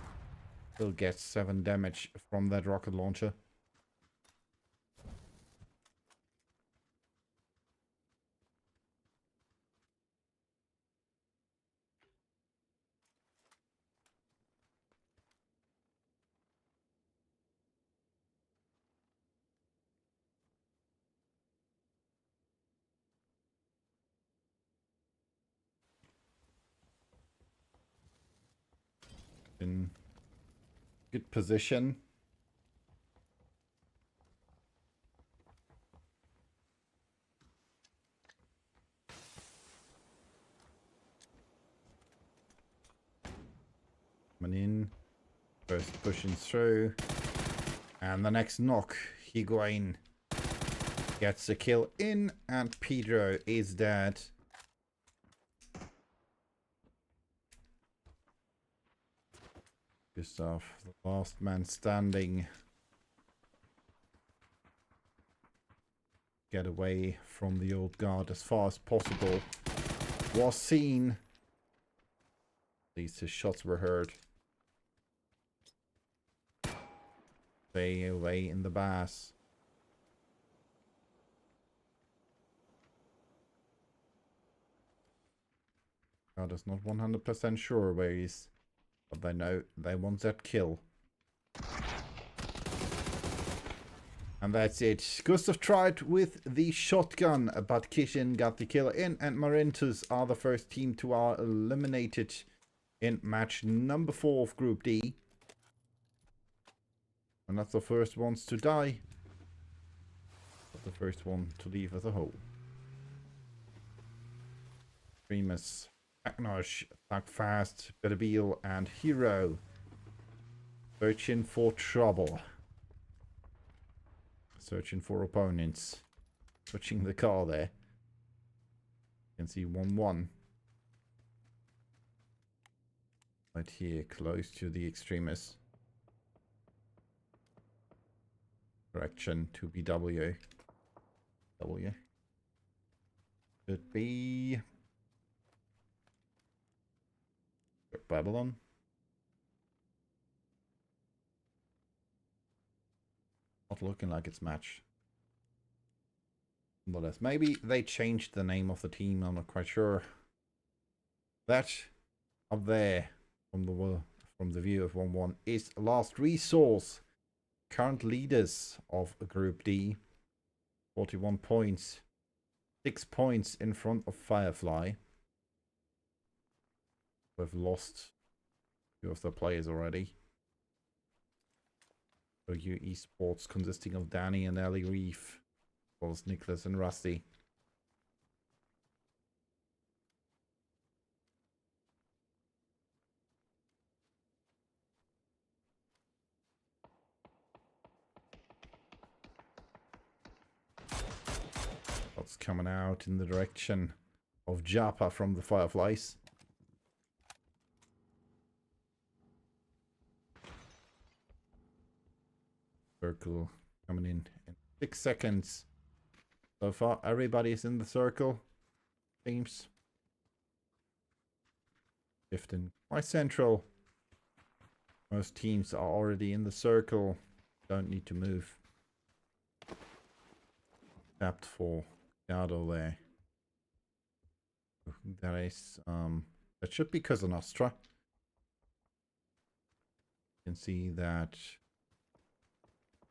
Still gets 7 damage from that rocket launcher. In good position. Coming in. First pushing through. And the next knock. Higuain gets the kill in. And Pedro is dead. Gustav, the last man standing. Get away from the old guard as far as possible. Was seen. At least his shots were heard. Stay away in the bass. God is not 100% sure where he is. But they know they want that kill. And that's it. Gustav tried with the shotgun, but Kishin got the kill in, and Marentos are the first team to are eliminated in match number 4 of Group D. And not the first ones to die, but the first one to leave as a whole. Primus, Agnosh, Thug Fast, Bedabil, and Hero searching for trouble. Searching for opponents. Switching the car there. You can see 1-1. Right here, close to the extremists. Direction to BW. W. Should be Babylon. Not looking like it's match. But maybe they changed the name of the team. I'm not quite sure. That up there from the view of 1-1 is Last Resource. Current leaders of Group D. 41 points. 6 points in front of Firefly. We've lost 2 of the players already. So you esports consisting of Danny and Ali Reef, as well as Nicholas and Rusty. Shots coming out in the direction of Japa from the Fireflies. Circle coming in 6 seconds. So far, everybody's in the circle. Teams. Shifting quite central. Most teams are already in the circle. Don't need to move. Except for shadow there. That is, that should be Cosa Nostra. You can see that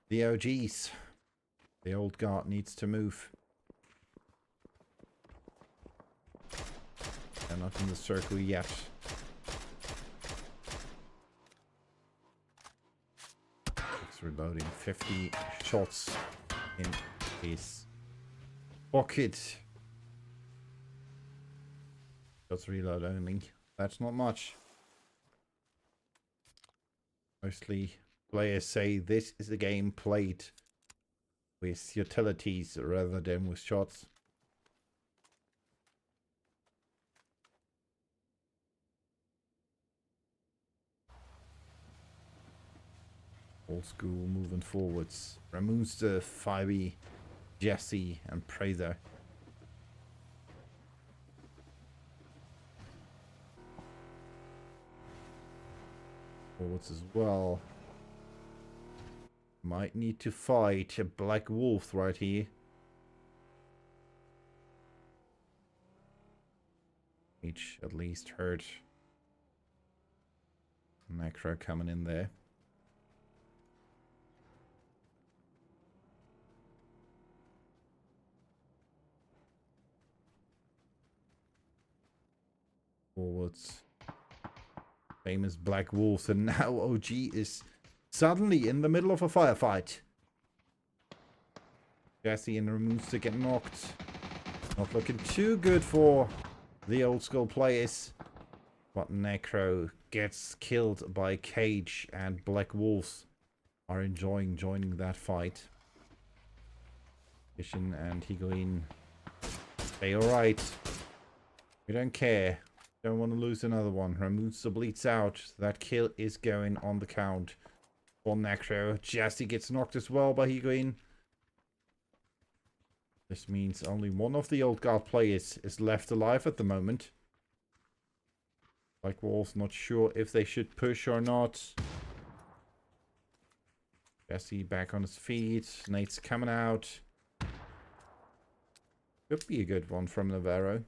the OGs, the old guard, needs to move. They're not in the circle yet. It's reloading. 50 shots in his pocket. Just reload only. That's not much. Mostly players say this is a game played with utilities rather than with shots. Old school moving forwards. Ramunster, 5e, Jesse, and Prather. Forwards as well. Might need to fight a Black Wolf right here. Each at least heard Necro coming in there. Forwards. Famous Black Wolves, and now OG is suddenly in the middle of a firefight. Jesse and Ramunster get knocked. Not looking too good for the old school players. But Necro gets killed by Cage, and Black Wolves are enjoying joining that fight. Vision and Higuain stay alright. We don't care. Don't want to lose another one. Ramunster bleeds out. That kill is going on the count for Necro. Jesse gets knocked as well by Higuain. This means only one of the old guard players is left alive at the moment. Black Wolves not sure if they should push or not. Jesse back on his feet. Nate's coming out. Could be a good one from Navarro.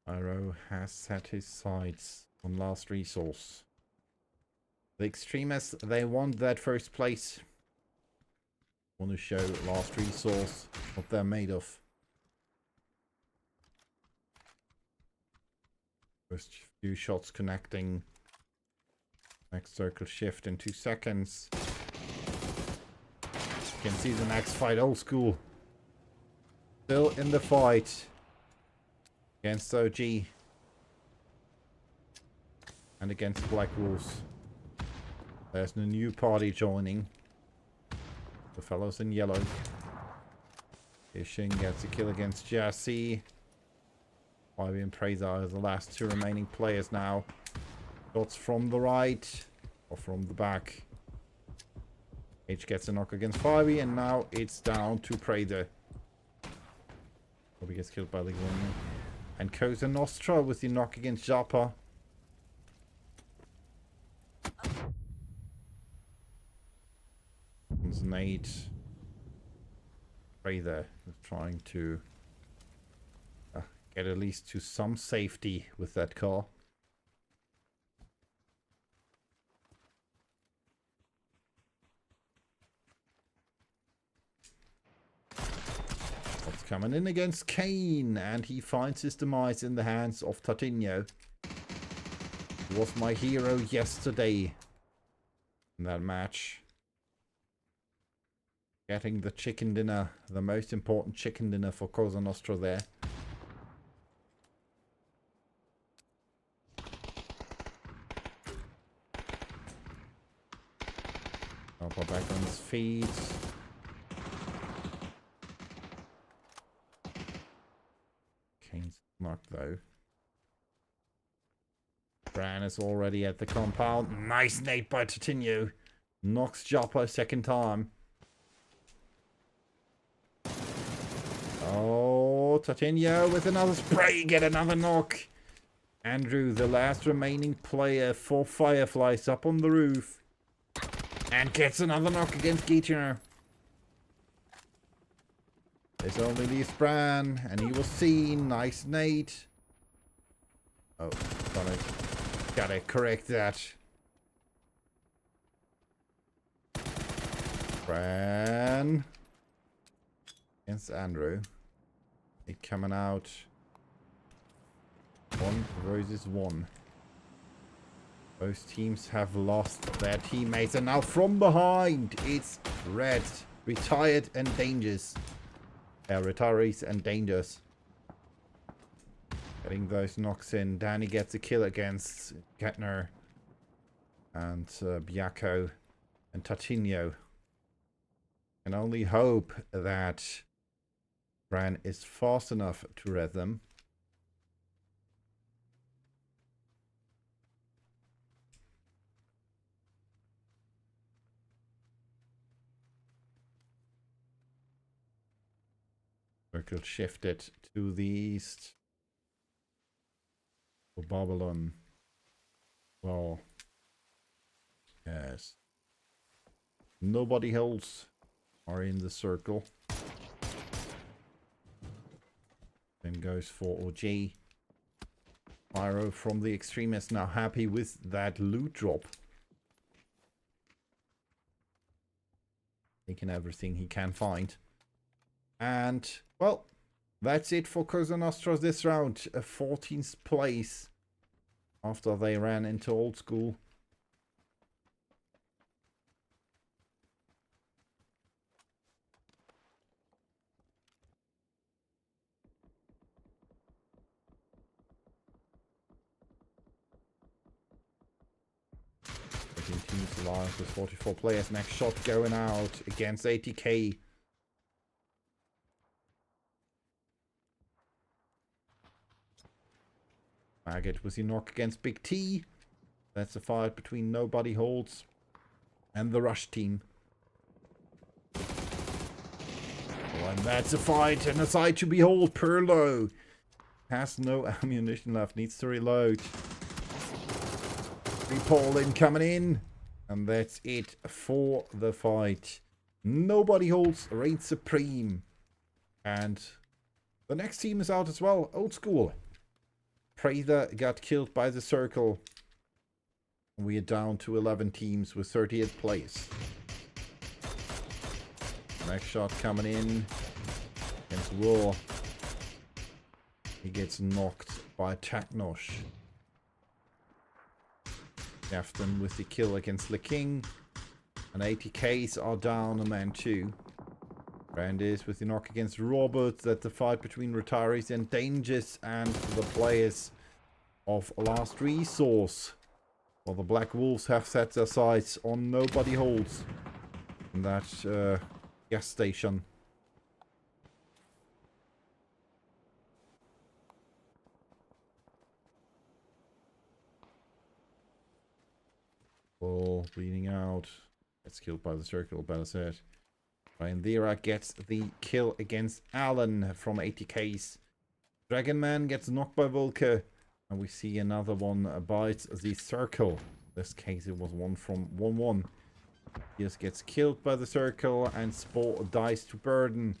Iro has set his sights on last resource. The extremists, they want that first place. Want to show last resource what they're made of. First few shots connecting. Next circle shift in 2 seconds. You can see the next fight, old school. Still in the fight. Against OG. And against Black Wolves. There's a new party joining. The fellows in yellow. Fishing gets a kill against Jesse. Ivy and Prather are the last 2 remaining players now. Shots from the right. Or from the back. H gets a knock against Ivy. And now it's down to Prather. Probably gets killed by the gun. And Cosa Nostra with the knock against Japa. Nate. Prather trying to get at least to some safety with that car. What's coming in against Kane, and he finds his demise in the hands of Tatinho. He was my hero yesterday in that match. Getting the chicken dinner, the most important chicken dinner for Cosa Nostra there. Alpha back on his feet. Kane's knocked though. Bran is already at the compound. Nice nade by Tatinho. Knocks Joppa second time. Oh, Tatinho with another spray. Get another knock. Andrew, the last remaining player for Fireflies, up on the roof. And gets another knock against Geetner. This only leaves Bran, and he was seen. Nice nade. Oh, gotta correct that. Bran against Andrew. It coming out. 1 versus 1. Both teams have lost their teammates, and now from behind it's Red. Retired and Dangerous. Retirees and Dangers. Getting those knocks in. Danny gets a kill against Getner and Biako and Tatinho. Can only hope that Bran is fast enough to red them. Circle shifted to the east. For Babylon. Well, yes. Nobody else are in the circle. Then goes for OG. Pyro from the Extremist, now happy with that loot drop. Taking everything he can find. And, well, that's it for Cosa Nostra this round. A 14th place after they ran into Old School. Teams alive with 44 players. Next shot going out against 80k. Maggot with the knock against Big T. That's a fight between Nobody Holds and the Rush team. Oh, and that's a fight and a sight to behold. Perlo has no ammunition left. Needs to reload. Paulin coming in. And that's it for the fight. Nobody Holds reigns supreme. And the next team is out as well. Old School. Prather got killed by the circle. We are down to 11 teams with 30th place. Next shot coming in against War. He gets knocked by Taknosh. Afton with the kill against the King. And 80Ks are down a man too. Brandis with the knock against Robert. That's the fight between Retirees and Dangers and the players of Last Resource. Well, the Black Wolves have set their sights on Nobody Holds in that gas station. Ball bleeding out. Gets killed by the circle, better said. Ryan Vera gets the kill against Allen from 80Ks. Dragon Man gets knocked by Volker. And we see another one bites the circle. In this case, it was one from 1-1. Just gets killed by the circle and Spore dies to Burden.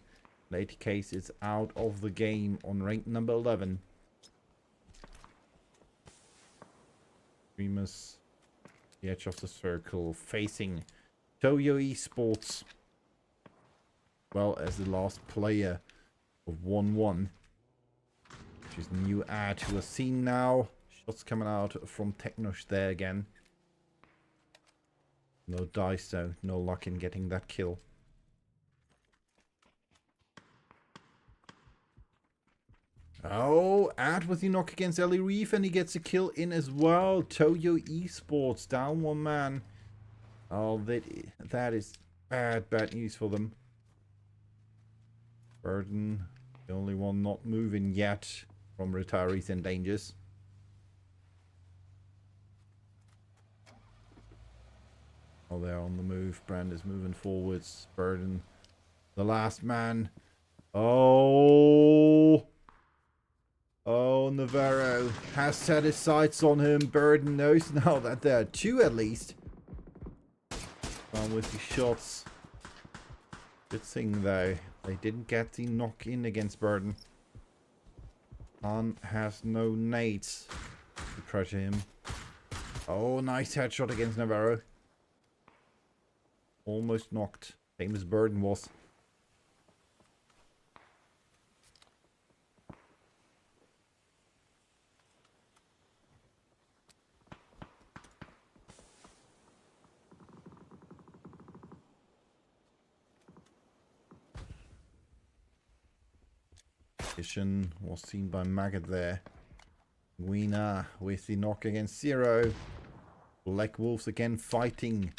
80Ks is out of the game on rank number 11. Remus. The edge of the circle facing Toyo Esports. Well, as the last player of 1-1. Which is new add to a scene now. Shots coming out from Teknosh there again. No dice though. No luck in getting that kill. Oh, Ad with the knock against Ellie Reef, and he gets a kill in as well. Toyo Esports down one man. Oh, that is bad news for them. Burden, the only one not moving yet from Retirees and Dangers. Oh, they're on the move. Brand is moving forwards. Burden, the last man. Oh. Oh, Navarro has set his sights on him. Burden knows now that there are two at least. On with the shots. Good thing though, they didn't get the knock in against Burden. Han has no nades to pressure him. Oh, nice headshot against Navarro. Almost knocked. Same as Burden was. Vision was seen by Maggot there. Guina with the knock against Zero. Black Wolves again fighting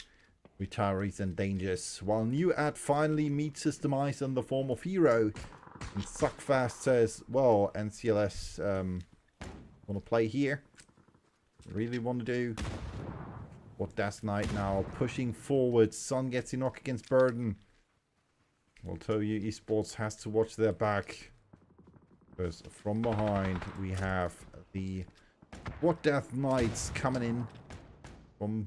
retirees and dangers. While New Ad finally meets his demise in the form of Hero. And Suckfast says, well, NCLS want to play here. Really want to do what Death Knight now pushing forward. Sun gets a knock against Burden. I'll tell you, Esports has to watch their back. Because from behind we have the Death Knights coming in. From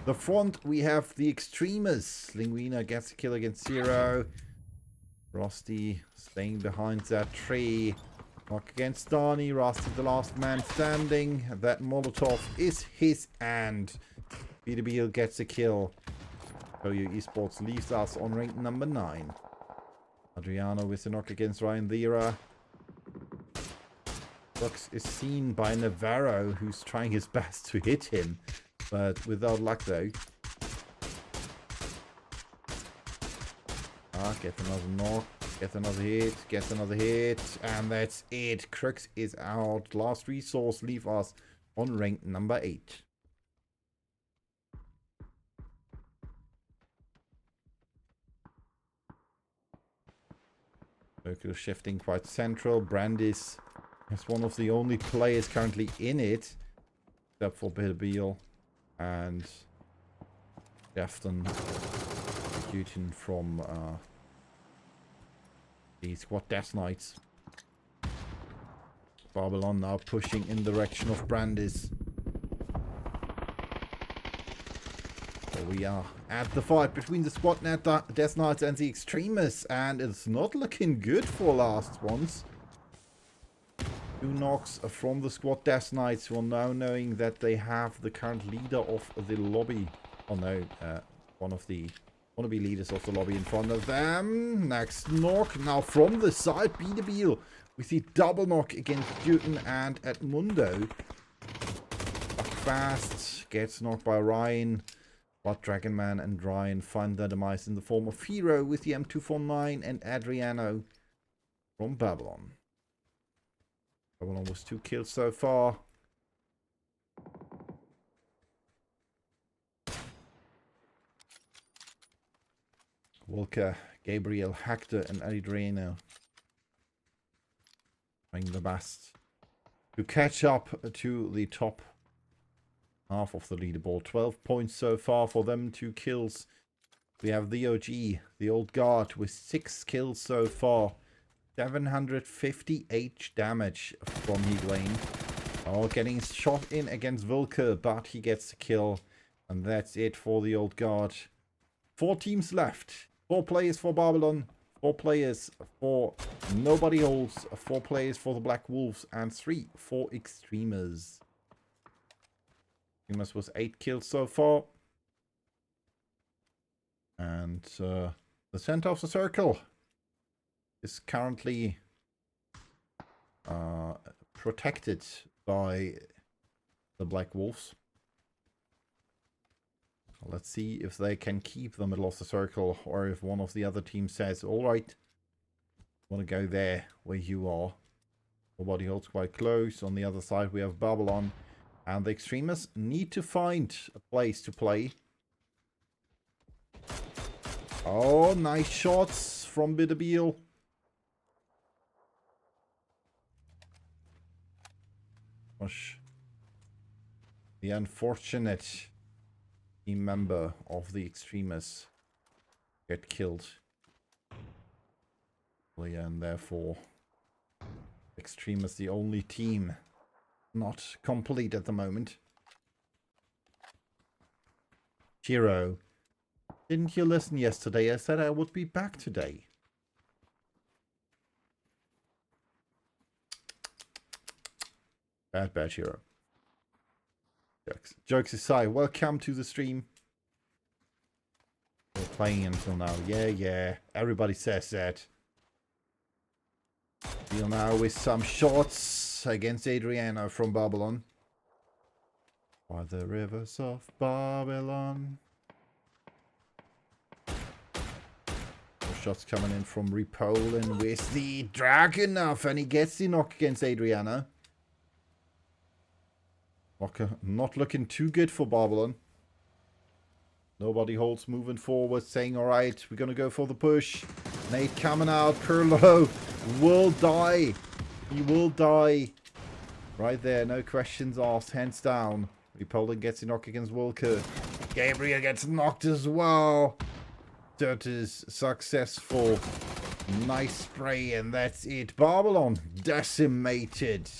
the front we have the Extremists. Linguina gets a kill against Zero. Rusty staying behind that tree. Knock against Darnie. Rusty the last man standing. That Molotov is his and BDB gets a kill. OU Esports leaves us on rank number 9. Adriano with a knock against Ryan Thera. Brooks is seen by Navarro, who's trying his best to hit him, but without luck though. Get another knock, get another hit, and that's it. Crux is out. Last resource leave us on rank number 8. Circle shifting quite central. Brandis is one of the only players currently in it, except for Bill and Jefton executing from the Squad Death Knights. Babylon now pushing in the direction of Brandis. So we are at the fight between the Squad Death Knights and the Extremists, and it's not looking good for last ones. 2 knocks from the Squad Death Knights, well, now knowing that they have the current leader of the lobby. Oh no, one of the wannabe leaders of the lobby in front of them. Next knock now from the side. BDB with the double knock against Newton and Edmundo. Fast gets knocked by Ryan. But Dragonman and Ryan find their demise in the form of Hero with the M249 and Adriano from Babylon. Babylon was 2 kills so far. Walker, Gabriel, Hector, and Adriano trying the best to catch up to the top half of the leaderboard. 12 points so far for them, 2 kills. We have the OG, the old guard, with 6 kills so far. 758 damage from Heatlane. Oh, getting shot in against Volker, but he gets the kill. And that's it for the old guard. 4 teams left. 4 players for Babylon. 4 players for Nobody Holds. 4 players for the Black Wolves. And 3 for Extremers. Extremers was 8 kills so far. And the center of the circle is currently protected by the Black Wolves. Let's see if they can keep the middle of the circle, or if one of the other teams says, alright, want to go there where you are. Nobody holds quite close. On the other side we have Babylon, and the Extremists need to find a place to play. Oh, nice shots from Bitterbeal. Gosh. The unfortunate team member of the extremists get killed. And therefore, extremists the only team not complete at the moment. Chiro, didn't you listen yesterday? I said I would be back today. Bad Chiro. Jokes aside, welcome to the stream. We're playing until now. Yeah. Everybody says that. Deal now with some shots against Adriana from Babylon. By the rivers of Babylon. More shots coming in from Ripollin with the dragon off, and he gets the knock against Adriana. Not looking too good for Babylon. Nobody holds moving forward, saying, alright, we're going to go for the push. Nate coming out. Perlo will die. He will die. Right there, no questions asked, hands down. Ripollin gets a knock against Wilker. Gabriel gets knocked as well. That is successful. Nice spray, and that's it. Babylon decimated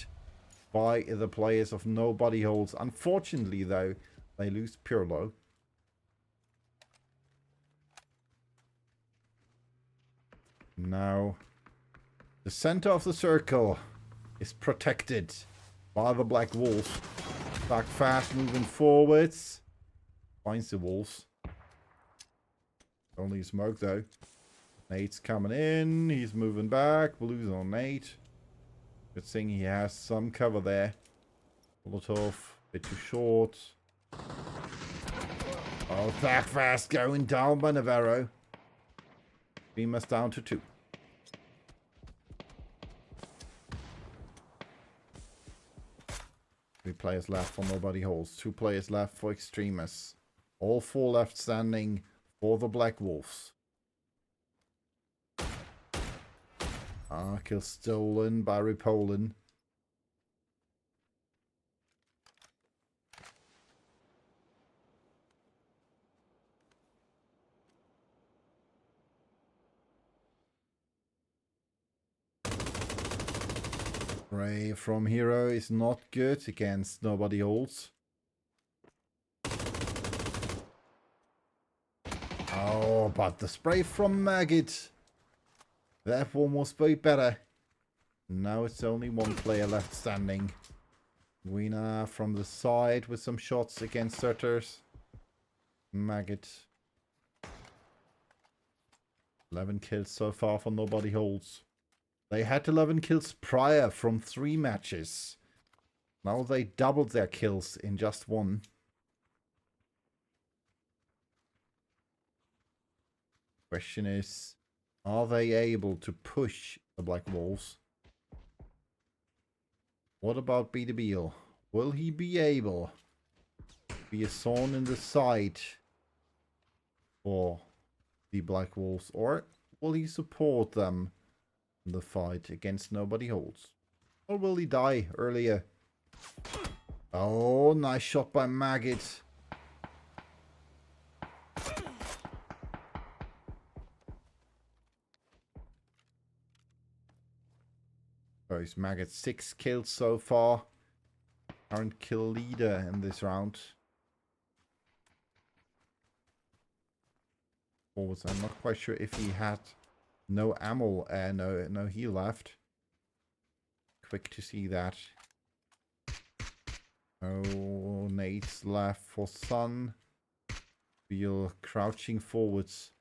by the players of Nobody Holds. Unfortunately, though, they lose Pirlo. Now, the center of the circle is protected by the Black Wolves. Back fast, moving forwards. Finds the Wolves. Only smoke, though. Nate's coming in. He's moving back. Blues on Nate. Good thing he has some cover there. Molotov, bit too short. Oh, back fast going down by Navarro. Beam us down to 2. 3 players left for Nobody Holds. 2 players left for Extremists. All 4 left standing for the Black Wolves. Kill stolen by Ripollin. Spray from Hero is not good against Nobody Holds. Oh, but the spray from Maggot. That one was way better. Now it's only 1 player left standing. Guina from the side with some shots against Surters. Maggot. 11 kills so far for Nobody Holds. They had 11 kills prior from 3 matches. Now they doubled their kills in just 1. Question is, are they able to push the Black Wolves? What about BDBL? Will he be able to be a thorn in the side for the Black Wolves? Or will he support them in the fight against Nobody Holds? Or will he die earlier? Oh, nice shot by Maggot. Oh, he's Maggot 6 kills so far. Current kill leader in this round. Forwards, I'm not quite sure if he had no ammo, no heal left. Quick to see that. Oh, Nate's left for Sun. Feel crouching forwards.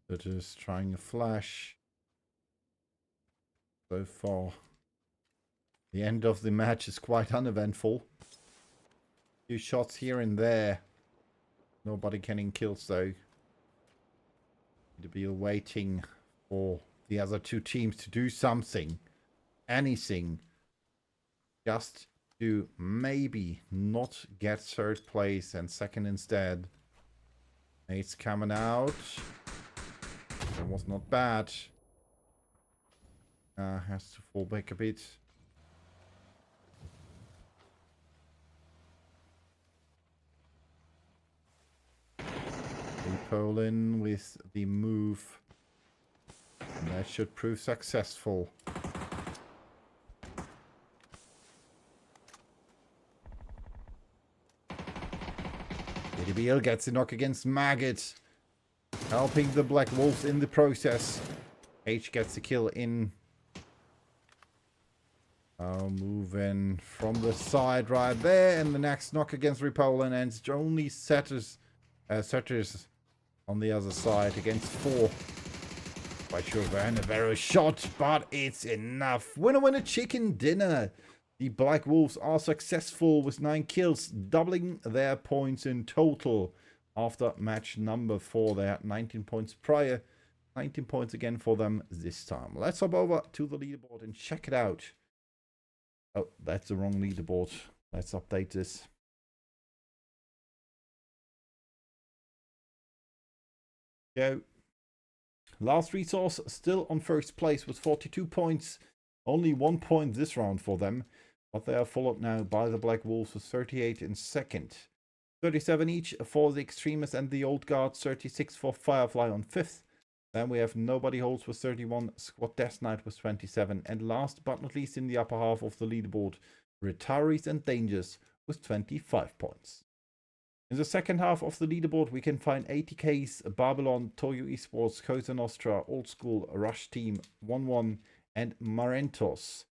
They're just trying a flash. So far, the end of the match is quite uneventful. Few shots here and there. Nobody getting kills though. To be waiting for the other two teams to do something. Anything. Just to maybe not get third place and second instead. It's coming out. That was not bad. Has to fall back a bit. Poland with the move. And that should prove successful. DDBL gets the knock against Maggot. Helping the Black Wolves in the process. H gets the kill in. Moving from the side right there. And the next knock against Ripollin. And it's only setters on the other side against 4. Quite sure Van a very shot, but it's enough. Winner chicken dinner. The Black Wolves are successful with 9 kills, doubling their points in total after match number 4. They had 19 points prior. 19 points again for them this time. Let's hop over to the leaderboard and check it out. Oh, that's the wrong leaderboard. Let's update this. Go. Last Resource still on first place with 42 points. Only 1 point this round for them. But they are followed now by the Black Wolves with 38 in second. 37 each for the Extremists and the Old Guard. 36 for Firefly on 5th. Then we have Nobody Holds with 31. Squad Death Knight with 27. And last but not least in the upper half of the leaderboard, Retirees and Dangers with 25 points. In the second half of the leaderboard, we can find ATK's, Babylon, Toyo Esports, Cosa Nostra, Old School, Rush Team, 1-1, and Marentos.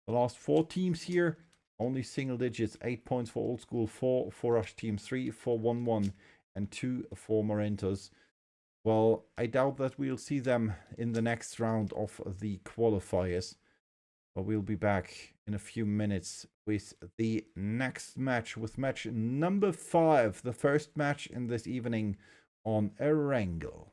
The last 4 teams here, only single digits. 8 points for Old School, 4 for Rush Team, 3 for 1-1, and 2 for Marentos. Well, I doubt that we'll see them in the next round of the qualifiers. But we'll be back in a few minutes with the next match, with match number 5, the first match in this evening on Erangel.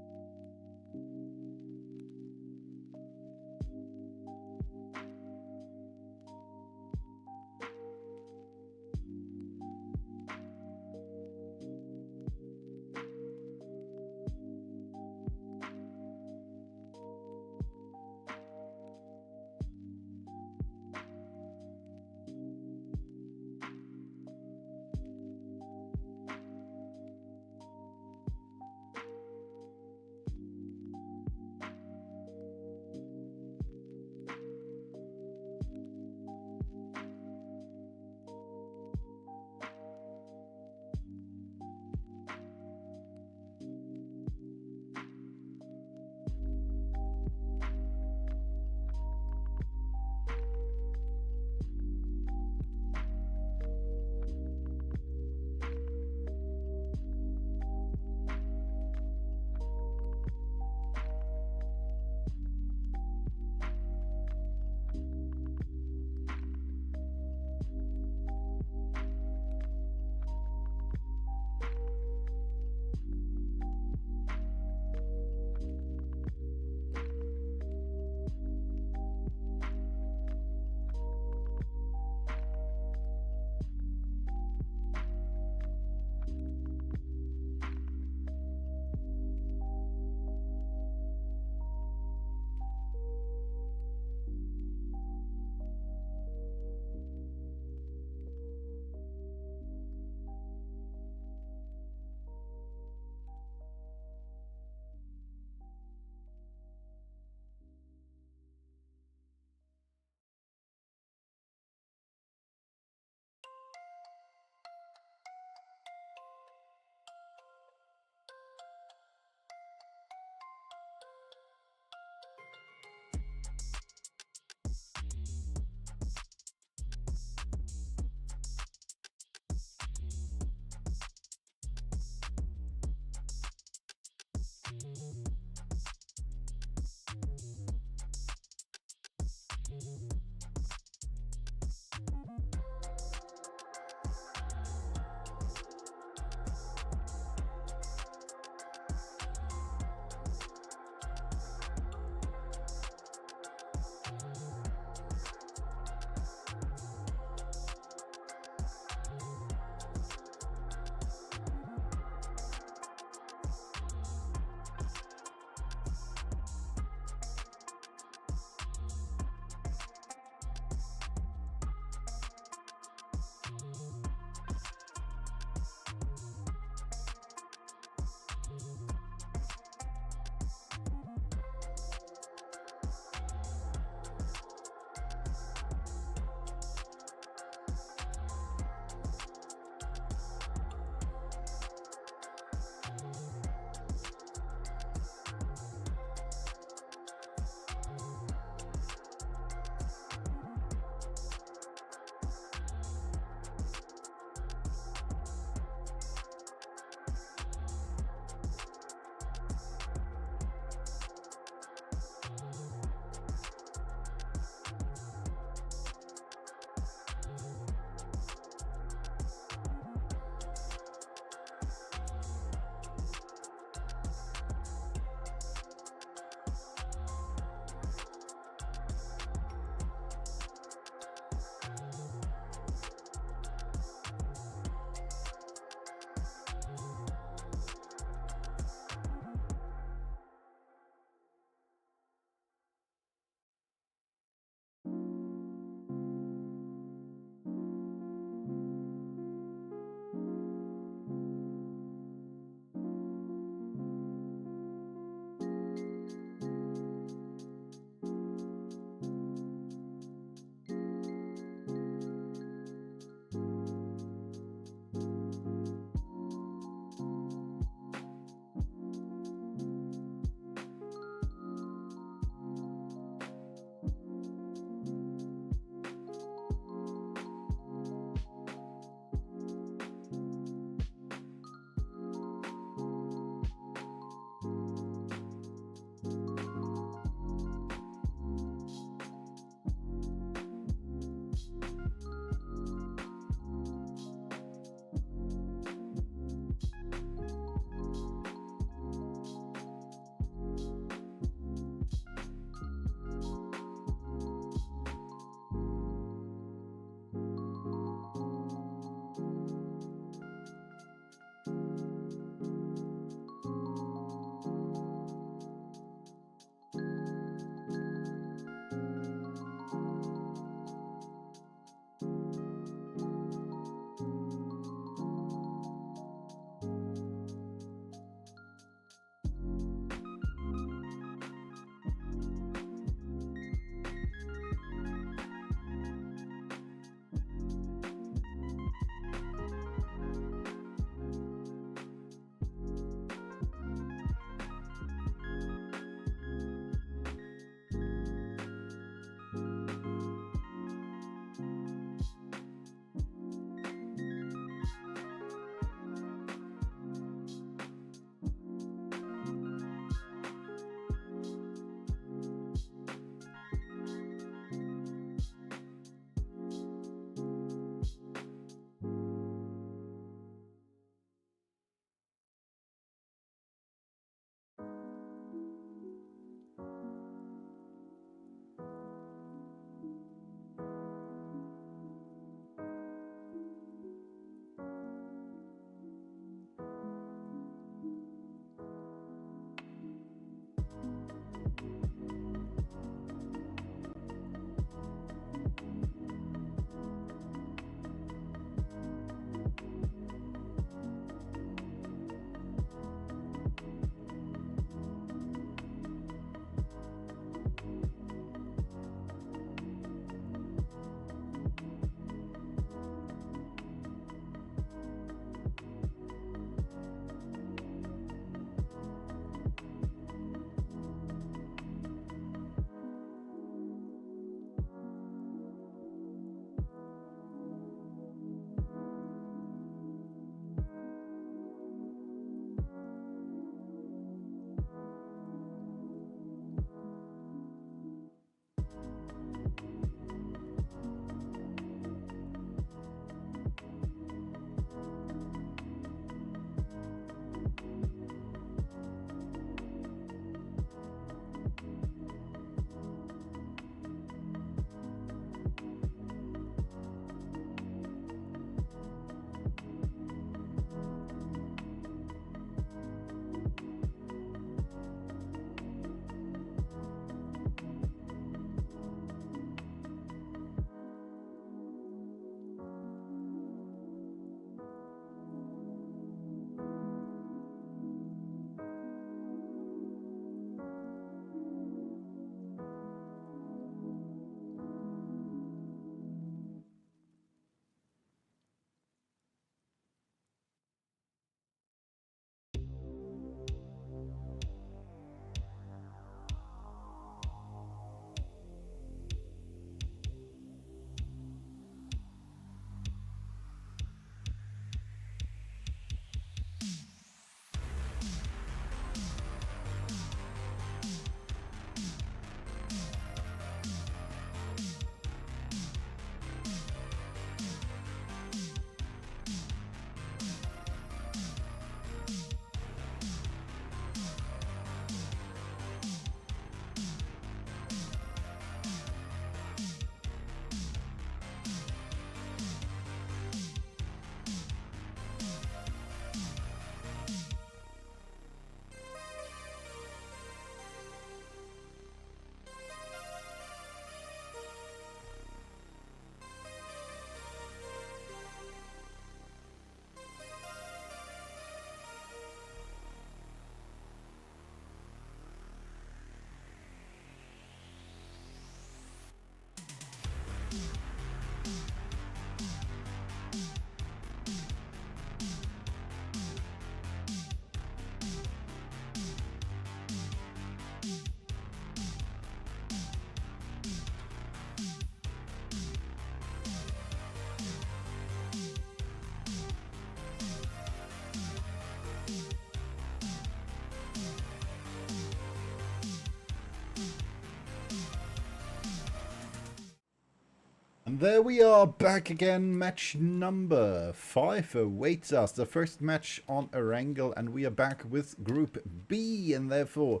And there we are, back again. Match number 5 awaits us. The first match on Erangel, and we are back with Group B, and therefore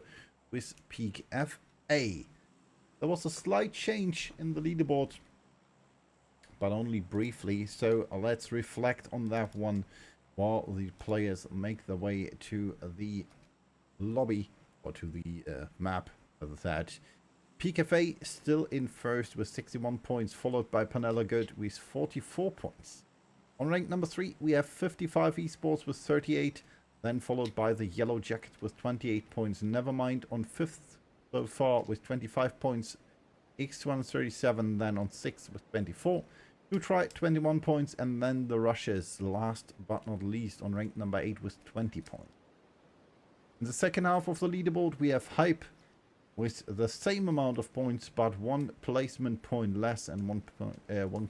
with Peak FA. There was a slight change in the leaderboard, but only briefly, so let's reflect on that one while the players make their way to the lobby, or to the map, as I said. PKFA still in first with 61 points, followed by Panella Good with 44 points. On rank number 3, we have 55 Esports with 38, then followed by the Yellow Jacket with 28 points. Nevermind on 5th so far with 25 points, X137 then on 6th with 24, Try 21 points, and then the Rushes, last but not least, on rank number 8 with 20 points. In the second half of the leaderboard, we have Hype with the same amount of points, but 1 placement point less and 1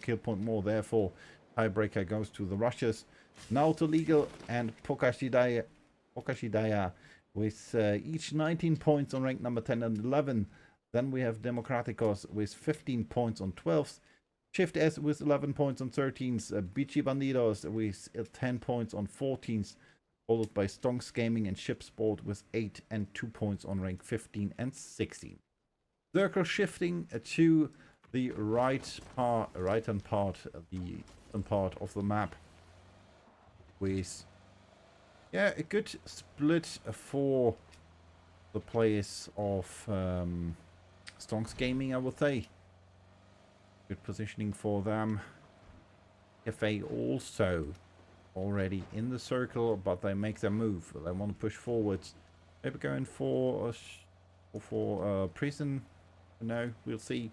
kill point more. Therefore, tiebreaker goes to the Russians. Now to Legal and Pokashidaya with each 19 points on rank number 10 and 11. Then we have Democraticos with 15 points on 12th. Shift S with 11 points on 13th. Bichi Bandidos with 10 points on 14th. Followed by Stonks Gaming and Shipsport with 8 and 2 points on rank 15 and 16. Circle shifting to the right-hand part of the map with a good split for the players of Stonks Gaming, I would say. Good positioning for them. FA also already in the circle, but they make their move. They want to push forwards. Maybe going for prison. No, we'll see.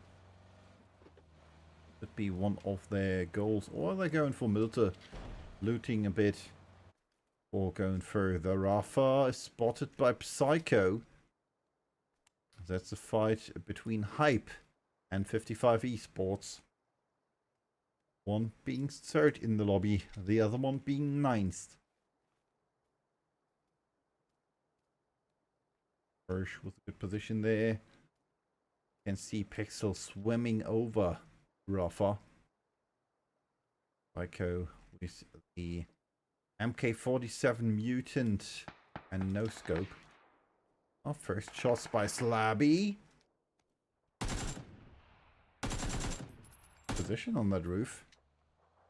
Could be one of their goals, or they're going for Milter, looting a bit, or going further. Rafa is spotted by Psycho. That's a fight between Hype and 55 Esports. One being third in the lobby, the other one being ninth. Hirsch with a good position there. You can see Pixel swimming over Rafa. Psycho with the MK47 Mutant and no scope. Our first shots by Slabby. Position on that roof.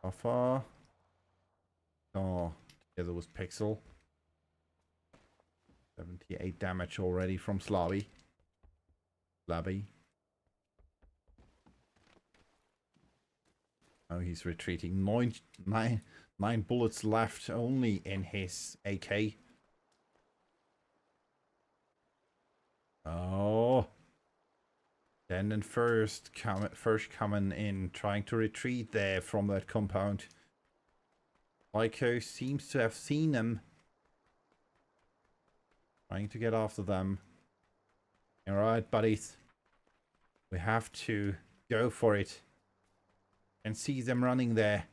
Rafa. Oh, together with Pixel. 78 damage already from Slabby. Oh, he's retreating. Nine bullets left only in his AK. Oh. Then and first coming in, trying to retreat there from that compound. Lyco seems to have seen them. Trying to get after them. Alright, buddies. We have to go for it. And see them running there.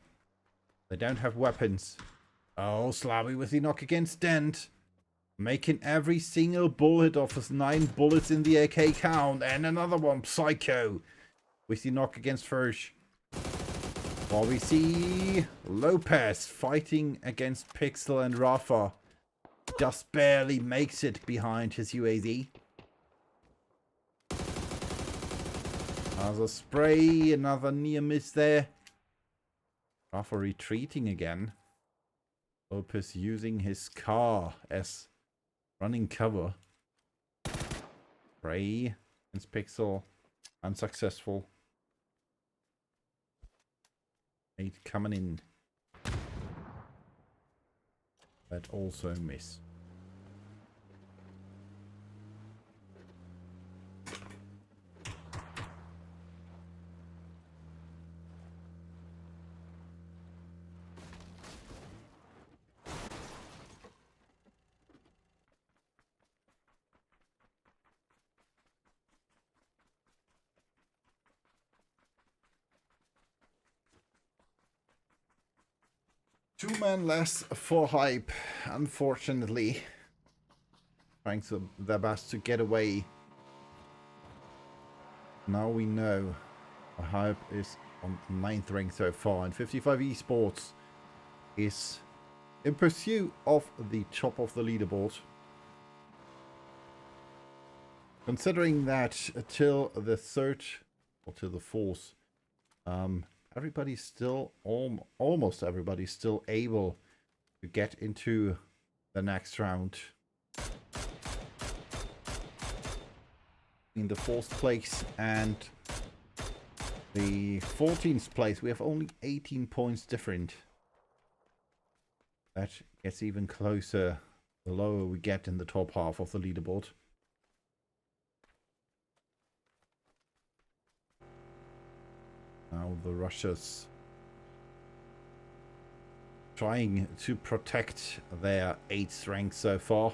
They don't have weapons. Oh, Slabby with the knock against Dent. Making every single bullet of his 9 bullets in the AK count. And another one, Psycho. With the knock against Fersh. While we see Lopez fighting against Pixel and Rafa. Just barely makes it behind his UAZ. Another spray, another near miss there. Rafa retreating again. Lopez using his car as running cover. Spray against Pixel. Unsuccessful. 8 coming in. That also miss. Two men less for Hype, unfortunately. Trying their best to get away. Now we know Hype is on 9th rank so far, and 55 Esports is in pursuit of the top of the leaderboard. Considering that till the 3rd or till the 4th, everybody's still, almost everybody's still able to get into the next round. In the 4th place and the 14th place, we have only 18 points different. That gets even closer the lower we get in the top half of the leaderboard. Now the Russians trying to protect their 8th rank so far.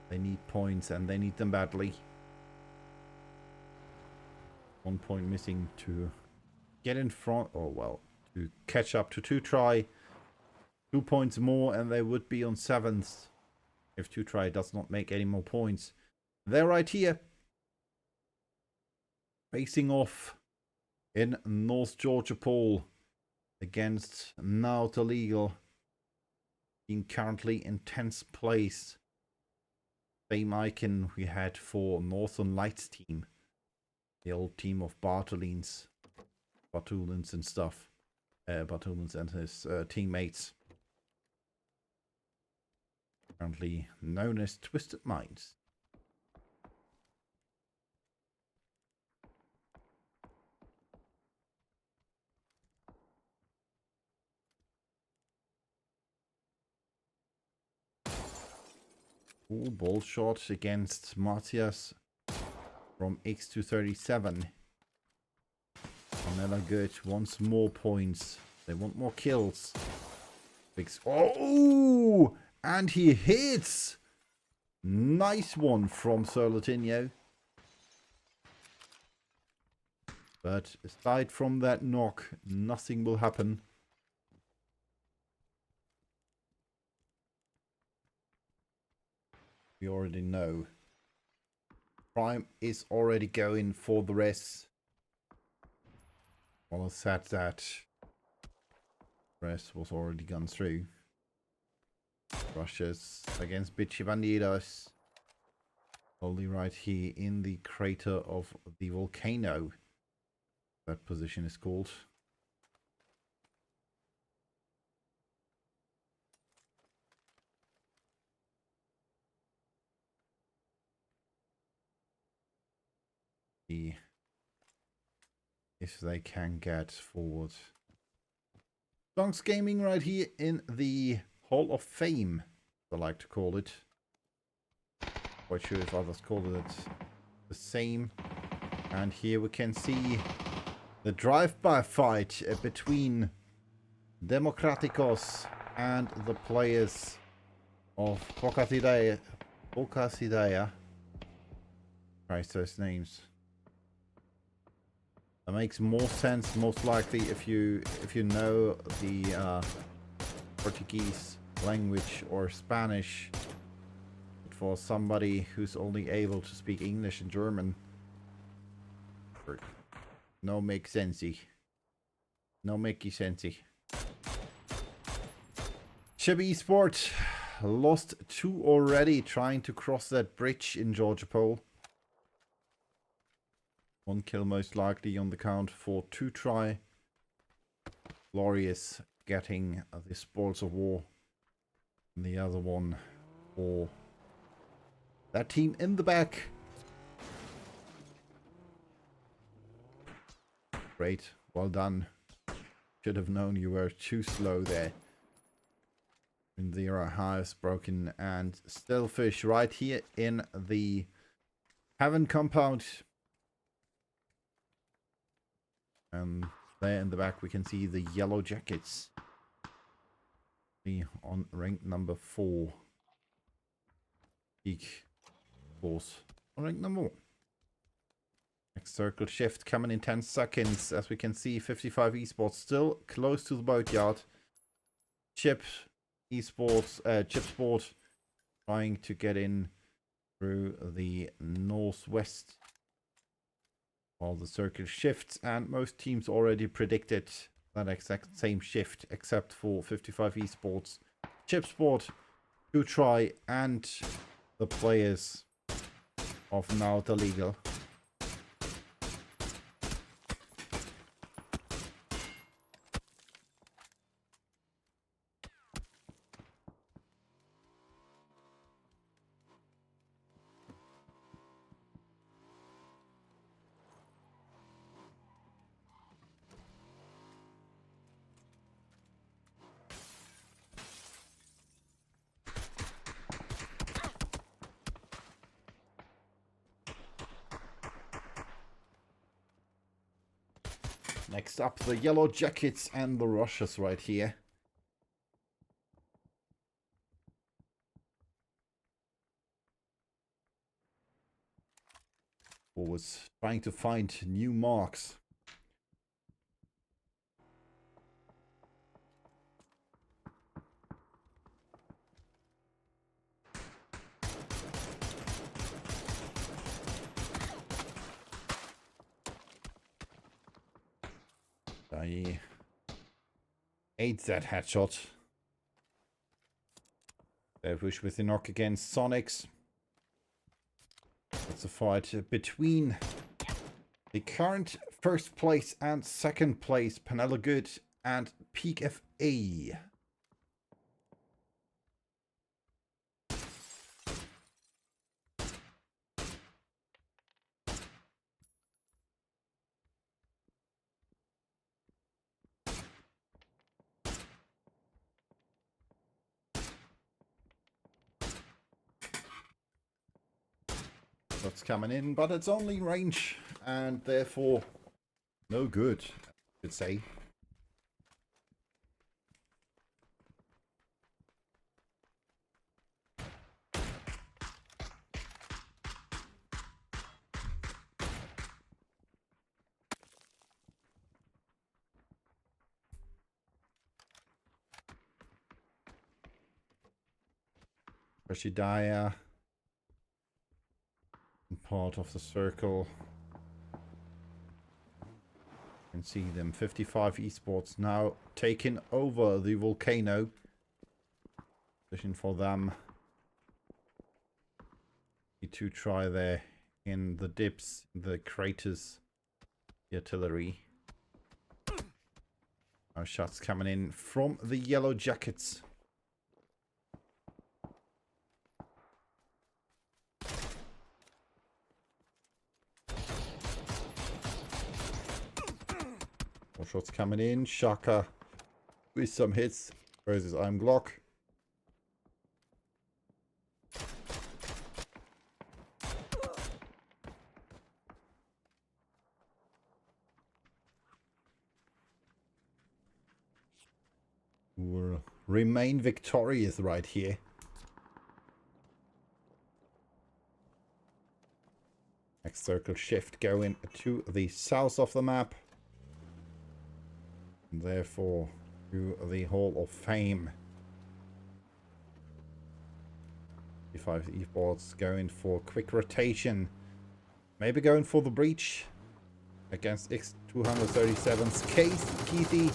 They need points and they need them badly. 1 point missing to get in front, or well, to catch up to 2try. 2 points more and they would be on 7th if 2try does not make any more points. They're right here, facing off in North Georgia Pool against Nauta Legal, being currently in 10th place. Same icon we had for Northern Lights team, the old team of Bartolins and stuff. Bartolins and his teammates, currently known as Twisted Minds. Ooh, ball shot against Matias from X237. Another good, wants more points. They want more kills. Oh! And he hits! Nice one from Sirlatinho. But aside from that knock, nothing will happen. We already know. Prime is already going for the rest. Well, I said that rest was already gone through. Rushes against Bitchy Bandidos. Only right here in the crater of the volcano. That position is called. If they can get forward. Stonks Gaming right here in the Hall of Fame, I like to call it. Quite sure if others call it the same. And here we can see the drive-by fight between Democraticos and the players of Bocacidea. Christ, those names. That makes more sense, most likely, if you know the Portuguese language or Spanish. But for somebody who's only able to speak English and German, no make sensey. No makey sensey. Chibi Sport lost 2 already trying to cross that bridge in Georgia Pole. 1 kill most likely on the count for 2try. Glorious getting the Spoils of War. And the other one for that team in the back. Great, well done. Should have known you were too slow there. And there are hives broken and Stillfish right here in the Heaven compound. And there in the back we can see the Yellow Jackets. On rank number 4. Peak force on rank number 1. Next circle shift coming in 10 seconds. As we can see, 55 Esports still close to the boatyard. Chip Sport trying to get in through the northwest While the circle shifts, and most teams already predicted that exact same shift, except for 55 Esports, Chipsport, 2Try, and the players of Now the Legal. Next up, the Yellow Jackets and the Russians right here. Always trying to find new marks. I ate that headshot. Push with the knock against Sonics. It's a fight between the current first place and second place, Penella Good and Peak FA. That's coming in, but it's only range and therefore no good, I could say. Rashidaya, part of the circle. You can see them. 55 Esports now taking over the volcano. Position for them. 2Try there in the dips, the craters, the artillery. Now shots coming in from the Yellow Jackets. More shots coming in. Shaka with some hits versus I'm Glock. Will remain victorious right here. Next circle shift going to the south of the map. And therefore to the Hall of Fame. 55 Esports going for quick rotation. Maybe going for the breach against X237's Keithy.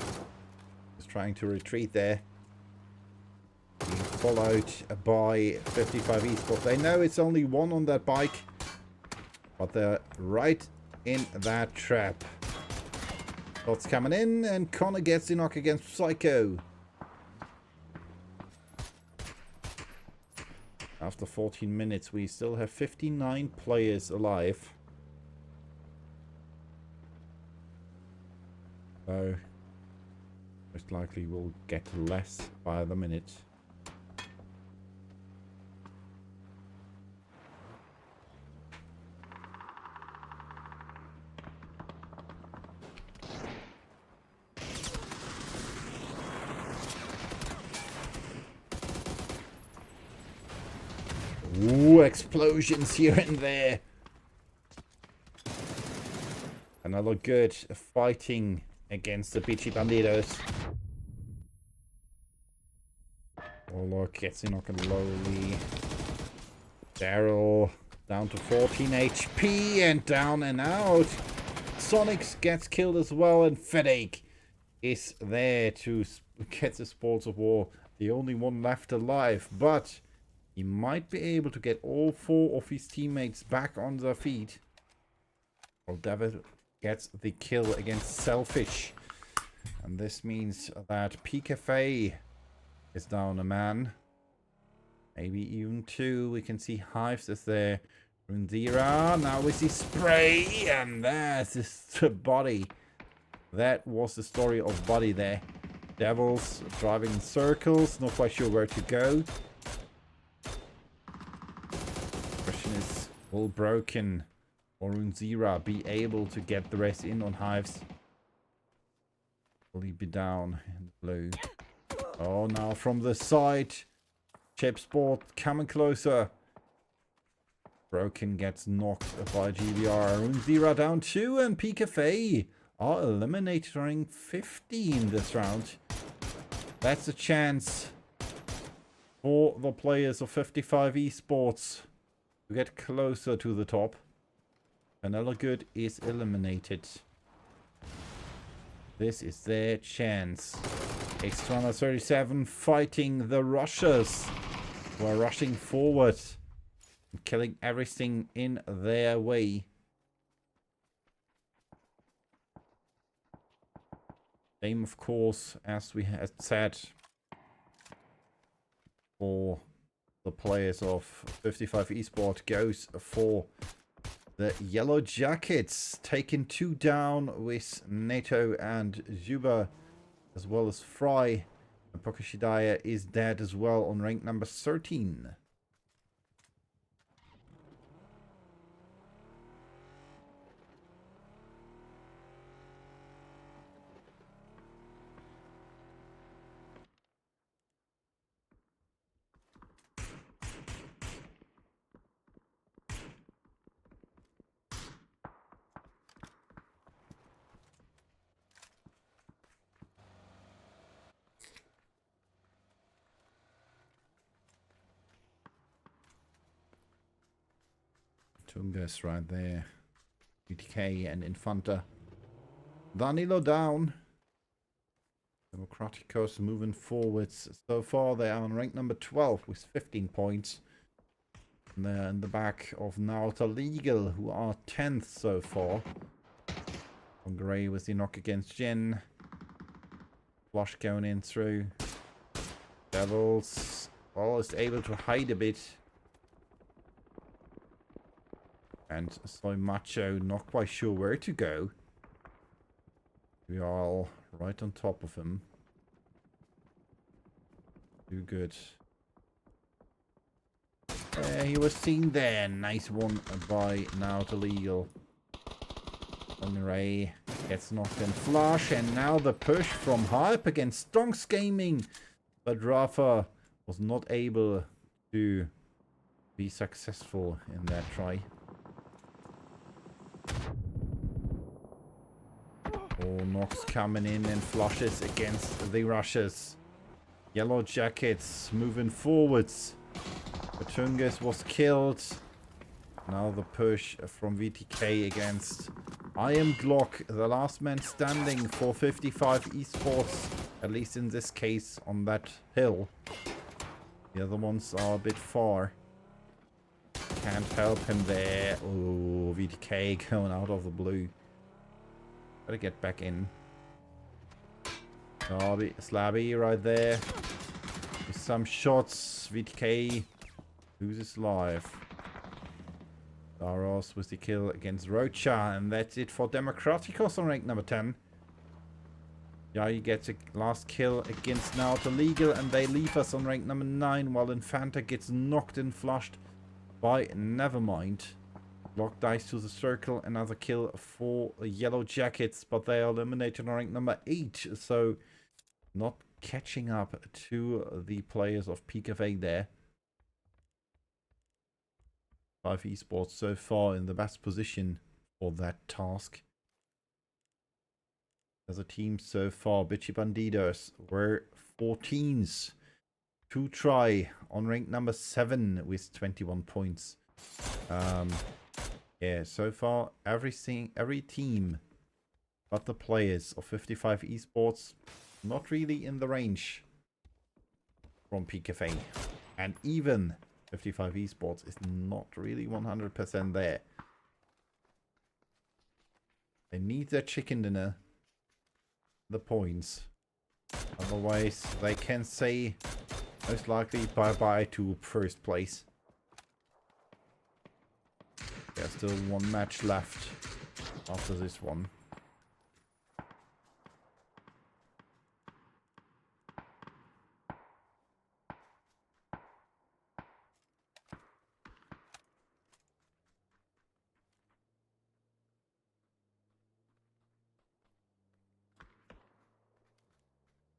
Trying to retreat there. Being followed by 55 Esports. They know it's only one on that bike, but they're right in that trap. Shots coming in, and Connor gets the knock against Psycho. After 14 minutes, we still have 59 players alive. So most likely we'll get less by the minute. Ooh, explosions here and there. Another good fighting against the Beachy Bandidos. Warlock gets in on lowly. Daryl down to 14 HP and down and out. Sonics gets killed as well, and Fedake is there to get the Sports of War, the only one left alive. But he might be able to get all 4 of his teammates back on their feet. Well, David gets the kill against Selfish. And this means that PKFA is down a man. Maybe even 2. We can see Hives is there. Rundira, now we see Spray, and there's the body. That was the story of body there. Devils driving in circles, not quite sure where to go. Question is, will Broken or Runzira be able to get the rest in on Hives? Will he be down in the blue? Oh, now from the side. Chip Sport coming closer. Broken gets knocked by GBR. Runzira down 2, and PKFA are eliminating 15 this round. That's a chance for the players of 55 Esports to get closer to the top. Vanilla Good is eliminated. This is their chance. Extrana 37 fighting the rushers who are rushing forward and killing everything in their way. Same, of course, as we had said, for the players of 55 Esport goes for the Yellow Jackets, taking 2 down with Neto and Zuba, as well as Fry. And Pokushidaya is dead as well on rank number 13. Tungus right there. UTK and Infanta. Danilo down. Democraticos moving forwards. So far they are on rank number 12 with 15 points. And they're in the back of Nauta Legal, who are 10th so far. On Grey with the knock against Jin. Flush going in through. Devils almost able to hide a bit. And Soy Macho not quite sure where to go. We are all right on top of him. Do good. He was seen there. Nice one by Now to Legal. Ray gets knocked in flush. And now the push from Hype against Stonks Gaming. But Rafa was not able to be successful in that try. Oh, Nox coming in and flushes against the rushes. Yellow Jackets moving forwards. Batungus was killed. Now the push from VTK against I Am Glock, the last man standing for 55 Esports, at least in this case on that hill. The other ones are a bit far. Can't help him there. Oh, VTK going out of the blue. Gotta get back in. Slabby right there. With some shots. VTK loses life. Daros with the kill against Rocha. And that's it for Democraticos on rank number 10. Yai gets a last kill against Nauta Legal. And they leave us on rank number 9. While Infanta gets knocked and flushed by Nevermind. Block dice to the circle. Another kill for Yellow Jackets. But they are eliminated on rank number 8. So not catching up to the players of PKFA there. 5 Esports so far in the best position for that task. As a team so far, Bitchy Bandidos were 14s. 2 try on rank number 7 with 21 points. Yeah, so far every team But the players of 55 Esports, not really in the range from PKFA. And even 55 Esports is not really 100% there. They need their chicken dinner, the points. Otherwise, they can say most likely bye-bye to first place. There's still one match left after this one.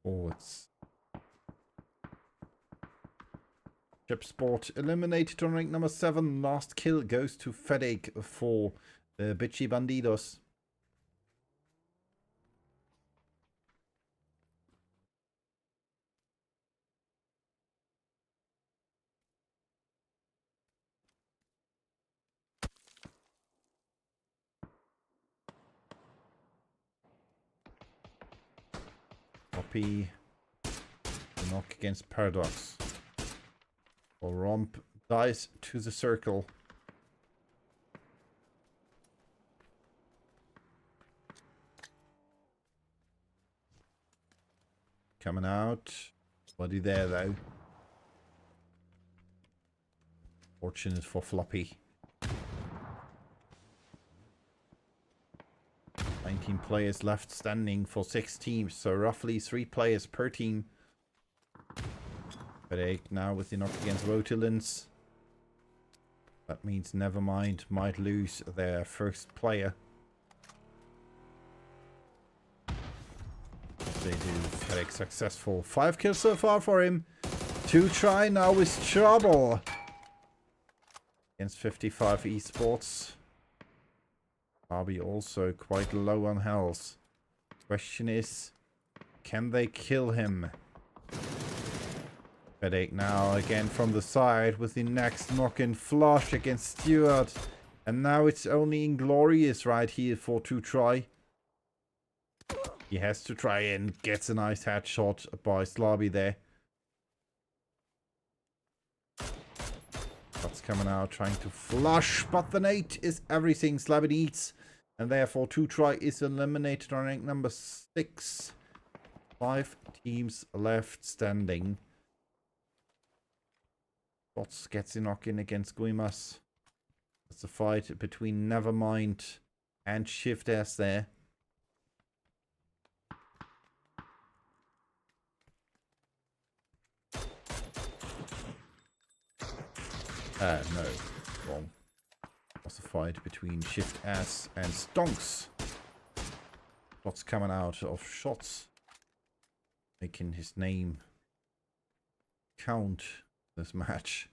Forwards. Chip Sport eliminated on rank number 7. Last kill goes to Fedek for the Bitchy Bandidos. Copy. Knock against Paradox. Or Romp dies to the circle. Coming out. Bloody there though. Fortunate for Floppy. 19 players left standing for 6 teams, so roughly 3 players per team. Fedek now with the knock against Rotilins. That means Nevermind might lose their first player. They do. Fedek successful. 5 kills so far for him. 2 try now with trouble. Against 55 Esports. Barbie also quite low on health. Question is, can they kill him? Fedek now again from the side with the next knock-in flush against Stewart. And now it's only Inglorious right here for 2 try. He has to try and gets a nice headshot by Slobby there. That's coming out trying to flush, but the nade is everything Slobby needs. And therefore 2 try is eliminated on rank number 6. 5 teams left standing. Bots gets a knock-in against Guimas. It's a fight between Nevermind and Shift S there. No, wrong. It was a fight between Shift S and Stonks. What's coming out of shots, making his name count this match.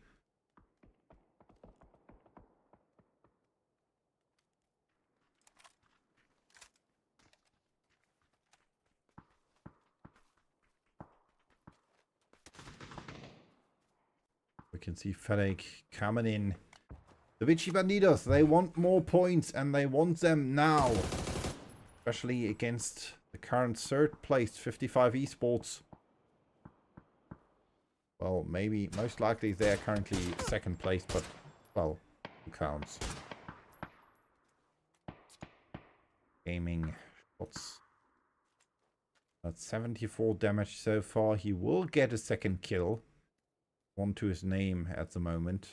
We can see Fedek coming in. The Vichy Bandidos, they want more points and they want them now. Especially against the current 3rd place 55 Esports. Well, maybe, most likely they're currently 2nd place, but, well, who counts? Gaming shots. That's 74 damage so far. He will get a 2nd kill. 1 to his name at the moment.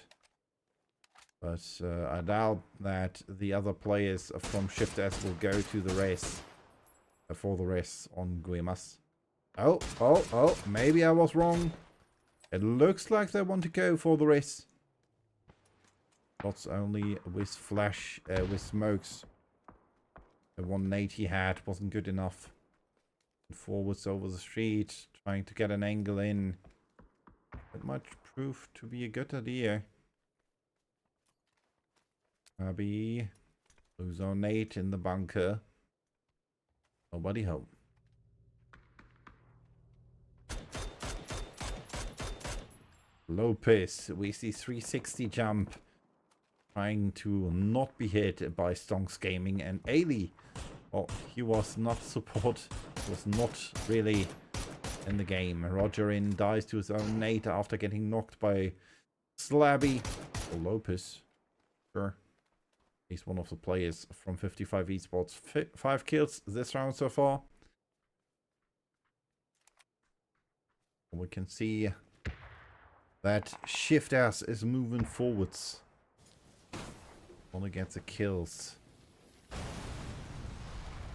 But I doubt that the other players from Shift S will go to the race. For the race on Guimas. Oh, maybe I was wrong. It looks like they want to go for the race. Shots only with flash, with smokes. The 180 he had wasn't good enough. Forwards over the street, trying to get an angle in. It might prove to be a good idea. Maybe lose on Nate in the bunker. Nobody home. Lopez, we see 360 jump. Trying to not be hit by Stonks Gaming, and Ali Well, he was not support. He was not really in the game. Rogerin dies to his own nade after getting knocked by Slabby. Or Lopez. Sure. He's one of the players from 55 Esports. 5 kills this round so far. We can see that Shift S is moving forwards. Wanna get the kills.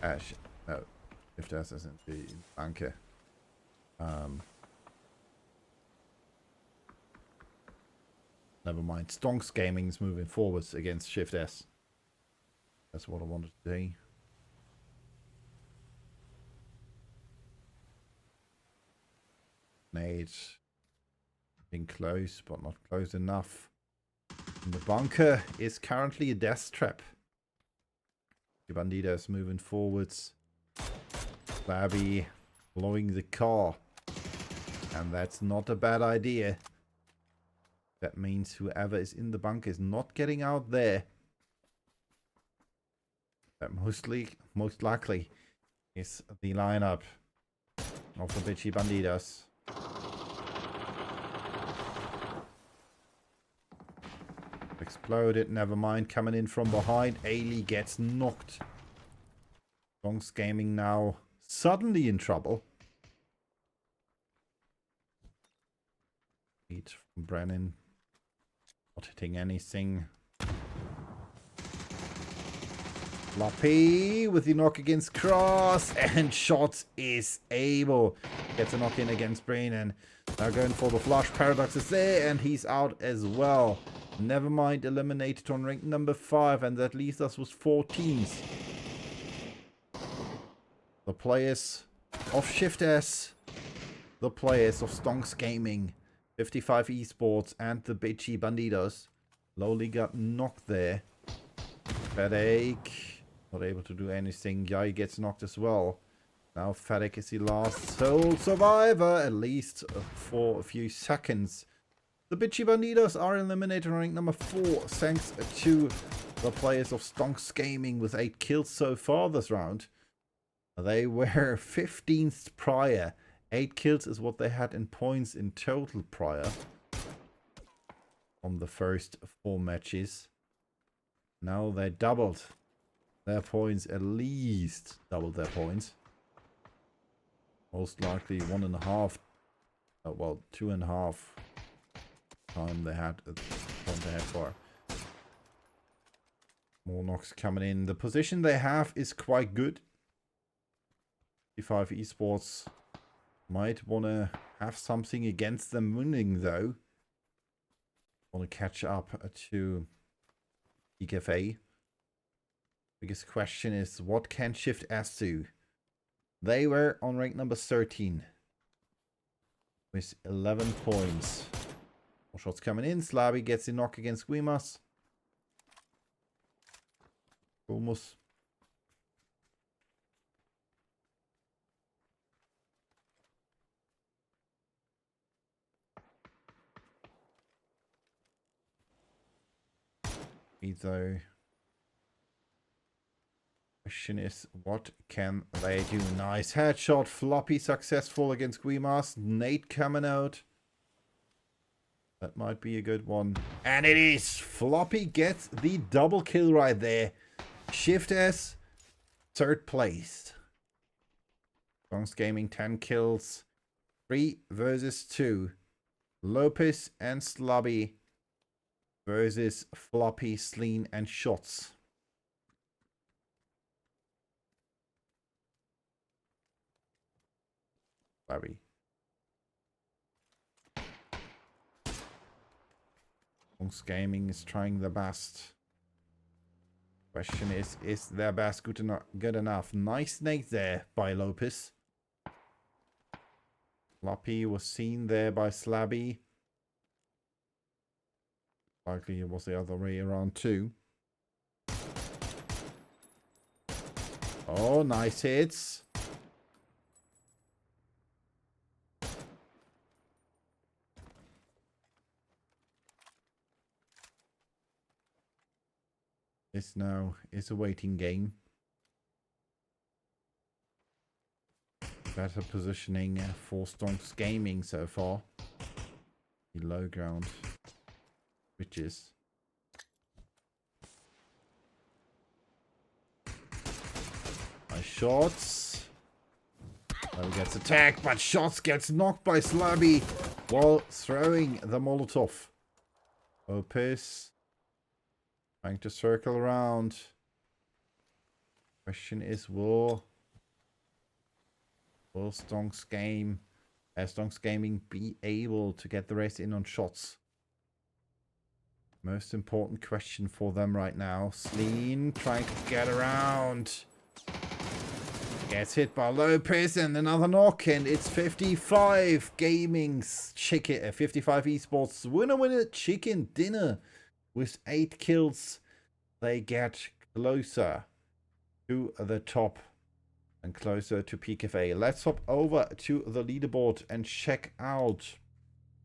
No, Shift S isn't the anchor. Never mind. Stonks Gaming's moving forwards against Shift S. That's what I wanted to say. Nade. Being close, but not close enough. And the bunker is currently a death trap. The Bandidos moving forwards. Slabby blowing the car. And that's not a bad idea. That means whoever is in the bunker is not getting out there. That most likely is the lineup of the bitchy Bandidos. Exploded, never mind. Coming in from behind. Ailey gets knocked. Stonks Gaming now suddenly in trouble. Heat from Brennan. Not hitting anything. Floppy with the knock against Cross. And Shots is able. Gets a knock in against Brennan. Now going for the flush. Paradox is there and he's out as well. Never mind, eliminated on rank number 5, and that leaves us with 4 teams. The players of Shift S, the players of Stonks Gaming, 55 Esports, and the bitchy Bandidos. Lowly got knocked there. Fadek, not able to do anything. Yai gets knocked as well. Now Fadek is the last sole survivor, at least for a few seconds. The bitchy Bandidos are eliminated on rank number 4, thanks to the players of Stonks Gaming with 8 kills so far this round. They were 15th prior. 8 kills is what they had in points in total prior. On the first 4 matches. Now they doubled their points, at least doubled their points. Most likely 1.5, well, 2.5. Time they had for more knocks coming in. The position they have is quite good. 55 Esports might want to have something against them winning though. Want to catch up to EKFA. Biggest question is, what can Shift S do? They were on rank number 13 with 11 points. More shots coming in. Slabby gets the knock against Guimas. Almost. Though. Question is, what can they do? Nice headshot. Floppy successful against Guimas. Nate coming out. That might be a good one. And it is! Floppy gets the double kill right there. Shift S, 3rd place. Stonks Gaming, 10 kills. 3 versus 2. Lopez and Slubby versus Floppy, Sleen, and Shots. Slubby. Stonks Gaming is trying their best. Question is their best good enough? Nice nade there by Lopez. Floppy was seen there by Slabby. Likely it was the other way around too. Oh, nice hits. This now is a waiting game. Better positioning for Stonks Gaming so far. The low ground switches. Nice shots. Oh, gets attacked, but shots gets knocked by Slabby while throwing the Molotov. Opus trying to circle around. Question is, will Stonks Gaming be able to get the race in on shots? Most important question for them right now. Sleen trying to get around. Gets hit by Lopez and another knock, and it's 55 Gaming's chicken, 55 Esports winner chicken dinner with 8 kills. They get closer to the top and closer to PKFA. Let's hop over to the leaderboard and check out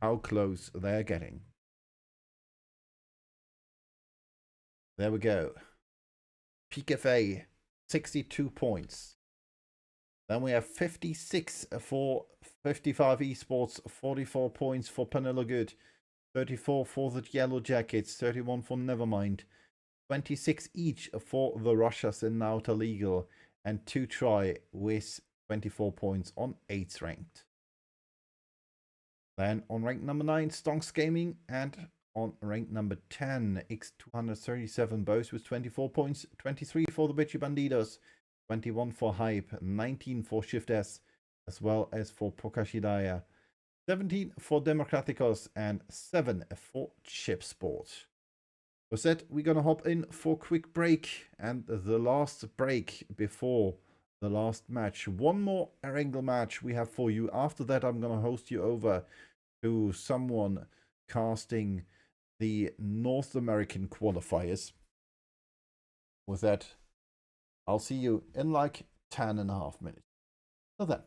how close they're getting. There we go. PKFA, 62 points. Then we have 56 for 55 Esports, 44 points for Panilla Good, 34 for the Yellow Jackets, 31 for Nevermind, 26 each for the Russians and Nauta Legal, and 2 try with 24 points on 8th ranked. Then on rank number 9, Stonks Gaming, and on rank number 10, X237, both with 24 points, 23 for the Bitchy Bandidos, 21 for Hype, 19 for Shift S, as well as for Pokashidaya, 17 for Democraticos, and 7 for Chip Sport. With that, we're gonna hop in for a quick break, and the last break before the last match. One more Erangel match we have for you. After that, I'm gonna host you over to someone casting the North American qualifiers. With that, I'll see you in like 10.5 minutes. Till then.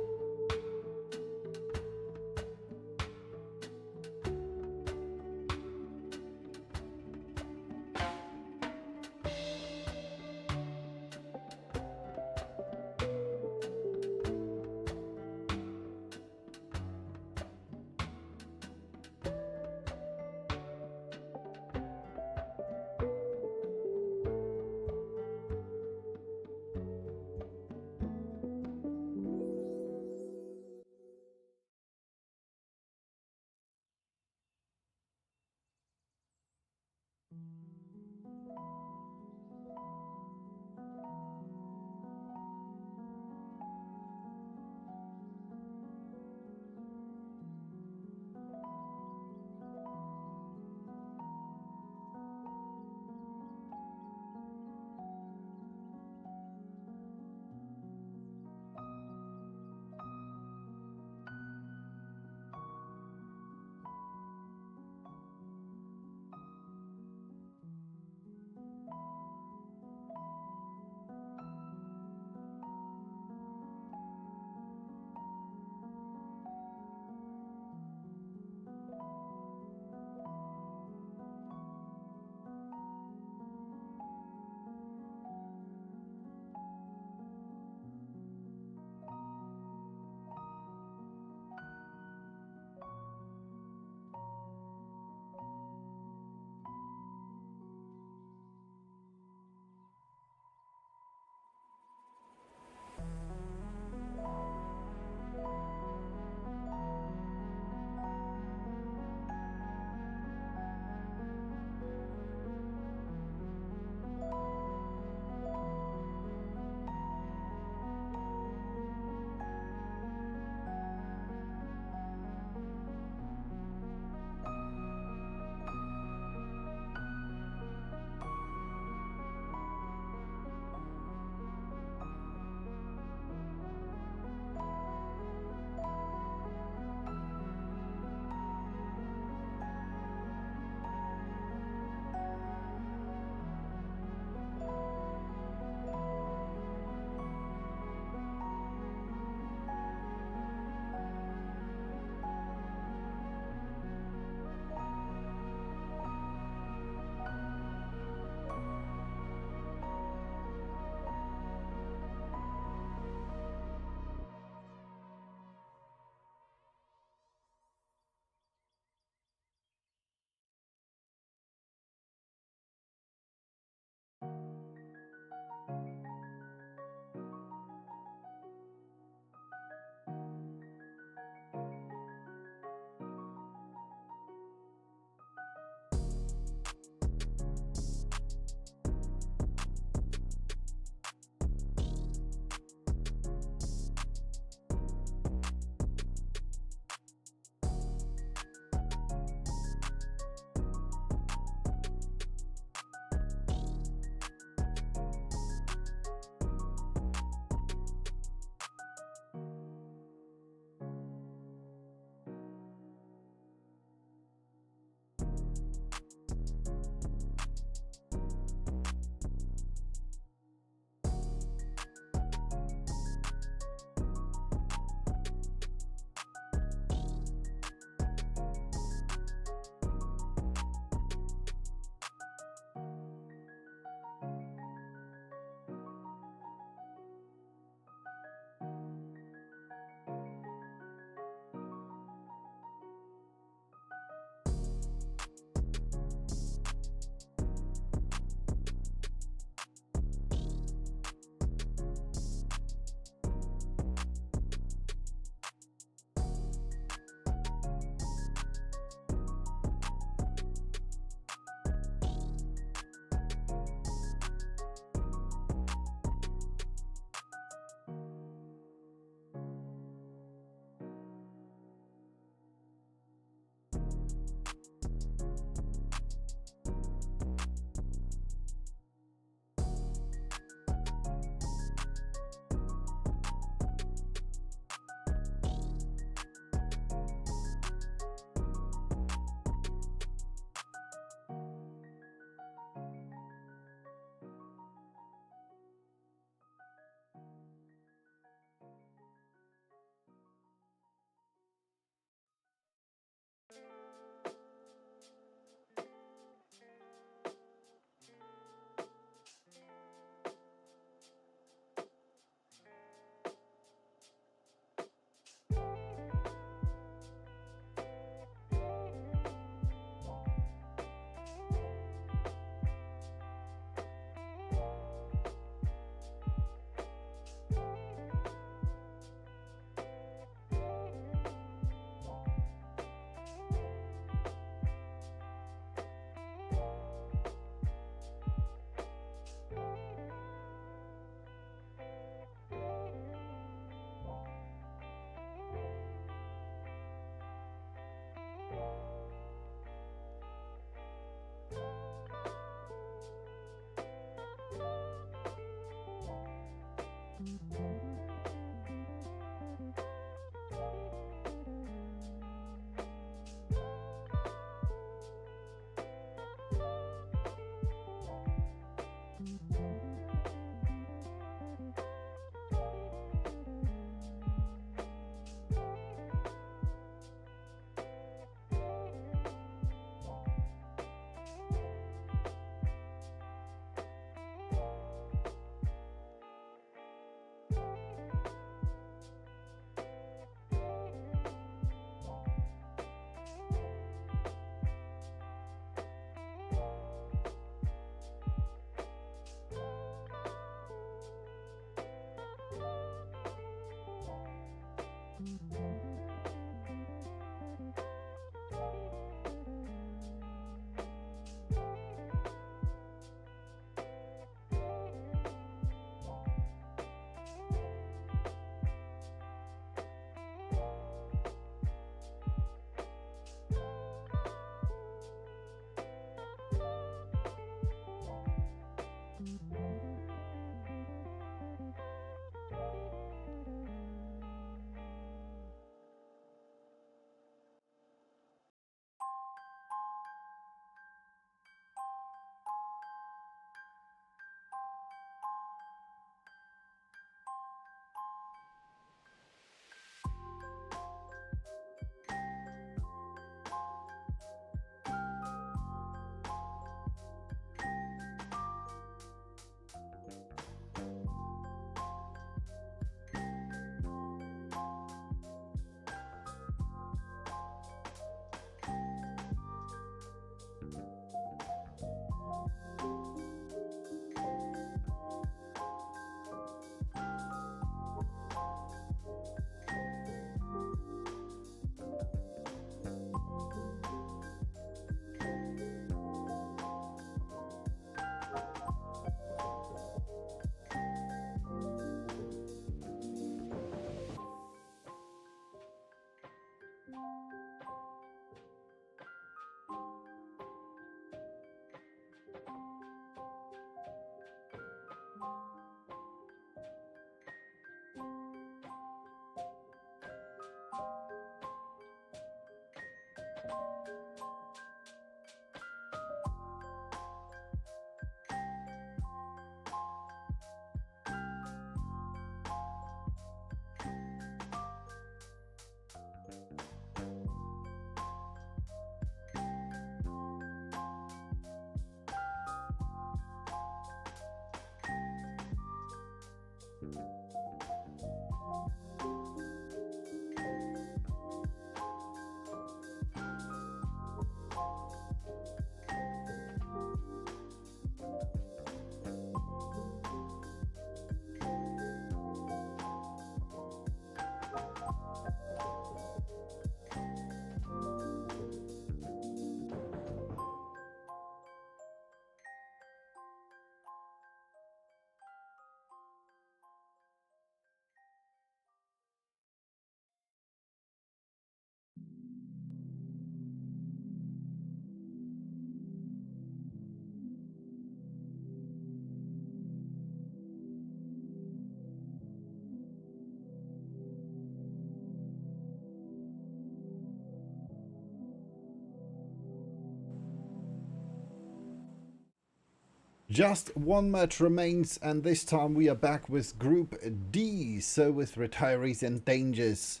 Just one match remains, and this time we are back with Group D, so with Retirees and Dangers,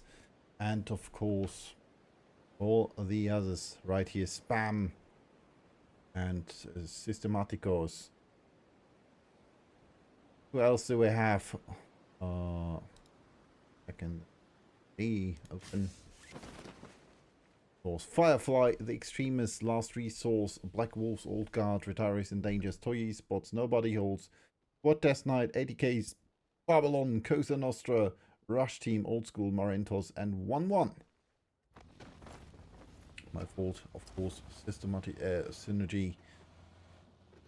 and of course all the others right here, Spam and Systematicos. Who else do we have? Second E open. Of course, Firefly, the Extremists, Last Resource, Black Wolves, Old Guard, Retirees and Dangers, Toy Spots, Nobody Holds, What Death Knight, 80Ks, Babylon, Cosa Nostra, Rush Team, Old School, Marentos, and 1-1. My fault, of course. Synergy.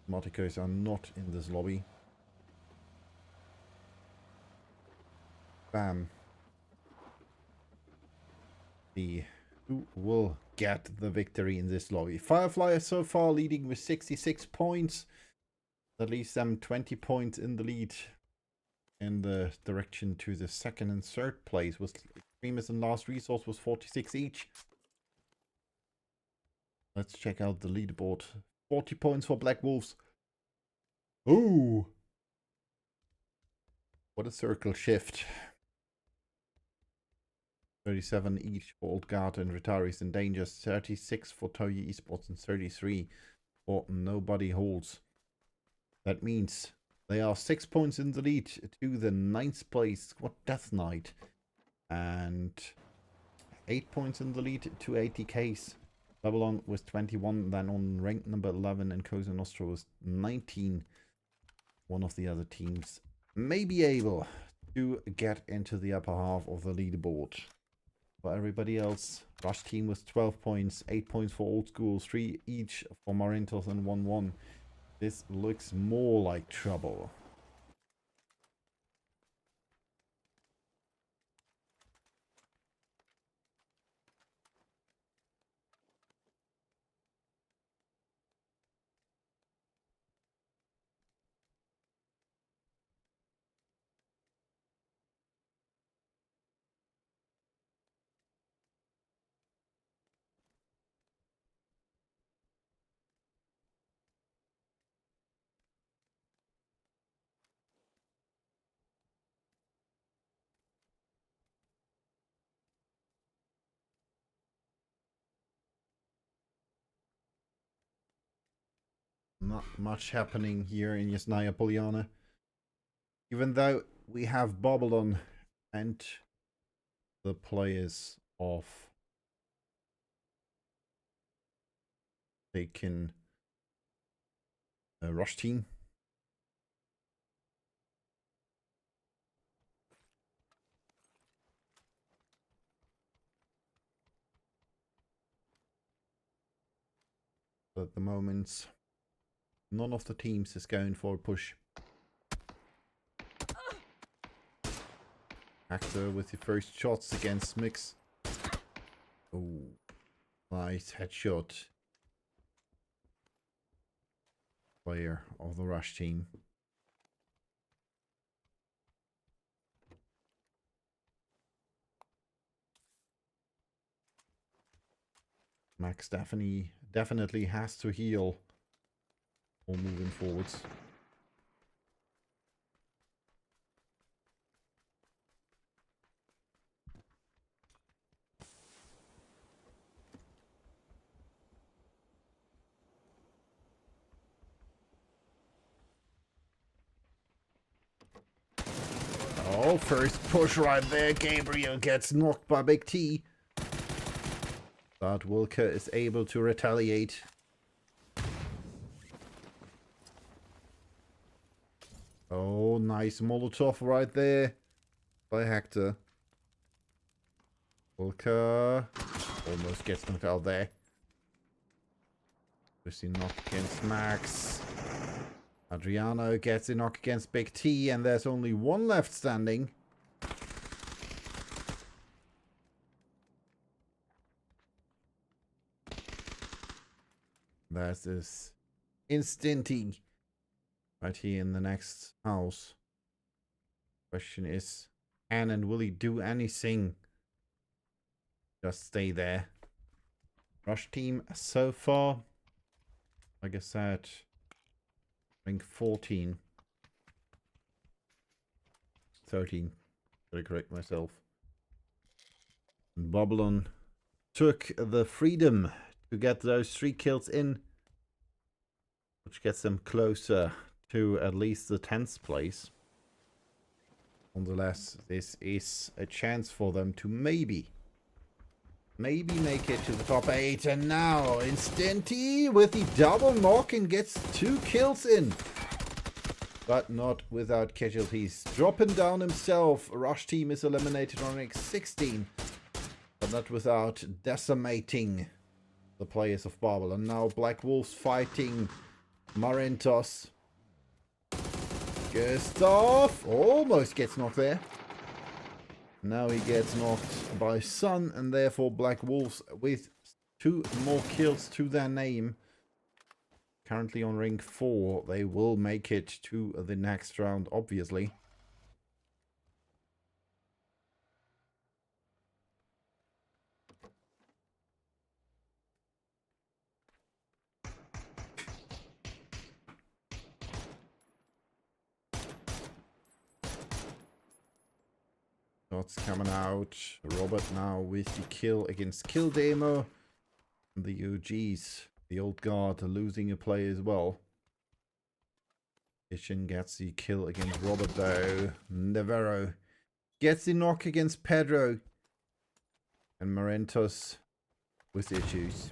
Systematicos are not in this lobby. Bam. Who will get the victory in this lobby? Firefly is so far leading with 66 points. That leaves them 20 points in the lead in the direction to the second and third place. With Extremist and Last Resource was 46 each. Let's check out the leaderboard. 40 points for Black Wolves. Ooh! What a circle shift. 37 each for Old Guard and Retirees and Dangers, 36 for Toyi Esports, and 33 for Nobody Holds. That means they are 6 points in the lead to the 9th place Squad Death Knight, and 8 points in the lead to 80Ks. Babylon was 21, then on rank number 11, and Cosa Nostra was 19. One of the other teams may be able to get into the upper half of the leaderboard. For everybody else, Rush Team was 12 points, 8 points for Old School, 3 each for Marentos, and 1-1. This looks more like trouble. Not much happening here in Yasnaya Polyana. Even though we have Babylon and the players of taken a Rush Team. But at the moment, none of the teams is going for a push. Actor with the first shots against Mix. Oh, nice headshot. Player of the Rush Team. Max definitely has to heal or moving forwards. Oh, first push right there. Gabriel gets knocked by Big T. But Wilker is able to retaliate. Oh, nice Molotov right there by Hector. Wilker almost gets knocked out there. Lucy knock against Max. Adriano gets a knock against Big T, and there's only one left standing. There's this Instanty right here in the next house. Question is, can and will he do anything? Just stay there. Rush Team so far, like I said, Rank 14. 13. Gotta correct myself. Babylon took the freedom to get those 3 kills in, which gets them closer to at least the 10th place. Nonetheless, this is a chance for them to maybe make it to the top 8. And now Instanty with the double knock and gets 2 kills in. But not without casualties. Dropping down himself. Rush team is eliminated on rank 16. But not without decimating the players of Babel. And now Black Wolves fighting Marentos. Gustav almost gets knocked there. Now he gets knocked by Sun, and therefore Black Wolves with 2 more kills to their name. Currently on rank 4. They will make it to the next round, obviously. Shots coming out. Robert now with the kill against Kill Demo. The UGs, the old guard, losing a play as well. Ishin gets the kill against Robert though. Navarro gets the knock against Pedro. And Marentos with issues.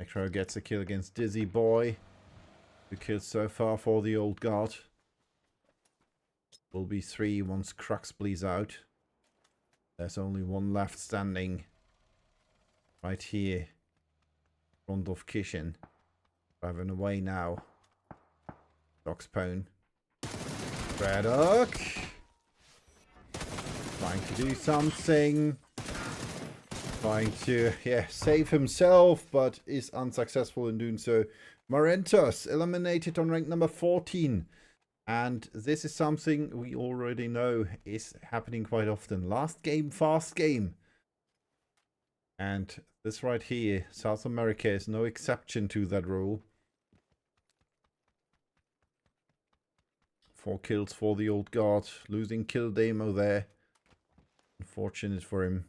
Necro gets a kill against Dizzy Boy. 2 kills so far for the old guard. Will be 3 once Crux bleeds out. There's only 1 left standing. Right here. In front of Kishin. Driving away now. Doxpone. Braddock. Trying to do something. Trying to, save himself, but is unsuccessful in doing so. Marentos eliminated on rank number 14. And this is something we already know is happening quite often. Last game, fast game. And this right here, South America is no exception to that rule. 4 kills for the old guard. Losing Kill Demo there. Unfortunate for him.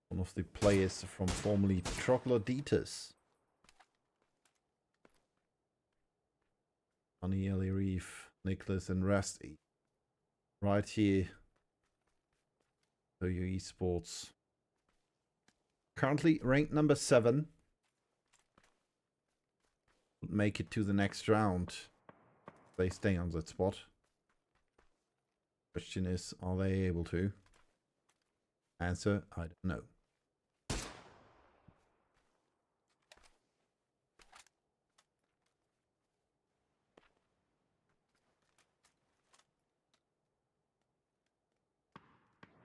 One of the players from formerly Troglodytes. Honey, Ellie Reef, Nicholas and Rusty. Right here. So your esports. Currently ranked number 7. Would make it to the next round. They stay on that spot. Question is, are they able to? Answer, I don't know.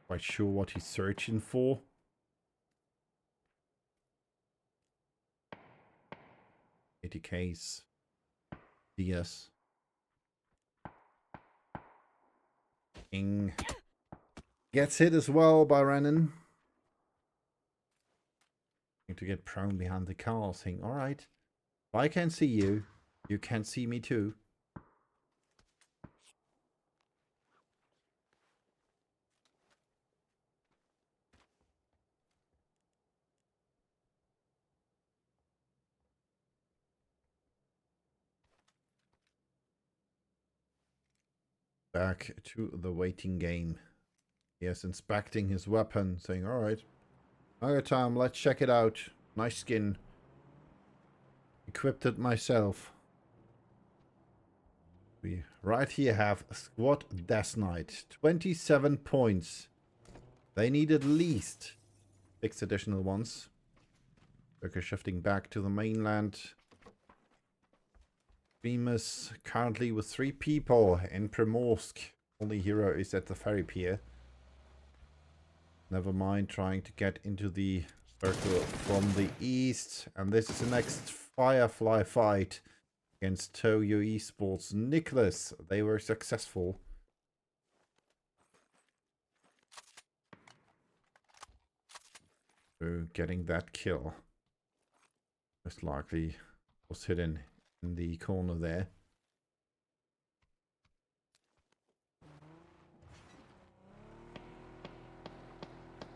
Quite sure what he's searching for. ATKs. DS. King. Gets hit as well by Renan. To get prone behind the car, saying, alright, if I can see you, you can see me too. Back to the waiting game. Yes, inspecting his weapon, saying, alright, okay, Tom, let's check it out. Nice skin. Equipped it myself. We right here have Squad Death Knight. 27 points. They need at least 6 additional ones. Worker shifting back to the mainland. Bemis currently with 3 people in Primorsk. Only hero is at the ferry pier. Never mind trying to get into the Circle from the east. And this is the next Firefly fight against Toyo Esports. Nicholas, they were successful. So getting that kill. Most likely was hidden in the corner there.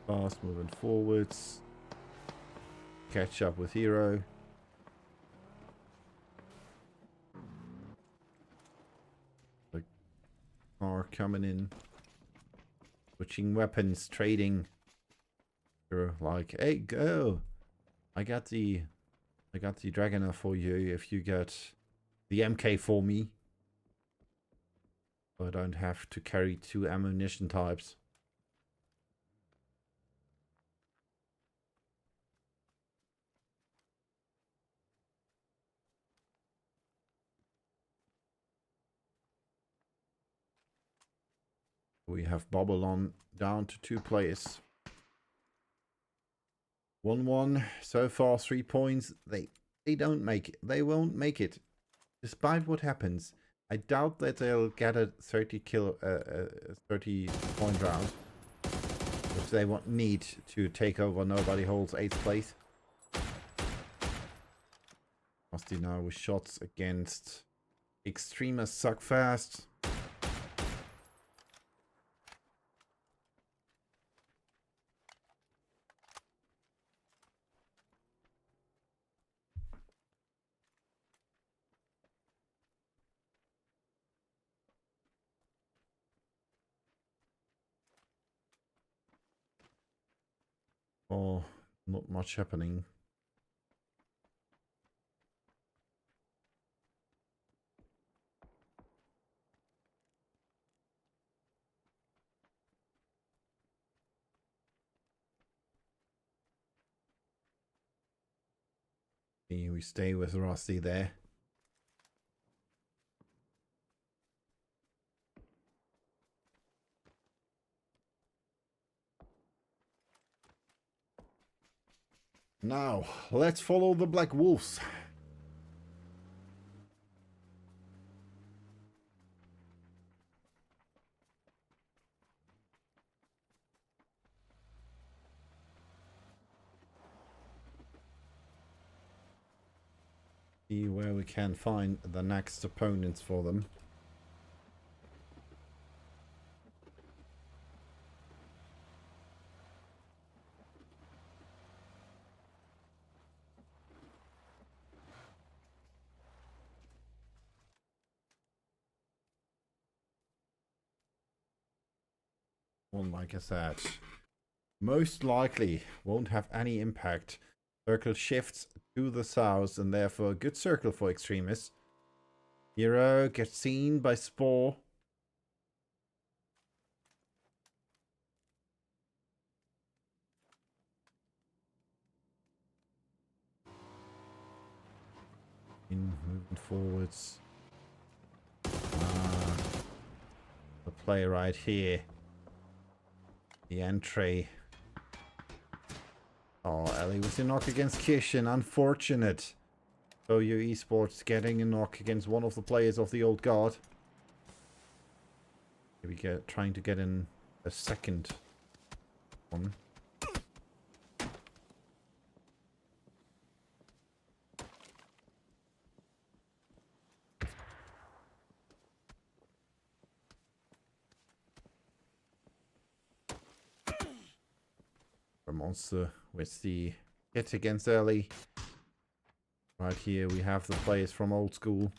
Fast moving forwards. Catch up with Hero. The car coming in. Switching weapons, trading. You're like, hey, go! I got the Dragoner for you if you get the MK for me. So I don't have to carry 2 ammunition types. We have Bobble on down to 2 players. 1-1 so far, 3 points. They don't make it. They won't make it, despite what happens. I doubt that they'll get a 30 point round, which they won't need to take over. Nobody holds 8th place. Rusty now with shots against Extremists suck fast. Oh, not much happening. We stay with Rusty there. Now, let's follow the Black Wolves. See where we can find the next opponents for them. Well, like I said, most likely won't have any impact. Circle shifts to the south and therefore a good circle for Extremists. Hero gets seen by Spore. Moving forwards. The play right here. The entry. Oh, Ellie with a knock against Kishin. Unfortunate. So you esports getting a knock against one of the players of the old guard. Here we go, trying to get in a second one. Monster with the hit against Ellie. Right here we have the players from old school.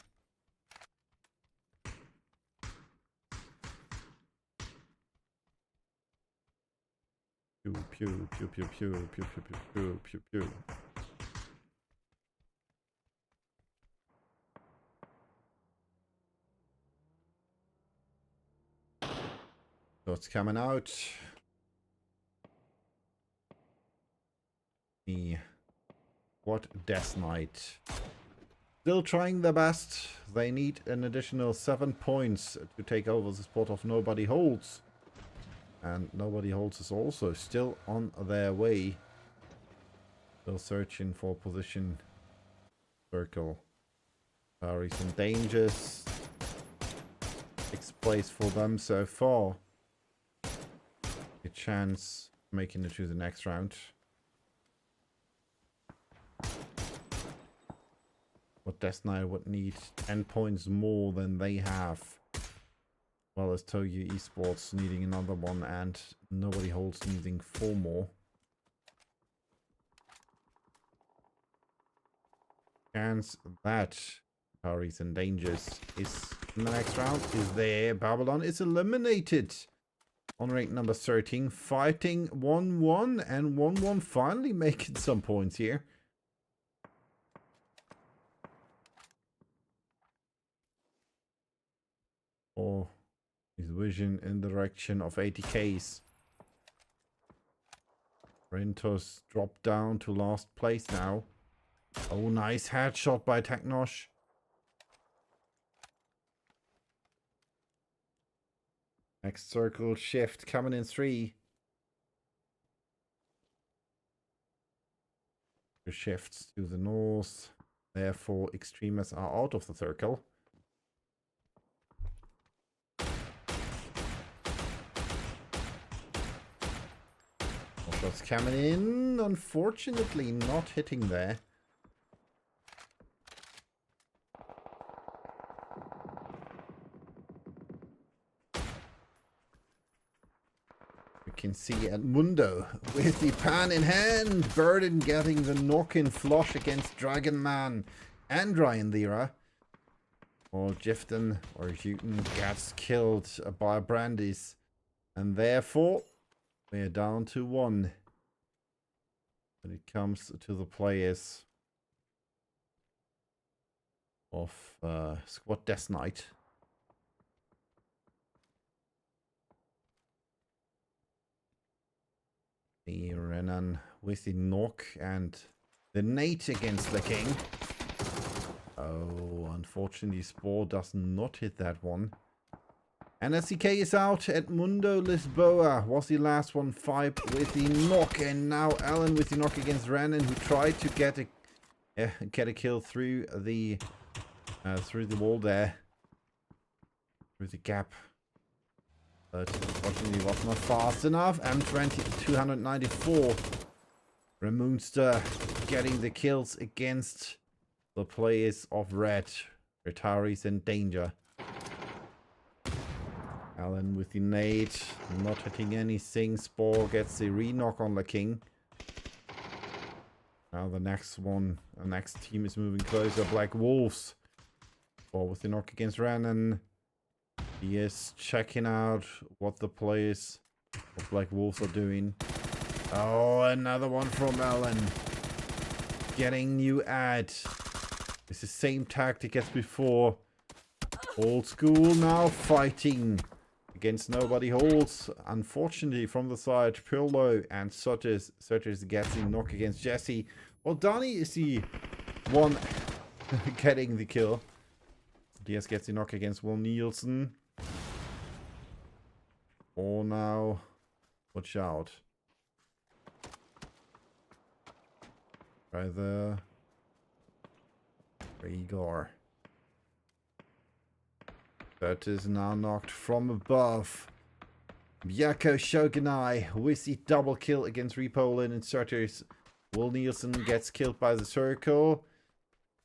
Pew pew pew pew pew pew pew pew pew pew. So it's coming out. The what Death Knight. Still trying their best. They need an additional 7 points to take over the spot of Nobody Holds. And Nobody Holds is also still on their way Still searching for position. Circle. Barry's in dangers. 6th place for them so far. A chance making it to the next round. But Death Knight would need 10 points more than they have. Well as Toyo Esports needing another one, and Nobody Holds needing 4 more. Chance that Paris and Dangers is in the next round is there. Babylon is eliminated. On rank number 13, fighting 1-1 and 1-1 finally making some points here. Or his vision in the direction of 80Ks. Rentos dropped down to last place now. Oh, nice headshot by Technosh. Next circle shift coming in 3. The shifts to the north. Therefore, extremists are out of the circle. Shots coming in. Unfortunately, not hitting there. We can see Edmundo with the pan in hand. Burden getting the knock-in flush against Dragon Man and Ryan Lira. Or Jifton or Juten gets killed by Brandis. And therefore, we're down to 1 when it comes to the players of Squad Death Knight. The Renan with the knock and the nate against the king. Oh, unfortunately, Spore does not hit that one. And SCK is out. Edmundo Lisboa was the last one. 5 with the knock. And now Alan with the knock against Renan, who tried to get a kill through the wall there. Through the gap. But unfortunately was not fast enough. M20 294. Ramoonster getting the kills against the players of Red. Retirees in danger. Alan with the nade, not hitting anything. Spore gets the re-knock on the king. Now the next team is moving closer. Black Wolves. Spore with the knock against Renan. He is checking out what the players of Black Wolves are doing. Oh, another one from Alan. Getting new ad. It's the same tactic as before. Old school now fighting. Against Nobody Holds, unfortunately from the side, Pirlo and Sotters gets the knock against Jesse. Well, Donny is the one getting the kill. Diaz gets the knock against Will Nielsen. Oh, now, watch out. Try the Igor. That is now knocked from above. Byako Shogunai with the double kill against Repolin and Inserters. Will Nielsen gets killed by the circle.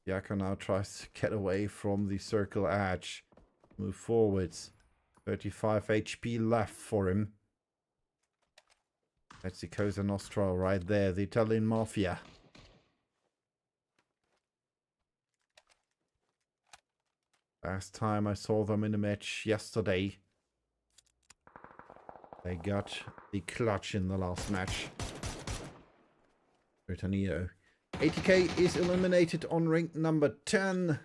Byako now tries to get away from the circle edge. Move forwards. 35 HP left for him. That's the Cosa Nostra right there. The Italian Mafia. Last time I saw them in a match yesterday, they got the clutch in the last match. Britannia. 80K is eliminated on rank number 10.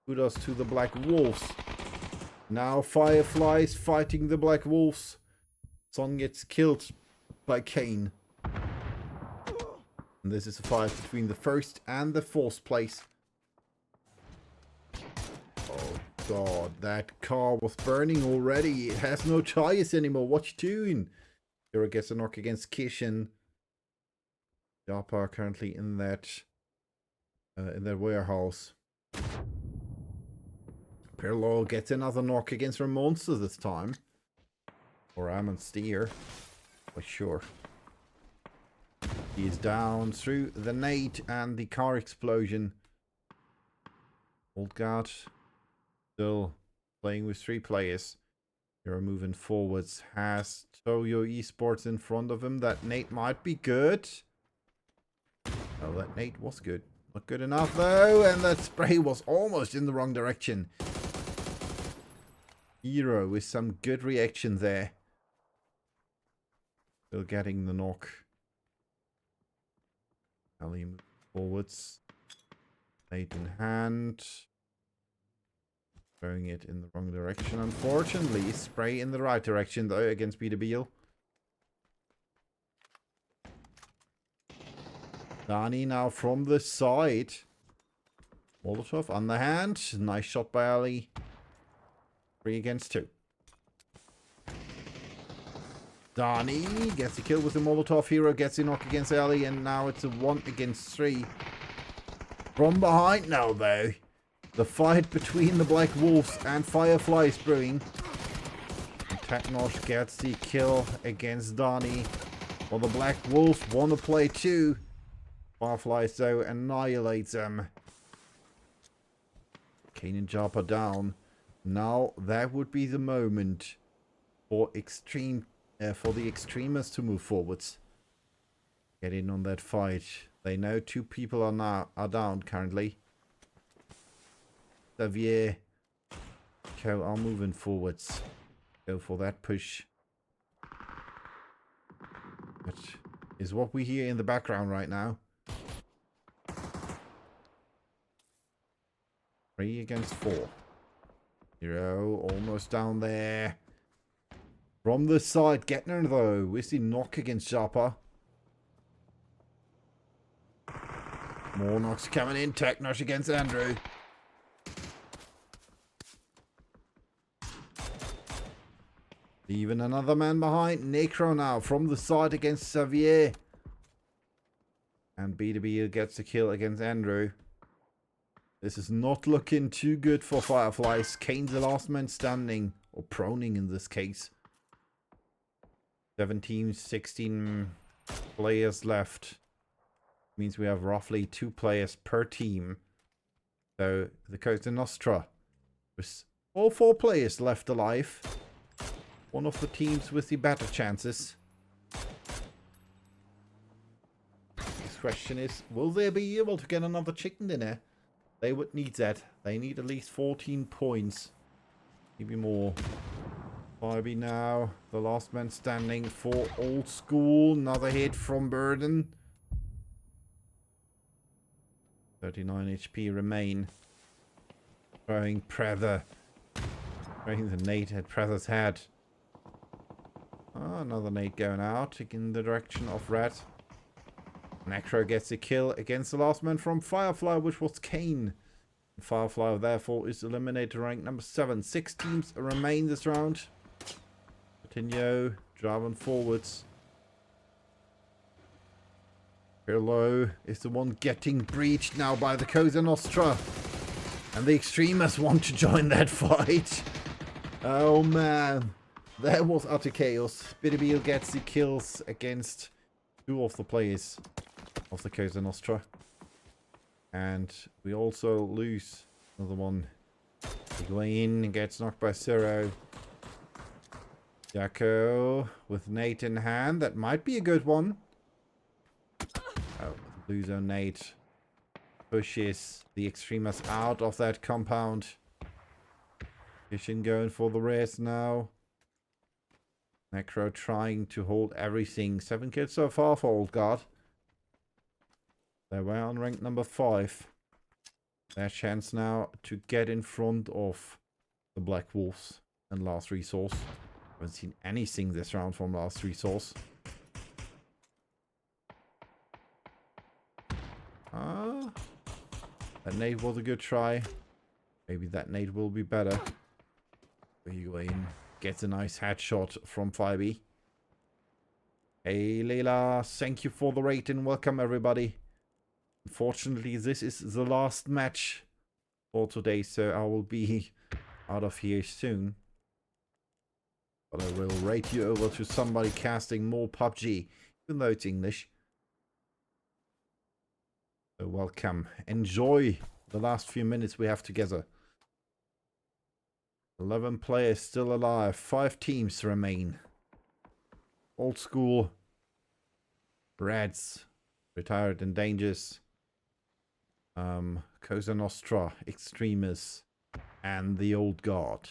Kudos to the Black Wolves. Now Fireflies fighting the Black Wolves. Son gets killed by Kane. And this is a fight between the 1st and the 4th place. Oh god, that car was burning already. It has no tires anymore. What you doing? Hero gets a knock against Kishin. Japa are currently in that warehouse. Pirlo gets another knock against Monster this time. Or Amon Steer. For sure. He is down through the nade and the car explosion. Old guard still playing with 3 players. You're moving forwards. Has Toyo Esports in front of him. That nade might be good. Oh, that nade was good. Not good enough though. And that spray was almost in the wrong direction. Hero with some good reaction there. Still getting the knock. Ali moves forwards. Nade in hand. Throwing it in the wrong direction, unfortunately. Spray in the right direction, though, against PUBG. Dani now from the side. Molotov on the hand. Nice shot by Ali. 3 against 2. Dani gets the kill with the Molotov. Hero gets the knock against Ali, and now it's a 1 against 3. From behind now, though. The fight between the Black Wolves and Fireflies brewing. Technosh gets the kill against Dani. Well, the Black Wolves want to play too. Fireflies, though, annihilates them. Kane and Japa down. Now, that would be the moment for the extremists to move forwards. Get in on that fight. They know 2 people are down currently. Xavier, Co are moving forwards. Go for that push. That is what we hear in the background right now. 3 against 4. Hero almost down there. From the side, Getner though, with the knock against Japa. More knocks coming in. Technosh against Andrew. Even another man behind. Necro now from the side against Xavier. And PUBG gets the kill against Andrew. This is not looking too good for Fireflies. Kane's the last man standing. Or proning in this case. 17, 16 players left. Means we have roughly 2 players per team. So the Cosa Nostra. With all 4 players left alive. One of the teams with the better chances. This question is, will they be able to get another chicken dinner? They would need that. They need at least 14 points. Maybe more. Barbie now. The last man standing for Old School. Another hit from Burden. 39 HP remain. Throwing Prather. Throwing the nade at Prather's head. Oh, another nade going out in the direction of Red. Necro gets a kill against the last man from Firefly, which was Kane. Firefly, therefore, is eliminated rank number 7. 6 teams remain this round. Coutinho driving forwards. Pirlo is the one getting breached now by the Cosa Nostra. And the extremists want to join that fight. Oh, man. That was utter chaos. PUBG gets the kills against 2 of the players of the Cosa Nostra. And we also lose another one. Higuain gets knocked by Zero. Jacko with Nate in hand. That might be a good one. Oh, loser Nate pushes the extremists out of that compound. Fishing going for the rest now. Necro trying to hold everything. 7 kills so far for Old Guard. They were on rank number 5. Their chance now to get in front of the Black Wolves and Last Resource. Haven't seen anything this round from Last Resource. That nade was a good try. Maybe that nade will be better. Higuain gets a nice headshot from 5B. Hey Leila, thank you for the raid and welcome everybody. Unfortunately, this is the last match for today, so I will be out of here soon. But I will rate you over to somebody casting more PUBG, even though it's English. So welcome. Enjoy the last few minutes we have together. 11 players still alive. 5 teams remain. Old school. Reds. Retired and Dangerous. Cosa Nostra. Extremists. And the Old Guard.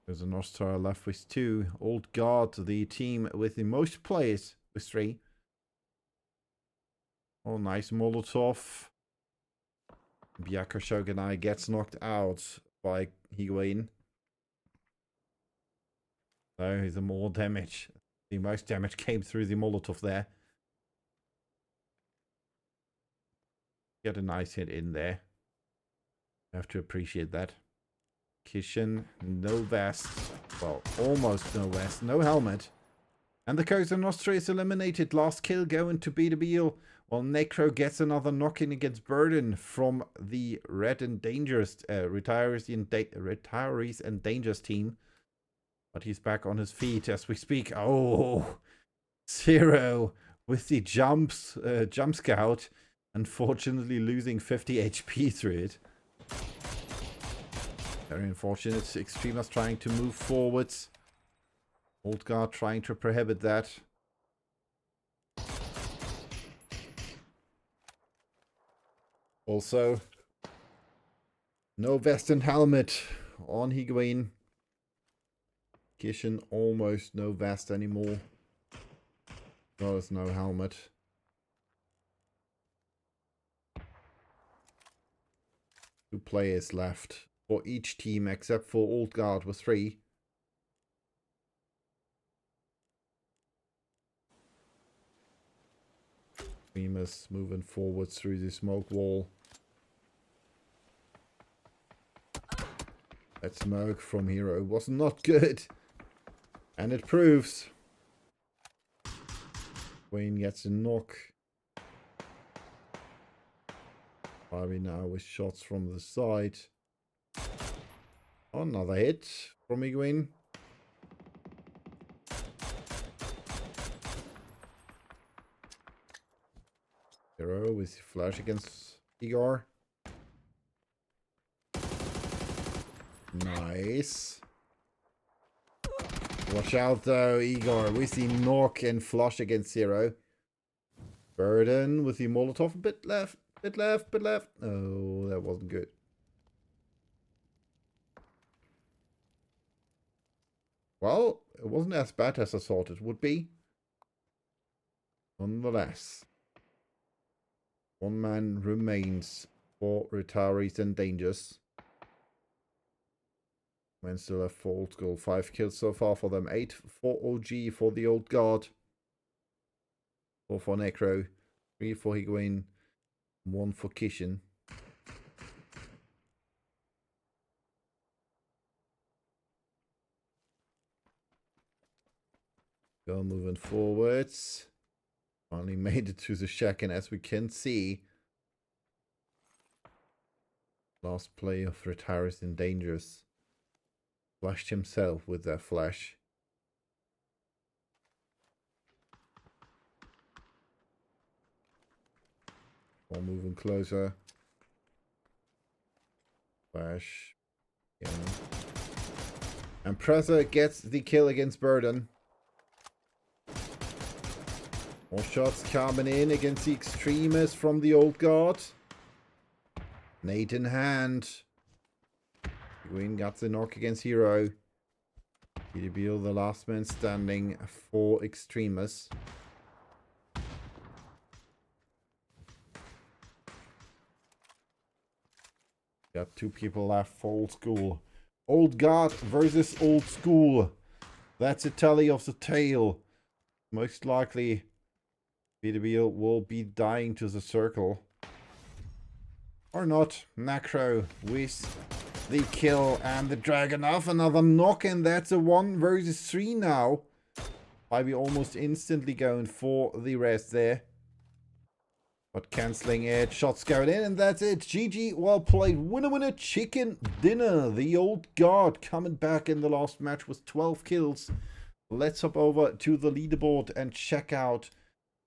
Cosa Nostra left with 2. Old Guard, the team with the most players, with 3. Oh, nice Molotov. Byakuya Shogunai gets knocked out by Higuain. So the more damage. The most damage came through the Molotov there. Get a nice hit in there. You have to appreciate that. Kishin, no vest. Well, almost no vest. No helmet. And the Cosa Nostra is eliminated. Last kill going to BWL. While Necro gets another knock-in against Burden from the Red and Dangerous Retirees and Dangerous team. But he's back on his feet as we speak. Oh, Zero with the jump scout. Unfortunately losing 50 HP through it. Very unfortunate. Extremers trying to move forwards. Old Guard trying to prohibit that. Also, no vest and helmet on Higuain. Kishin almost no vest anymore. There's no helmet. Two players left for each team except for Old Guard with 3. Remus moving forward through the smoke wall. That smoke from Hero was not good. And it proves. Wayne gets a knock. Barbie now with shots from the side. Another hit from Higuain. Hero with flash against Igor. Nice. Watch out though, Igor with the knock and flush against Zero. Burden with the Molotov. Bit left. Oh, that wasn't good. Well, it wasn't as bad as I thought it would be. Nonetheless. 1 man remains for Retirees and Dangerous. Men still have 4 old school. 5 kills so far for them. 8 for OG for the Old Guard. 4 for Necro. 3 for Higuain. 1 for Kishin. Go moving forwards. Finally made it to the shack, and as we can see, last play of Retirees and Dangerous. Flashed himself with that flash. While moving closer. Flash. Yeah. And Preza gets the kill against Burden. More shots coming in against the Extremists from the Old Guard. Nade in hand. Green got the knock against Hero. PWL the last man standing for Extremists. Got 2 people left for Old School. Old Guard versus Old School. That's a tally of the tale. Most likely PWL will be dying to the circle. Or not. Necro with the kill and the dragon off. Another knock, and that's a 1 versus 3 now. Ivy almost instantly going for the rest there. But cancelling it, shots going in, and that's it. GG, well played. Winner, winner, chicken dinner. The old guard coming back in the last match with 12 kills. Let's hop over to the leaderboard and check out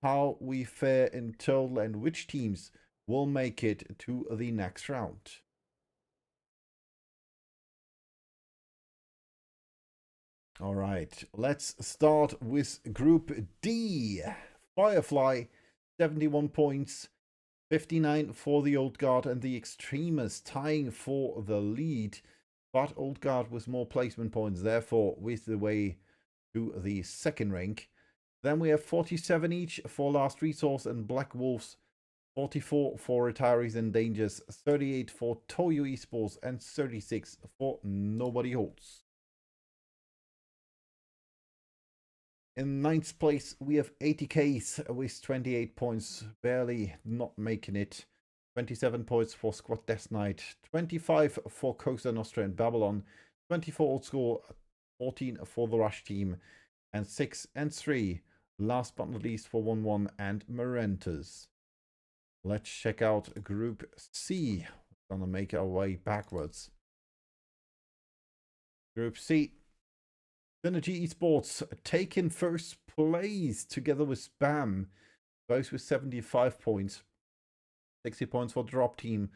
how we fare in total and which teams will make it to the next round. All right, let's start with Group D. Firefly, 71 points. 59 for the Old Guard and the Extremists tying for the lead. But Old Guard with more placement points, therefore with the way to the second rank. Then we have 47 each for Last Resource and Black Wolves. 44 for Retirees and Dangers. 38 for Toyo Esports and 36 for Nobody Holds. In 9th place, we have 80Ks with 28 points, barely not making it. 27 points for Squad Death Knight, 25 for Costa Nostra and Babylon, 24 Old School, 14 for the Rush team, and 6 and 3, last but not least for 1-1 and Marentas. Let's check out Group C. We're gonna make our way backwards. Group C. Synergy Esports taking first place together with Spam, both with 75 points. 60 points for Drop Team,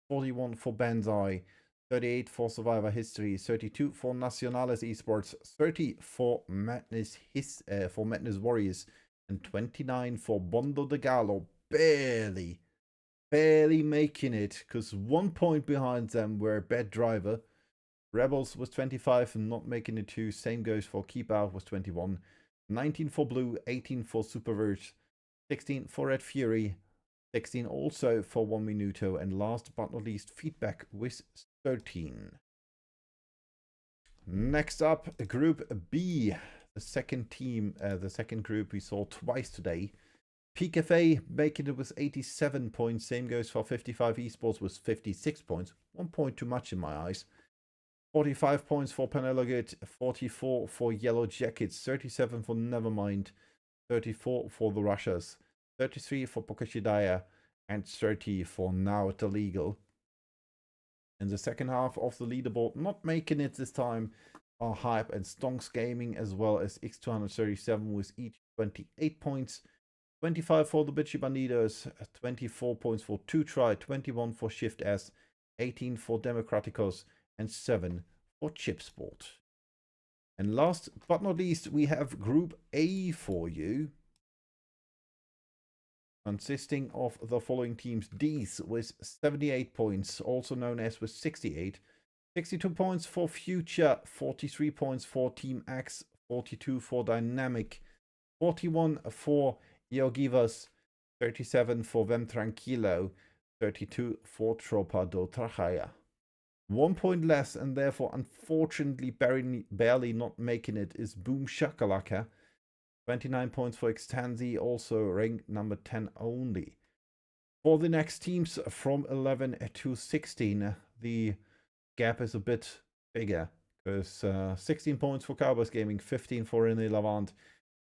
41 for Banzai, 38 for Survivor History, 32 for Nacionales Esports, 30 for Madness Warriors, and 29 for Bondo de Galo. Barely making it, because 1 point behind them were Bad Driver. Rebels was 25 and not making it 2. Same goes for Keep Out was 21. 19 for Blue, 18 for Superverse, 16 for Red Fury, 16 also for 1 Minuto, and last but not least, Feedback with 13. Next up, Group B, the second team, the second group we saw twice today. PKFA making it with 87 points. Same goes for 55 Esports with 56 points. 1 point too much in my eyes. 45 points for Penelogit, 44 for Yellow Jackets, 37 for Nevermind, 34 for the Russias, 33 for Pokashidaya, and 30 for Now It's Illegal. In the second half of the leaderboard, not making it this time, are Hype and Stonks Gaming, as well as X237 with each 28 points, 25 for the Bitchy Bandidos, 24 points for 2Try, 21 for Shift S, 18 for Democraticos, and 7 for Chipsport. And last but not least, we have Group A for you, consisting of the following teams. D's with 78 points, also known as with 68. 62 points for Future, 43 points for Team X, 42 for Dynamic, 41 for Yogivas, 37 for Vem Tranquilo, 32 for Tropa do Trajaia. 1 point less, and therefore unfortunately barely not making it, is Boom Shakalaka. 29 points for Extanzi, also ranked number 10 only. For the next teams from 11 to 16, the gap is a bit bigger, because 16 points for Cowboys Gaming, 15 for Rene Lavant,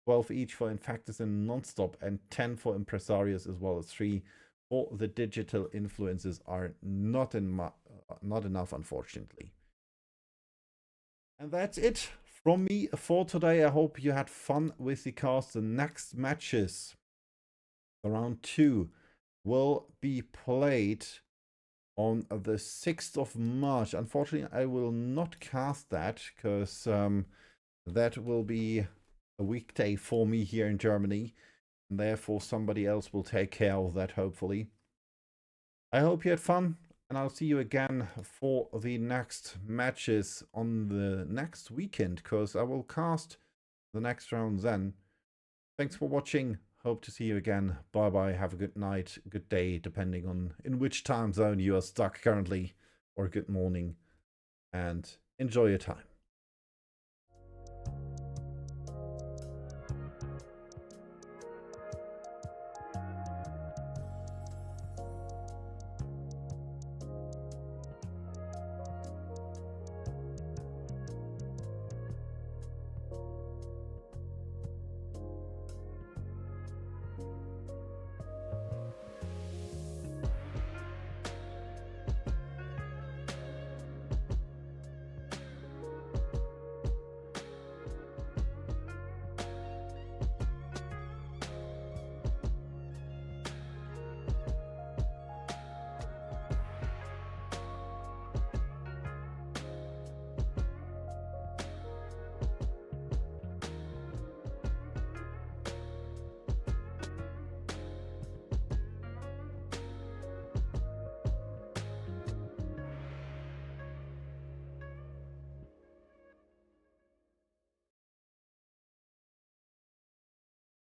12 each for Infactus and Nonstop, and 10 for Impresarios, as well as 3 for the digital influences are not enough, unfortunately. And that's it from me for today. I hope you had fun with the cast. The next matches, round 2, will be played on the 6th of March. Unfortunately, I will not cast that, because that will be a weekday for me here in Germany. And therefore, somebody else will take care of that, hopefully. I hope you had fun, and I'll see you again for the next matches on the next weekend, because I will cast the next round then. Thanks for watching. Hope to see you again. Bye bye. Have a good night, good day, depending on in which time zone you are stuck currently, or good morning, and enjoy your time.